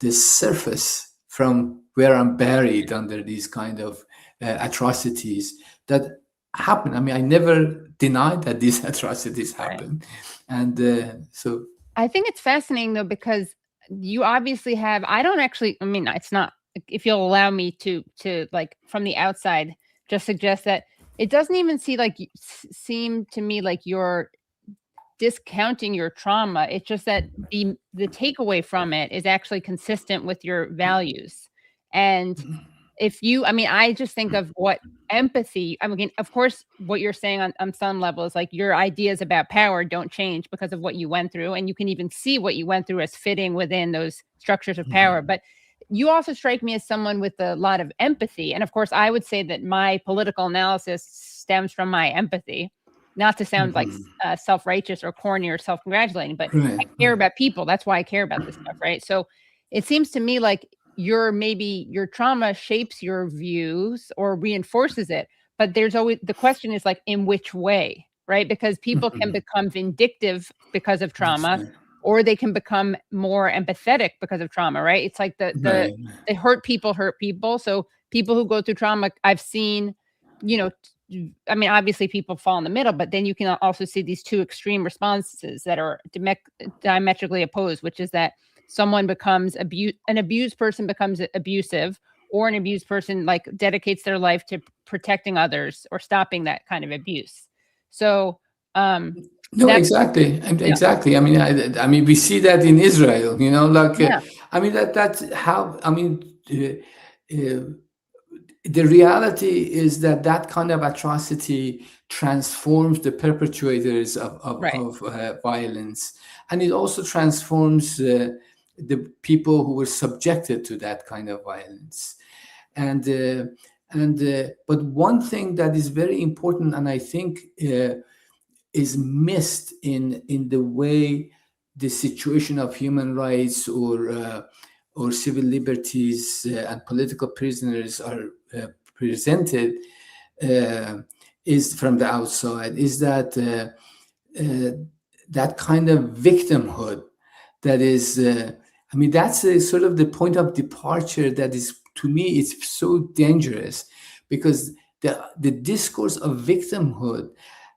the surface from where I'm buried under these kind of atrocities that happen. I mean, I never denied that these atrocities happen. Right. And so I think it's fascinating, though, because you obviously have, it's not, if you'll allow me to like from the outside, just suggest that it doesn't even seem to me like you're discounting your trauma. It's just that the takeaway from it is actually consistent with your values. And if you, I just think of what empathy, of course, what you're saying on some level is like your ideas about power don't change because of what you went through. And you can even see what you went through as fitting within those structures of power. But you also strike me as someone with a lot of empathy. And of course, I would say that my political analysis stems from my empathy. Not to sound like self-righteous or corny or self-congratulating, but I care about people. That's why I care about this stuff, right? So it seems to me like your trauma shapes your views or reinforces it, but there's always the question is like, in which way, right? Because people can become vindictive because of trauma, or they can become more empathetic because of trauma, right? It's like the hurt people. So people who go through trauma, I've seen, I mean, obviously people fall in the middle, but then you can also see these two extreme responses that are diametrically opposed, which is that someone becomes an abused person becomes abusive, or an abused person like dedicates their life to protecting others or stopping that kind of abuse. So, no, exactly. I mean, we see that in Israel, I mean, that's how, I mean, the reality is that kind of atrocity transforms the perpetrators of violence, and it also transforms the people who were subjected to that kind of violence. But one thing that is very important, and I think is missed in the way the situation of human rights or civil liberties and political prisoners are presented is from the outside, is that that kind of victimhood that is, I mean, that's sort of the point of departure that is, to me, it's so dangerous, because the discourse of victimhood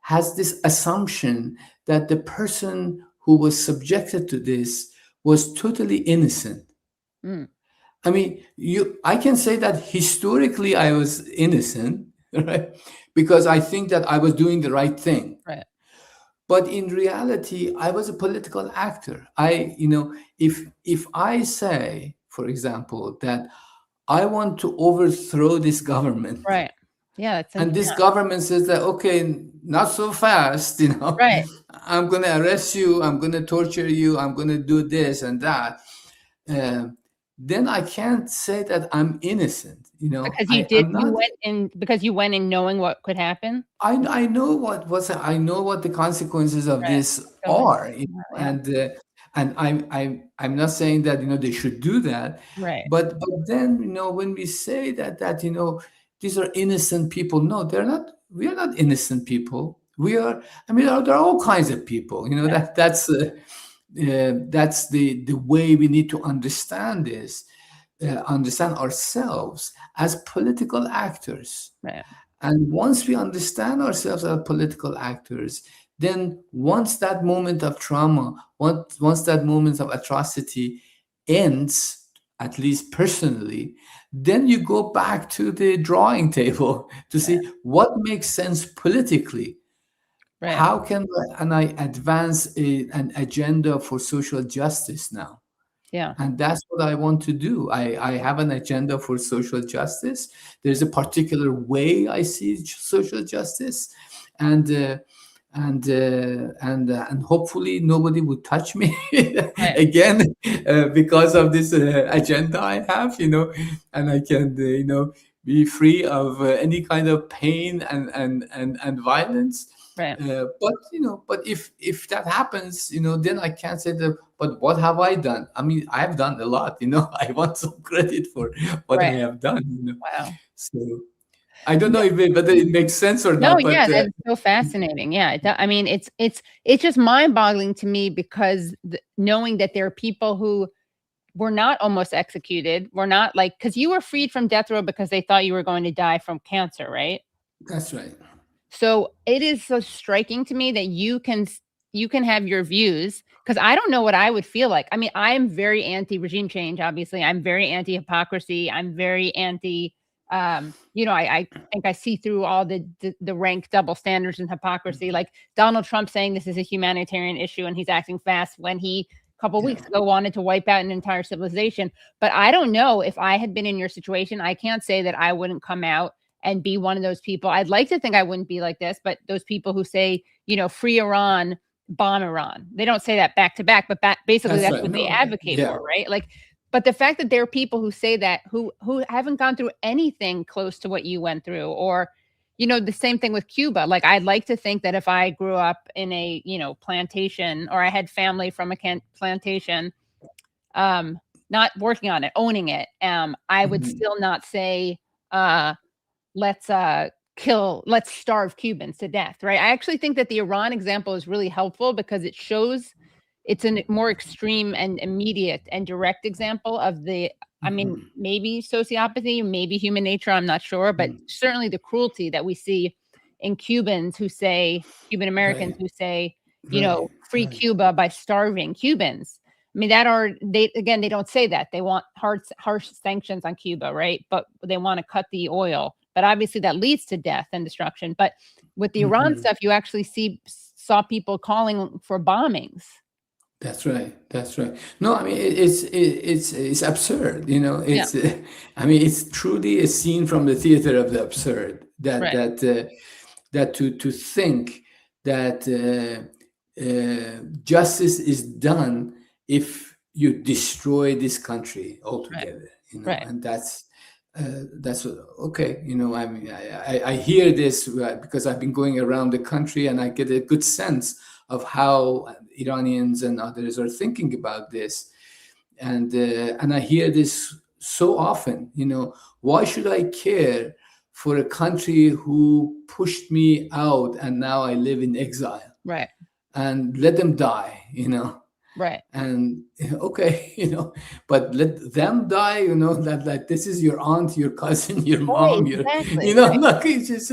has this assumption that the person who was subjected to this was totally innocent. I mean, I can say that historically I was innocent, right? Because I think that I was doing the right thing. Right. But in reality, I was a political actor. If I say, for example, that I want to overthrow this government. Right. Yeah. And this government says that, okay, not so fast, Right. I'm going to arrest you, I'm going to torture you, I'm going to do this and that. Then I can't say that I'm innocent, Because you went in knowing what could happen. I know I know what the consequences of this are, and I'm not saying that they should do that, right? But then when we say that these are innocent people, no, they're not. We are not innocent people. We are. I mean, there are all kinds of people. That's the way we need to understand this. Understand ourselves as political actors. Right. And once we understand ourselves as political actors, then once that moment of trauma, once that moment of atrocity ends, at least personally, then you go back to the drawing table to see what makes sense politically. Right. How can I advance an agenda for social justice now? Yeah. And that's what I want to do. I have an agenda for social justice. There's a particular way I see social justice, and hopefully nobody would touch me again because of this agenda I have, and I can, be free of any kind of pain and violence. Right. But if that happens, then I can't say that. But what have I done? I mean, I have done a lot. I want some credit for what I have done. Wow. So I don't know whether it makes sense or not. No, yeah, that's so fascinating. Yeah, I mean, it's just mind-boggling to me, because knowing that there are people who were not almost executed, were not because you were freed from death row because they thought you were going to die from cancer, right? That's right. So it is so striking to me that you can have your views, because I don't know what I would feel like. I mean, I am very anti-regime change, obviously. I'm very anti-hypocrisy. I'm very anti, I think I see through all the rank double standards and hypocrisy. Like Donald Trump saying this is a humanitarian issue and he's acting fast when he a couple weeks ago wanted to wipe out an entire civilization. But I don't know if I had been in your situation. I can't say that I wouldn't come out and be one of those people. I'd like to think I wouldn't be like this, but those people who say, free Iran, bomb Iran. They don't say that back to back, but basically that's right. What they advocate for, right? But the fact that there are people who say that, who haven't gone through anything close to what you went through, or, the same thing with Cuba. Like, I'd like to think that if I grew up in a, plantation, or I had family from a plantation, not working on it, owning it, I would still not say, let's starve Cubans to death, right? I actually think that the Iran example is really helpful because it shows it's a more extreme and immediate and direct example of the, maybe sociopathy, maybe human nature, I'm not sure, but certainly the cruelty that we see in Cuban Americans who say, free Cuba by starving Cubans. I mean, they don't say that. They want harsh sanctions on Cuba, right? But they want to cut the oil. But obviously that leads to death and destruction. But with the Iran stuff, you actually saw people calling for bombings. That's right. That's right. No, I mean, it's absurd. It's it's truly a scene from the theater of the absurd. That to think that justice is done if you destroy this country altogether. And that's okay. I hear this because I've been going around the country, and I get a good sense of how Iranians and others are thinking about this, and I hear this so often. Why should I care for a country who pushed me out and now I live in exile? Right. And let them die. Right. And okay, but let them die. That this is your aunt, your cousin, your mom. Exactly. Like it's just.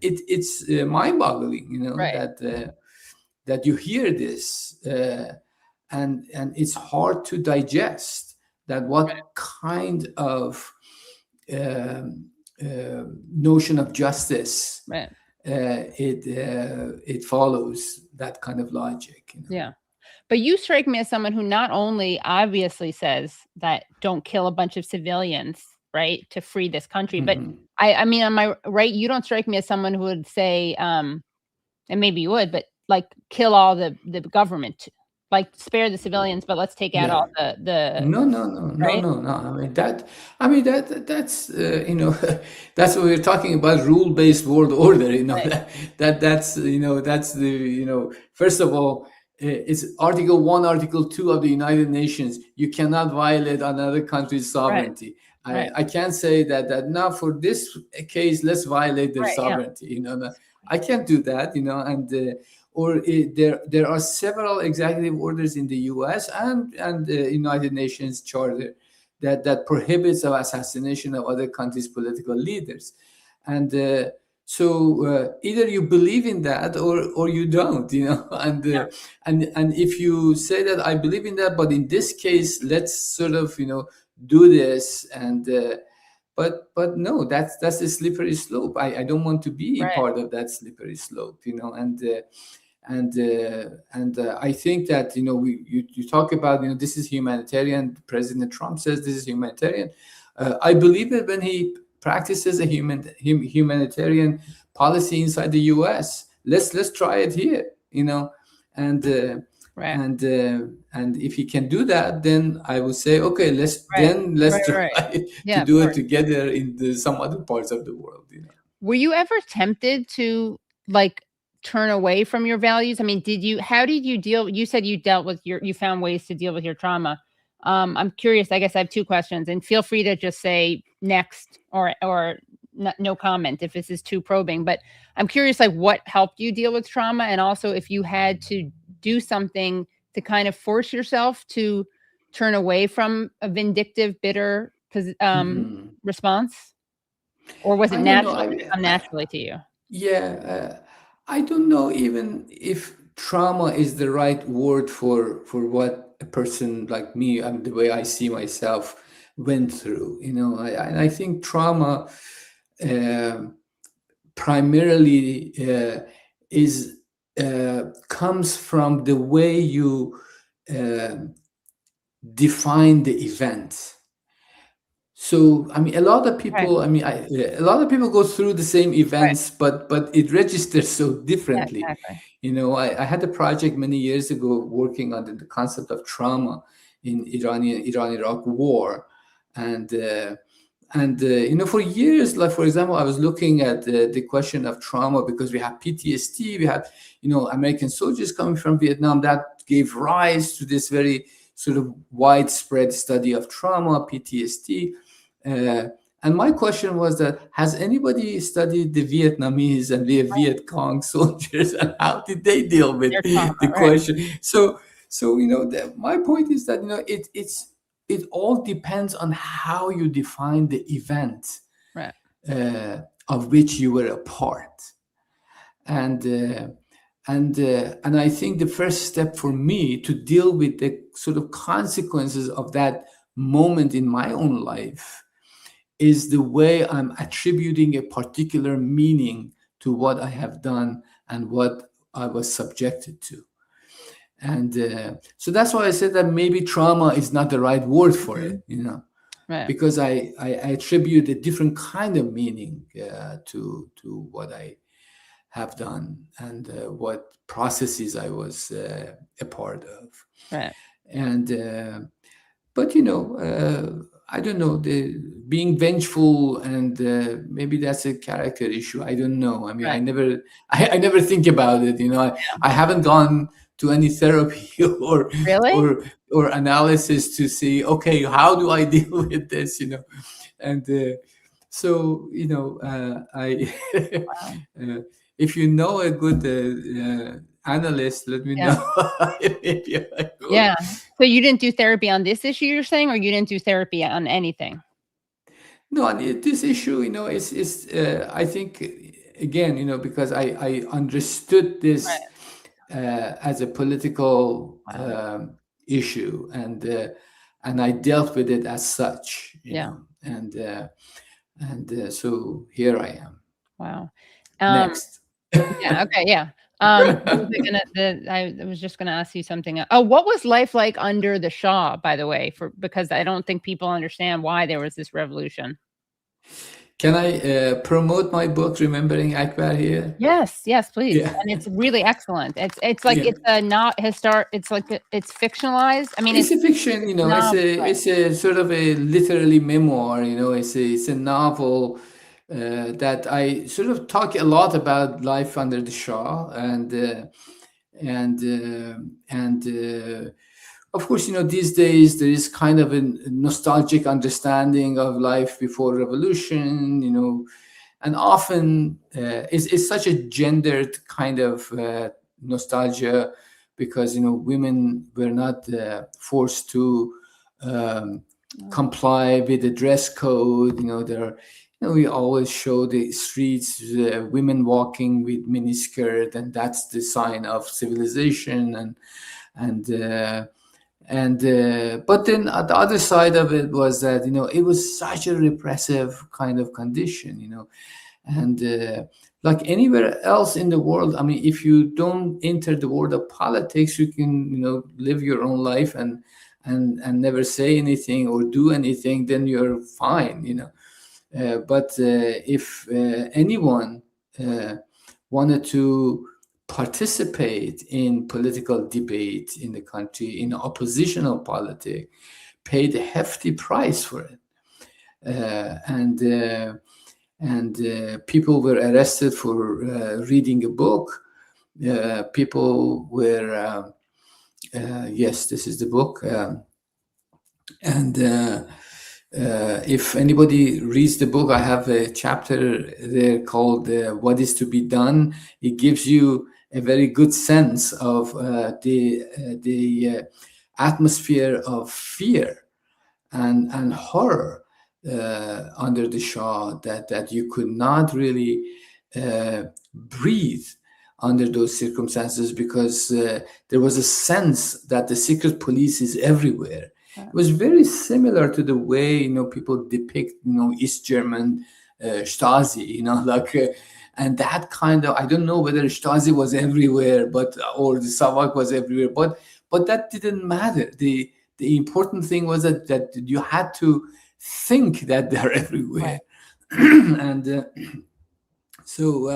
It's mind-boggling. That you hear this, and it's hard to digest. That what kind of notion of justice it follows that kind of logic. Yeah. But you strike me as someone who not only obviously says that don't kill a bunch of civilians, right, to free this country, but I mean, am I right? You don't strike me as someone who would say, and maybe you would, but like kill all the government, like spare the civilians, but let's take out all the. No. Right? No. That's that's what we're talking about, rule-based world order. That's the first of all, it's Article 1, Article 2 of the United Nations. You cannot violate another country's sovereignty. Right. I can't say that now for this case, let's violate their sovereignty. I can't do that. There are several executive orders in the U.S. and the United Nations Charter that prohibits the assassination of other countries' political leaders, and so either you believe in that or you don't, and if you say that I believe in that, but in this case, let's sort of do this, and but no, that's a slippery slope. I don't want to be part of that slippery slope, and I think that you talk about this is humanitarian. President Trump says this is humanitarian. I believe it when he practices a humanitarian policy inside the U.S. Let's try it here, and if he can do that, then I will say okay, let's try to do it together in some other parts of the world. Were you ever tempted to turn away from your values? I mean, how did you deal? You said you found ways to deal with your trauma. I'm curious. I guess I have two questions, and feel free to just say next or no comment if this is too probing. But I'm curious, what helped you deal with trauma, and also if you had to do something to kind of force yourself to turn away from a vindictive, bitter response, or was it naturally to you? Yeah. I don't know even if trauma is the right word for what a person like me, the way I see myself, went through. I think trauma primarily comes from the way you define the event. So a lot of people. A lot of people go through the same events, but it registers so differently. Yeah, exactly. I had a project many years ago working on the concept of trauma in Iran-Iraq war, and For years, like for example, I was looking at the question of trauma because we have PTSD, we have American soldiers coming from Vietnam that gave rise to this very sort of widespread study of trauma, PTSD. And my question was that, has anybody studied the Vietnamese and the Viet Cong soldiers, and how did they deal with the question? So my point is that it all depends on how you define the event of which you were a part, and I think the first step for me to deal with the sort of consequences of that moment in my own life is the way I'm attributing a particular meaning to what I have done and what I was subjected to. And so that's why I said that maybe trauma is not the right word for it, because I attribute a different kind of meaning to what I have done and what processes I was a part of. Right. And but I don't know, being vengeful, and maybe that's a character issue. I don't know. I mean, I never think about it. I haven't gone to any therapy or analysis to see, okay, how do I deal with this? And so I if you know a good analyst, let me know. Yeah. So you didn't do therapy on this issue, you're saying, or you didn't do therapy on anything? No, on this issue, is I think again, because I understood this as a political issue, and I dealt with it as such. And so here I am. Wow. Next. Yeah. Okay. Yeah. I was just going to ask you something. Oh, what was life like under the Shah, by the way, because I don't think people understand why there was this revolution. Can I promote my book, Remembering Akbar, here? Yes, please. Yeah. And it's really excellent. It's like it's a not historic. It's like it's fictionalized. I mean, it's a fiction. It's a sort of a literally memoir. It's a novel. That I sort of talk a lot about life under the Shah, and of course, these days there is kind of a nostalgic understanding of life before revolution, and often it's such a gendered kind of nostalgia because women were not forced to comply with the dress code. We always show the streets, women walking with miniskirt, and that's the sign of civilization. But then at the other side of it was that it was such a repressive kind of condition, and like anywhere else in the world. I mean, if you don't enter the world of politics, you can live your own life and never say anything or do anything, then you're fine, But if anyone wanted to participate in political debate in the country, in oppositional politics, paid a hefty price for it. And people were arrested for reading a book. People were, yes, this is the book. If anybody reads the book, I have a chapter there called What is to be Done. It gives you a very good sense of the atmosphere of fear and horror under the Shah, that you could not really breathe under those circumstances, because there was a sense that the secret police is everywhere. It was very similar to the way people depict East German Stasi, and that kind of, I don't know whether Stasi was everywhere, or the Savak was everywhere, but that didn't matter. The important thing was that you had to think that they're everywhere, and so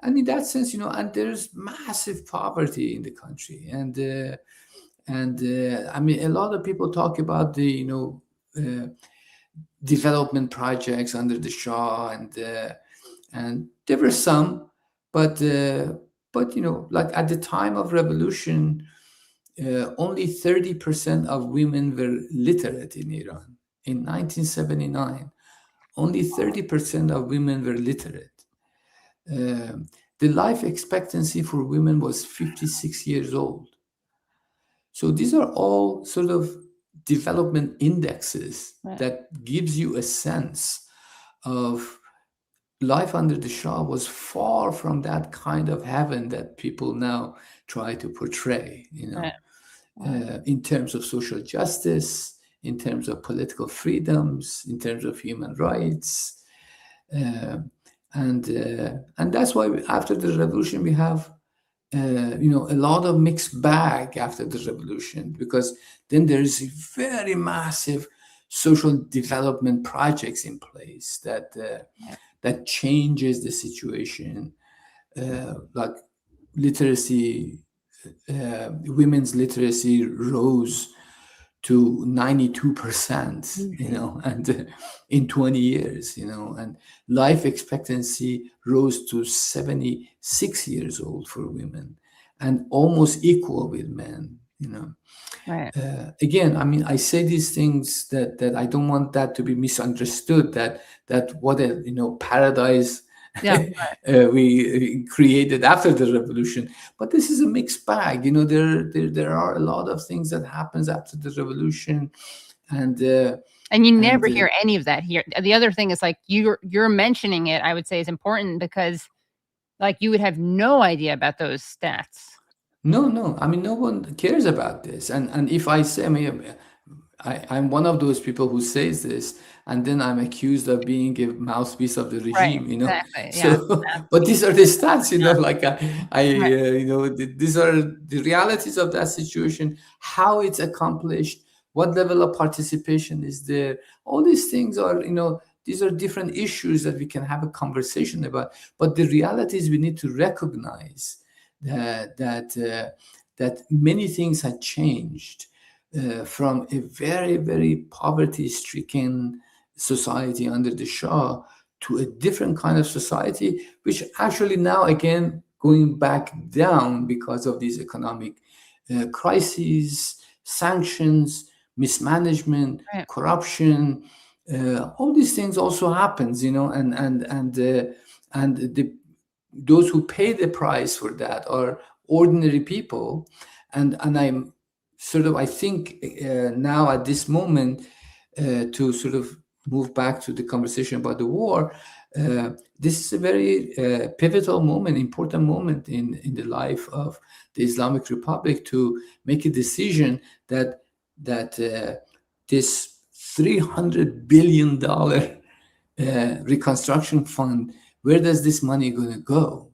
and in that sense, and there's massive poverty in the country, and I mean, a lot of people talk about the development projects under the Shah, and there were some, but like at the time of revolution, only 30% of women were literate in Iran. In 1979, only 30% of women were literate. The life expectancy for women was 56 years old. So these are all sort of development indexes that gives you a sense of life under the Shah was far from that kind of heaven that people now try to portray, in terms of social justice, in terms of political freedoms, in terms of human rights. And that's why after the revolution, we have a lot of mixed bag after the revolution, because then there is a very massive social development projects in place that changes the situation, like literacy, women's literacy rose to 92%, and in 20 years, and life expectancy rose to 76 years old for women, and almost equal with men, Right. Again, I mean, I say these things that I don't want that to be misunderstood, that what a paradise we created after the revolution. But this is a mixed bag. There are a lot of things that happens after the revolution, and you never hear any of that here. The other thing is, like, you're mentioning it, I would say, is important, because like you would have no idea about those stats. No. I mean, no one cares about this. And if I say, I'm one of those people who says this, and then I'm accused of being a mouthpiece of the regime, Exactly. So, but these are the stats, like these are the realities of that situation, how it's accomplished, what level of participation is there. All these things are, these are different issues that we can have a conversation about. But the reality is we need to recognize that many things had changed from a very, very poverty-stricken society under the Shah to a different kind of society, which actually now again going back down because of these economic crises, sanctions, mismanagement, corruption. All these things also happens, and those who pay the price for that are ordinary people, and I'm I think now at this moment to sort of move back to the conversation about the war. This is a very pivotal moment, important moment in the life of the Islamic Republic to make a decision that this $300 billion reconstruction fund, where does this money going to go?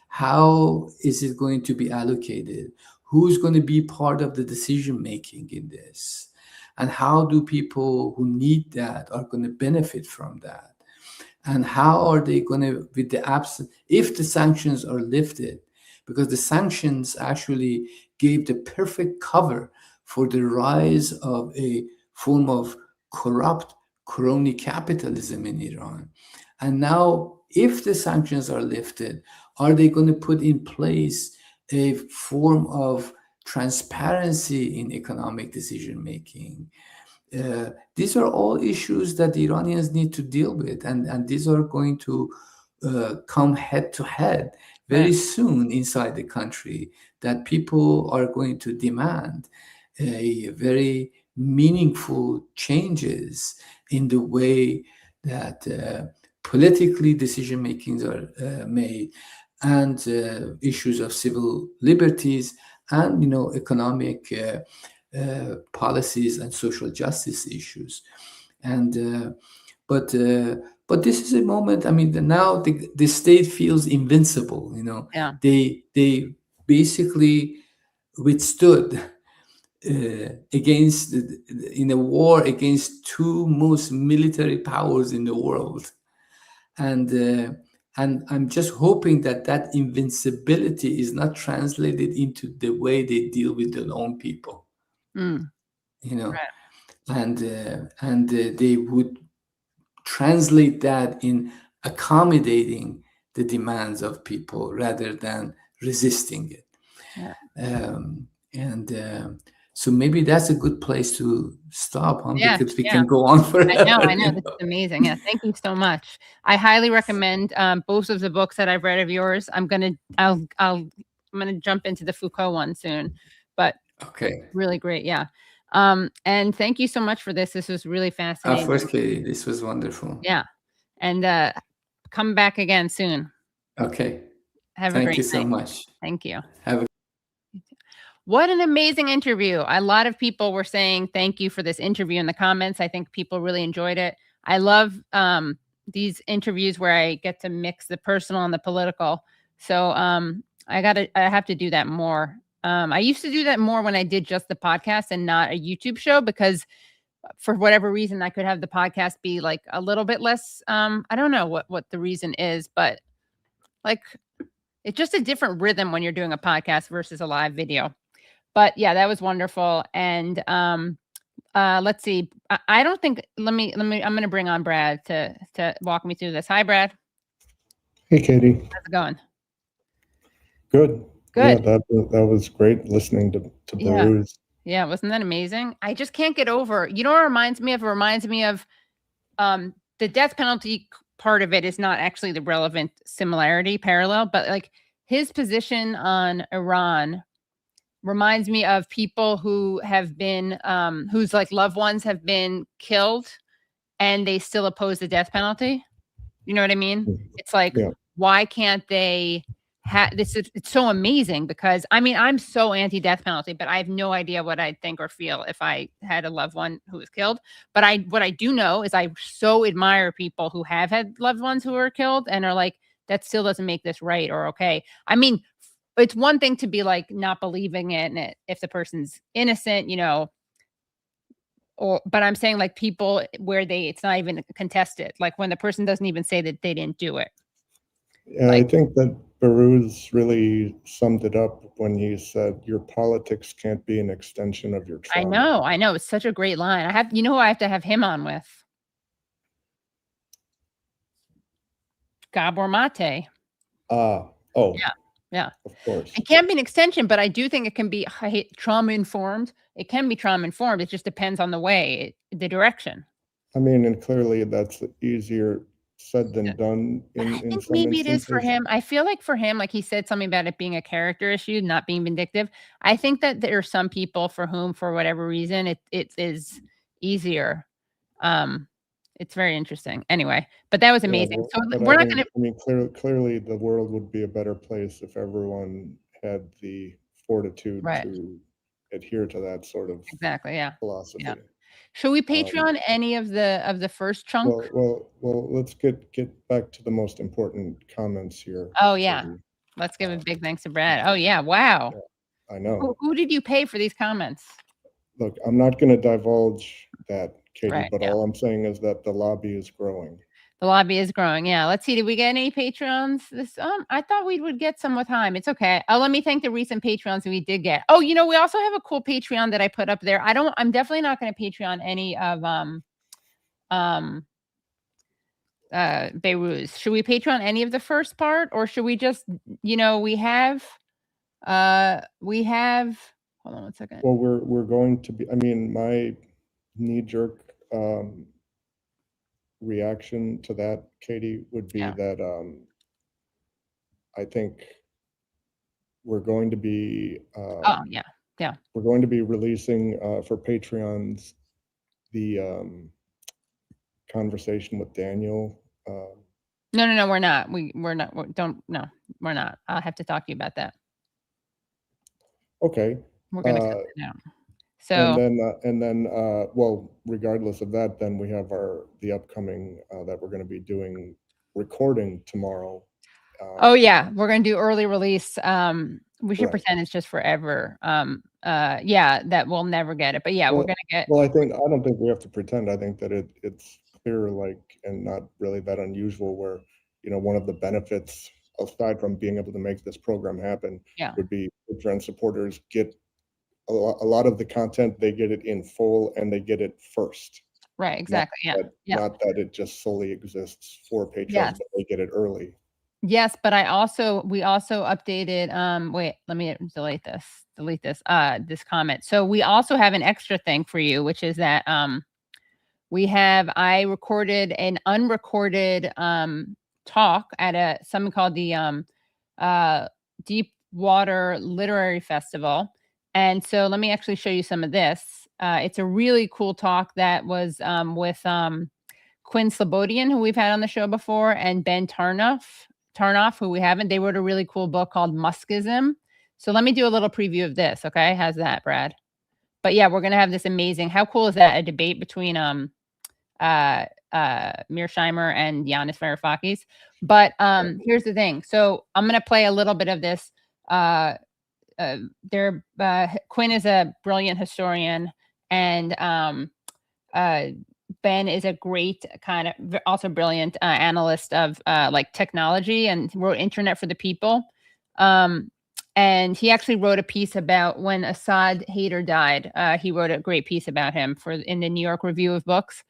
How is it going to be allocated? Who's going to be part of the decision making in this? And how do people who need that are going to benefit from that? And how are they going to, with the absence, if the sanctions are lifted, because the sanctions actually gave the perfect cover for the rise of a form of corrupt crony capitalism in Iran. And now, if the sanctions are lifted, are they going to put in place a form of transparency in economic decision making? These are all issues that the Iranians need to deal with, and these are going to come head to head very soon inside the country, that people are going to demand a very meaningful changes in the way that politically decision makings are made, and issues of civil liberties, and economic policies and social justice issues. And but this is a moment, I mean, now the state feels invincible. They basically withstood against in a war against two most military powers in the world, and I'm just hoping that invincibility is not translated into the way they deal with their own people. and they would translate that in accommodating the demands of people rather than resisting it. So maybe that's a good place to stop, huh? Because we can go on forever. I know. This is amazing. Yeah, thank you so much. I highly recommend both of the books that I've read of yours. I'm gonna jump into the Foucault one soon, but okay, really great. Yeah. And thank you so much for this. This was really fascinating. Of course, Katie, this was wonderful. Yeah, and come back again soon. Okay. Have a great night. Thank you so much. Thank you. Have a What an amazing interview. A lot of people were saying thank you for this interview in the comments. I think people really enjoyed it. I love these interviews where I get to mix the personal and the political. So I have to do that more. I used to do that more when I did just the podcast and not a YouTube show, because for whatever reason I could have the podcast be like a little bit less. I don't know what the reason is, but like it's just a different rhythm when you're doing a podcast versus a live video. But yeah, that was wonderful. And let's see. I don't think. Let me. I'm going to bring on Brad to walk me through this. Hi, Brad. Hey, Katie. How's it going? Good. Good. Yeah, that was great listening to Behrooz. Yeah, wasn't that amazing? I just can't get over. You know what it reminds me of? It reminds me of the death penalty part of it is not actually the relevant parallel, but like his position on Iran reminds me of people who have been whose like loved ones have been killed and they still oppose the death penalty. You know what I mean? It's like, why can't they have this? It's so amazing because I mean, I'm so anti-death penalty, but I have no idea what I'd think or feel if I had a loved one who was killed. But what I do know is I so admire people who have had loved ones who were killed and are like, that still doesn't make this right or okay. I mean, it's one thing to be like not believing it, and if the person's innocent, you know, but I'm saying like people where it's not even contested, like when the person doesn't even say that they didn't do it. Yeah, like, I think that Behrooz really summed it up when he said, your politics can't be an extension of your trauma. I know. It's such a great line. You know who I have to have him on with? Gabor Mate. Oh. Yeah. Of course. It can be an extension, but I do think it can be trauma-informed. It can be trauma-informed. It just depends on the direction. I mean, and clearly that's easier said than done in some maybe instances. It is for him. I feel like for him, like he said something about it being a character issue, not being vindictive. I think that there are some people for whom, for whatever reason, it is easier. It's very interesting. Anyway, but that was amazing. So we're not going to. I mean, clearly, the world would be a better place if everyone had the fortitude to adhere to that sort of philosophy. Yeah. Should we Patreon any of the first chunk? Well, let's get back to the most important comments here. Oh yeah, let's give a big thanks to Brad. Oh yeah, wow. Yeah, I know. Who did you pay for these comments? Look, I'm not going to divulge that, Katie, but all I'm saying is that the lobby is growing. The lobby is growing. Yeah. Let's see. Did we get any Patreons? I thought we would get some with time. It's okay. Oh, let me thank the recent Patreons we did get. Oh, you know, we also have a cool Patreon that I put up there. I'm definitely not going to Patreon any of Behrooz. Should we Patreon any of the first part, or should we just, you know, we have hold on one second. Well, we're going to be, I mean, my knee-jerk reaction to that, Katie, would be that I think we're going to be we're going to be releasing for Patreons the conversation with Daniel. No, we're not. We're not. We're not. I'll have to talk to you about that. Okay. We're gonna cut that out. So and then well, regardless of that, then we have the upcoming that we're going to be doing recording tomorrow. Oh yeah, we're going to do early release. We should pretend it's just forever. That we'll never get it, but yeah, we're going to get. Well, I don't think we have to pretend. I think that it's clear, like, and not really that unusual, where, you know, one of the benefits aside from being able to make this program happen would be Patreon supporters get a lot of the content, they get it in full and they get it first. Right, exactly. Not that it just solely exists for patrons, Yes. but they get it early. Yes, but we also updated, wait, let me delete this comment. So we also have an extra thing for you, which is that I recorded an unrecorded talk at something called the Deep Water Literary Festival. And so let me actually show you some of this. It's a really cool talk that was with Quinn Slobodian, who we've had on the show before, and Ben Tarnoff, who we haven't. They wrote a really cool book called Musk-ism. So let me do a little preview of this, okay? How's that, Brad? But yeah, we're gonna have this amazing. How cool is that? A debate between Mearsheimer and Yanis Varoufakis. But here's the thing. So I'm gonna play a little bit of this. Quinn is a brilliant historian, and Ben is a great kind of also brilliant analyst of like technology, and wrote Internet for the People. And he actually wrote a piece about when Assad Haider died. He wrote a great piece about him in the New York Review of Books.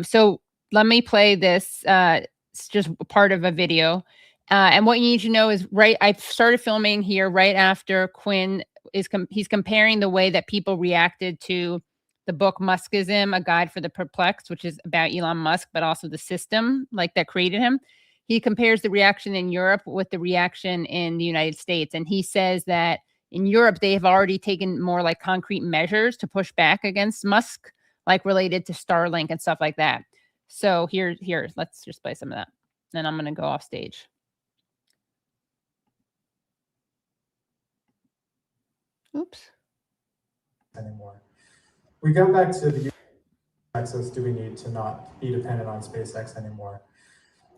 So let me play this. It's just part of a video. And what you need to know is, I started filming here right after Quinn he's comparing the way that people reacted to the book Musk-ism, A Guide for the Perplexed, which is about Elon Musk, but also the system like that created him. He compares the reaction in Europe with the reaction in the United States. And he says that in Europe, they have already taken more like concrete measures to push back against Musk, like related to Starlink and stuff like that. So here, let's just play some of that. Then I'm going to go off stage. Oops. Anymore. We go back to the access. Do we need to not be dependent on SpaceX anymore?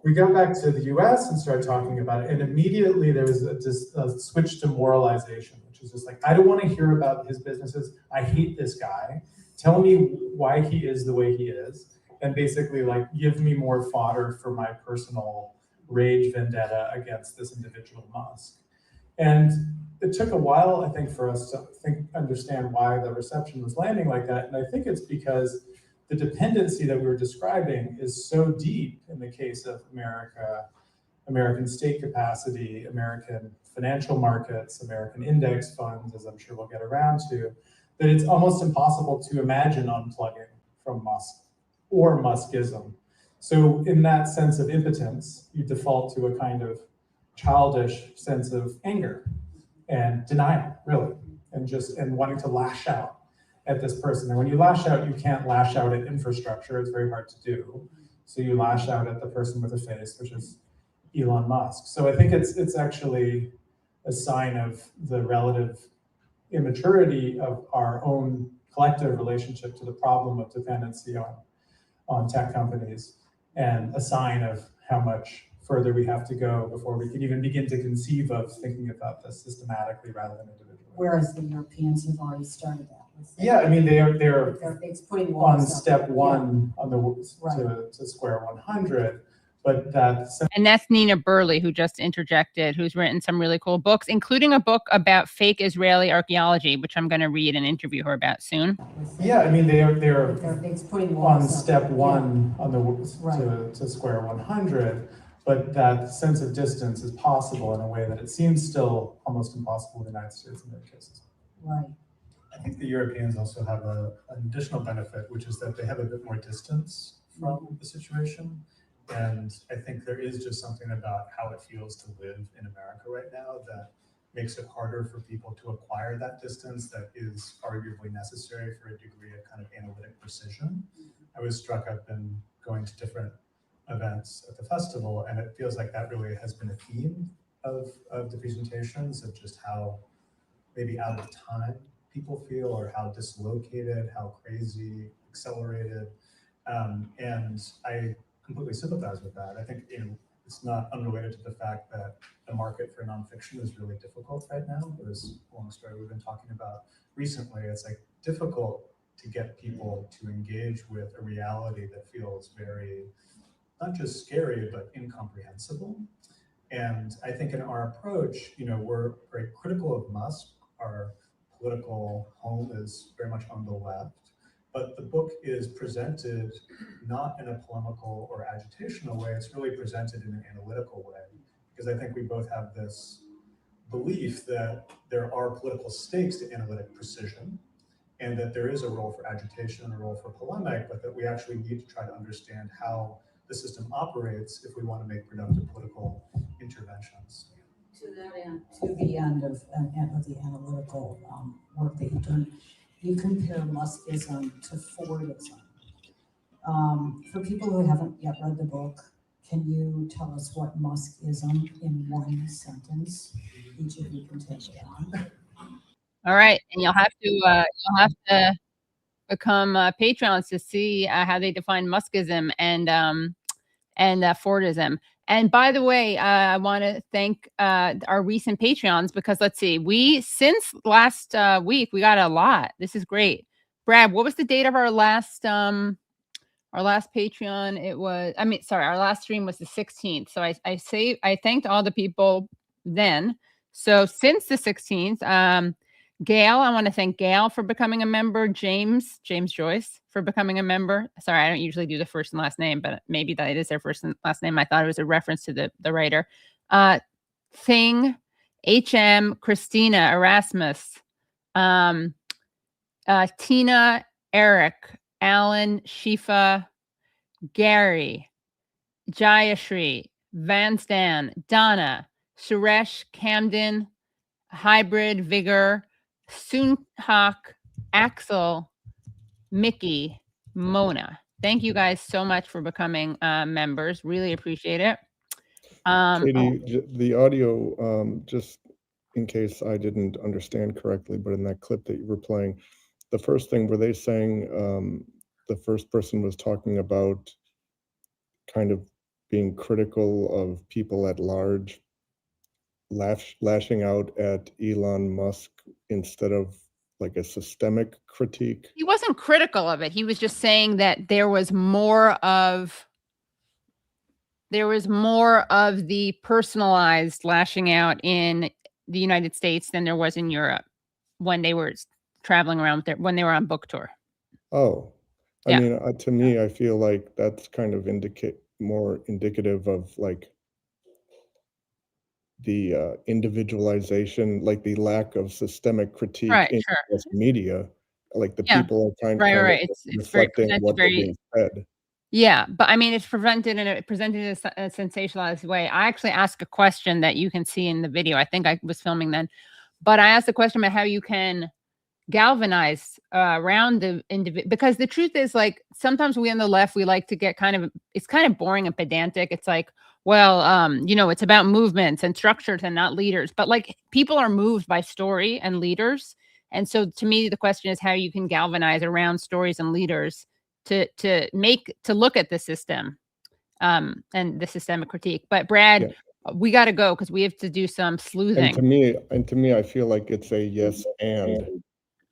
We go back to the US and start talking about it, and immediately there was a switch to moralization, which is just like, I don't want to hear about his businesses. I hate this guy. Tell me why he is the way he is, and basically like give me more fodder for my personal rage vendetta against this individual Musk. And it took a while, I think, for us to understand why the reception was landing like that. And I think it's because the dependency that we were describing is so deep in the case of America, American state capacity, American financial markets, American index funds, as I'm sure we'll get around to, that it's almost impossible to imagine unplugging from Musk or Musk-ism. So in that sense of impotence, you default to a kind of childish sense of anger and denial, really, and wanting to lash out at this person. And when you lash out, you can't lash out at infrastructure. It's very hard to do. So you lash out at the person with a face, which is Elon Musk. So I think it's actually a sign of the relative immaturity of our own collective relationship to the problem of dependency on tech companies, and a sign of how much further we have to go before we can even begin to conceive of thinking about this systematically rather than individually. Whereas the Europeans have already started that. Yeah, I mean they're it's putting on step one on the to square 100, but that's Nina Burley, who just interjected, who's written some really cool books, including a book about fake Israeli archaeology, which I'm going to read and interview her about soon. Yeah, I mean they're it's putting on step one on the to square 100. But that sense of distance is possible in a way that it seems still almost impossible in the United States in many cases. Right. I think the Europeans also have an additional benefit, which is that they have a bit more distance from the situation. And I think there is just something about how it feels to live in America right now that makes it harder for people to acquire that distance that is arguably necessary for a degree of kind of analytic precision. I was struck, I've been going to different events at the festival, and it feels like that really has been a theme of the presentations, of just how maybe out of time people feel, or how dislocated, how crazy, accelerated. And I completely sympathize with that. I think it's not unrelated to the fact that the market for nonfiction is really difficult right now. This long story we've been talking about recently, it's like difficult to get people to engage with a reality that feels very, not just scary, but incomprehensible. And I think in our approach, we're very critical of Musk. Our political home is very much on the left, but the book is presented not in a polemical or agitational way, it's really presented in an analytical way, because I think we both have this belief that there are political stakes to analytic precision, and that there is a role for agitation and a role for polemic, but that we actually need to try to understand how the system operates if we want to make productive political interventions. To that end, to the end of the analytical work that you've done, you compare Musk-ism to Fordism. For people who haven't yet read the book, can you tell us what Musk-ism in one sentence? Each of you can take it on. All right, and you'll have to become Patreons to see how they define Musk-ism and Fordism. And by the way, I want to thank our recent Patreons, because let's see, since last week we got a lot. This is great. Brad, what was the date of our last Patreon? It was, our last stream was the 16th. So I thanked all the people then. So since the 16th, Gail, I want to thank Gail for becoming a member. James Joyce for becoming a member. Sorry, I don't usually do the first and last name, but maybe that is their first and last name. I thought it was a reference to the writer. Thing, HM, Christina, Erasmus, Tina, Eric, Alan, Shifa, Gary, Jayashri, Vansdan, Donna, Suresh, Camden, Hybrid, Vigor, Soonhawk, Axel, Mickey, Mona. Thank you guys so much for becoming members. Really appreciate it. Katie, the audio, just in case I didn't understand correctly, but in that clip that you were playing, the first thing, were they saying the first person was talking about kind of being critical of people at large lashing out at Elon Musk instead of like a systemic critique? He wasn't critical of it. He was just saying that there was more of the personalized lashing out in the United States than there was in Europe when they were traveling around there, when they were on book tour. Oh, I mean, to me, I feel like that's kind of more indicative of like the individualization, like the lack of systemic critique in the media. Like the people are kind of reflecting what they're being fed. Yeah, but I mean, it's presented in a sensationalized way. I actually asked a question that you can see in the video. I think I was filming then, but I asked a question about how you can galvanize around the individual, because the truth is, like, sometimes we on the left, we like to get it's kind of boring and pedantic. It's like, well, it's about movements and structures and not leaders, but like people are moved by story and leaders. And so to me, the question is how you can galvanize around stories and leaders to look at the system and the systemic critique. But Brad, we got to go because we have to do some sleuthing. And to me, I feel like it's a yes and,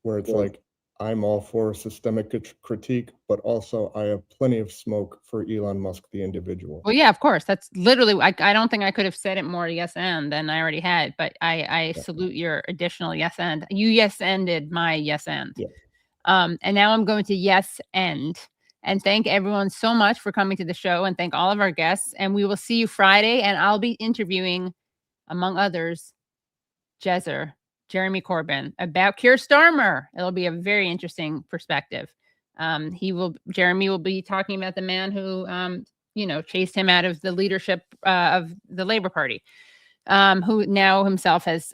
where it's like, I'm all for systemic critique, but also I have plenty of smoke for Elon Musk, the individual. Well, yeah, of course. That's literally, I don't think I could have said it more yes and than I already had, but I salute your additional yes and. You yes ended my yes and. Yeah. And now I'm going to yes end. And thank everyone so much for coming to the show, and thank all of our guests. And we will see you Friday, and I'll be interviewing, among others, Jeremy Corbyn, about Keir Starmer. It'll be a very interesting perspective. Jeremy will be talking about the man who, chased him out of the leadership of the Labour Party, who now himself has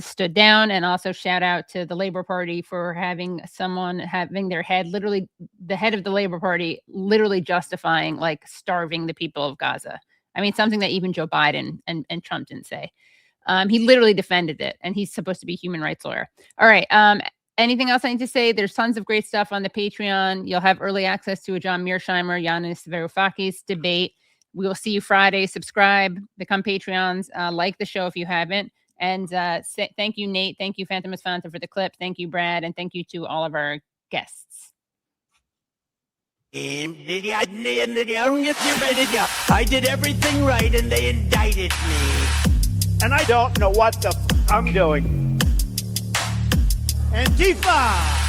stood down. And also shout out to the Labour Party for having their head, literally the head of the Labour Party, literally justifying like starving the people of Gaza. I mean, something that even Joe Biden and Trump didn't say. He literally defended it, and he's supposed to be a human rights lawyer. All right. Anything else I need to say? There's tons of great stuff on the Patreon. You'll have early access to a John Mearsheimer, Yanis Varoufakis debate. We will see you Friday. Subscribe, become Patreons, like the show if you haven't. And thank you, Nate. Thank you, Phantomus Fanta, for the clip. Thank you, Brad. And thank you to all of our guests. I did everything right and they indicted me. And I don't know what the I'm doing. Antifa!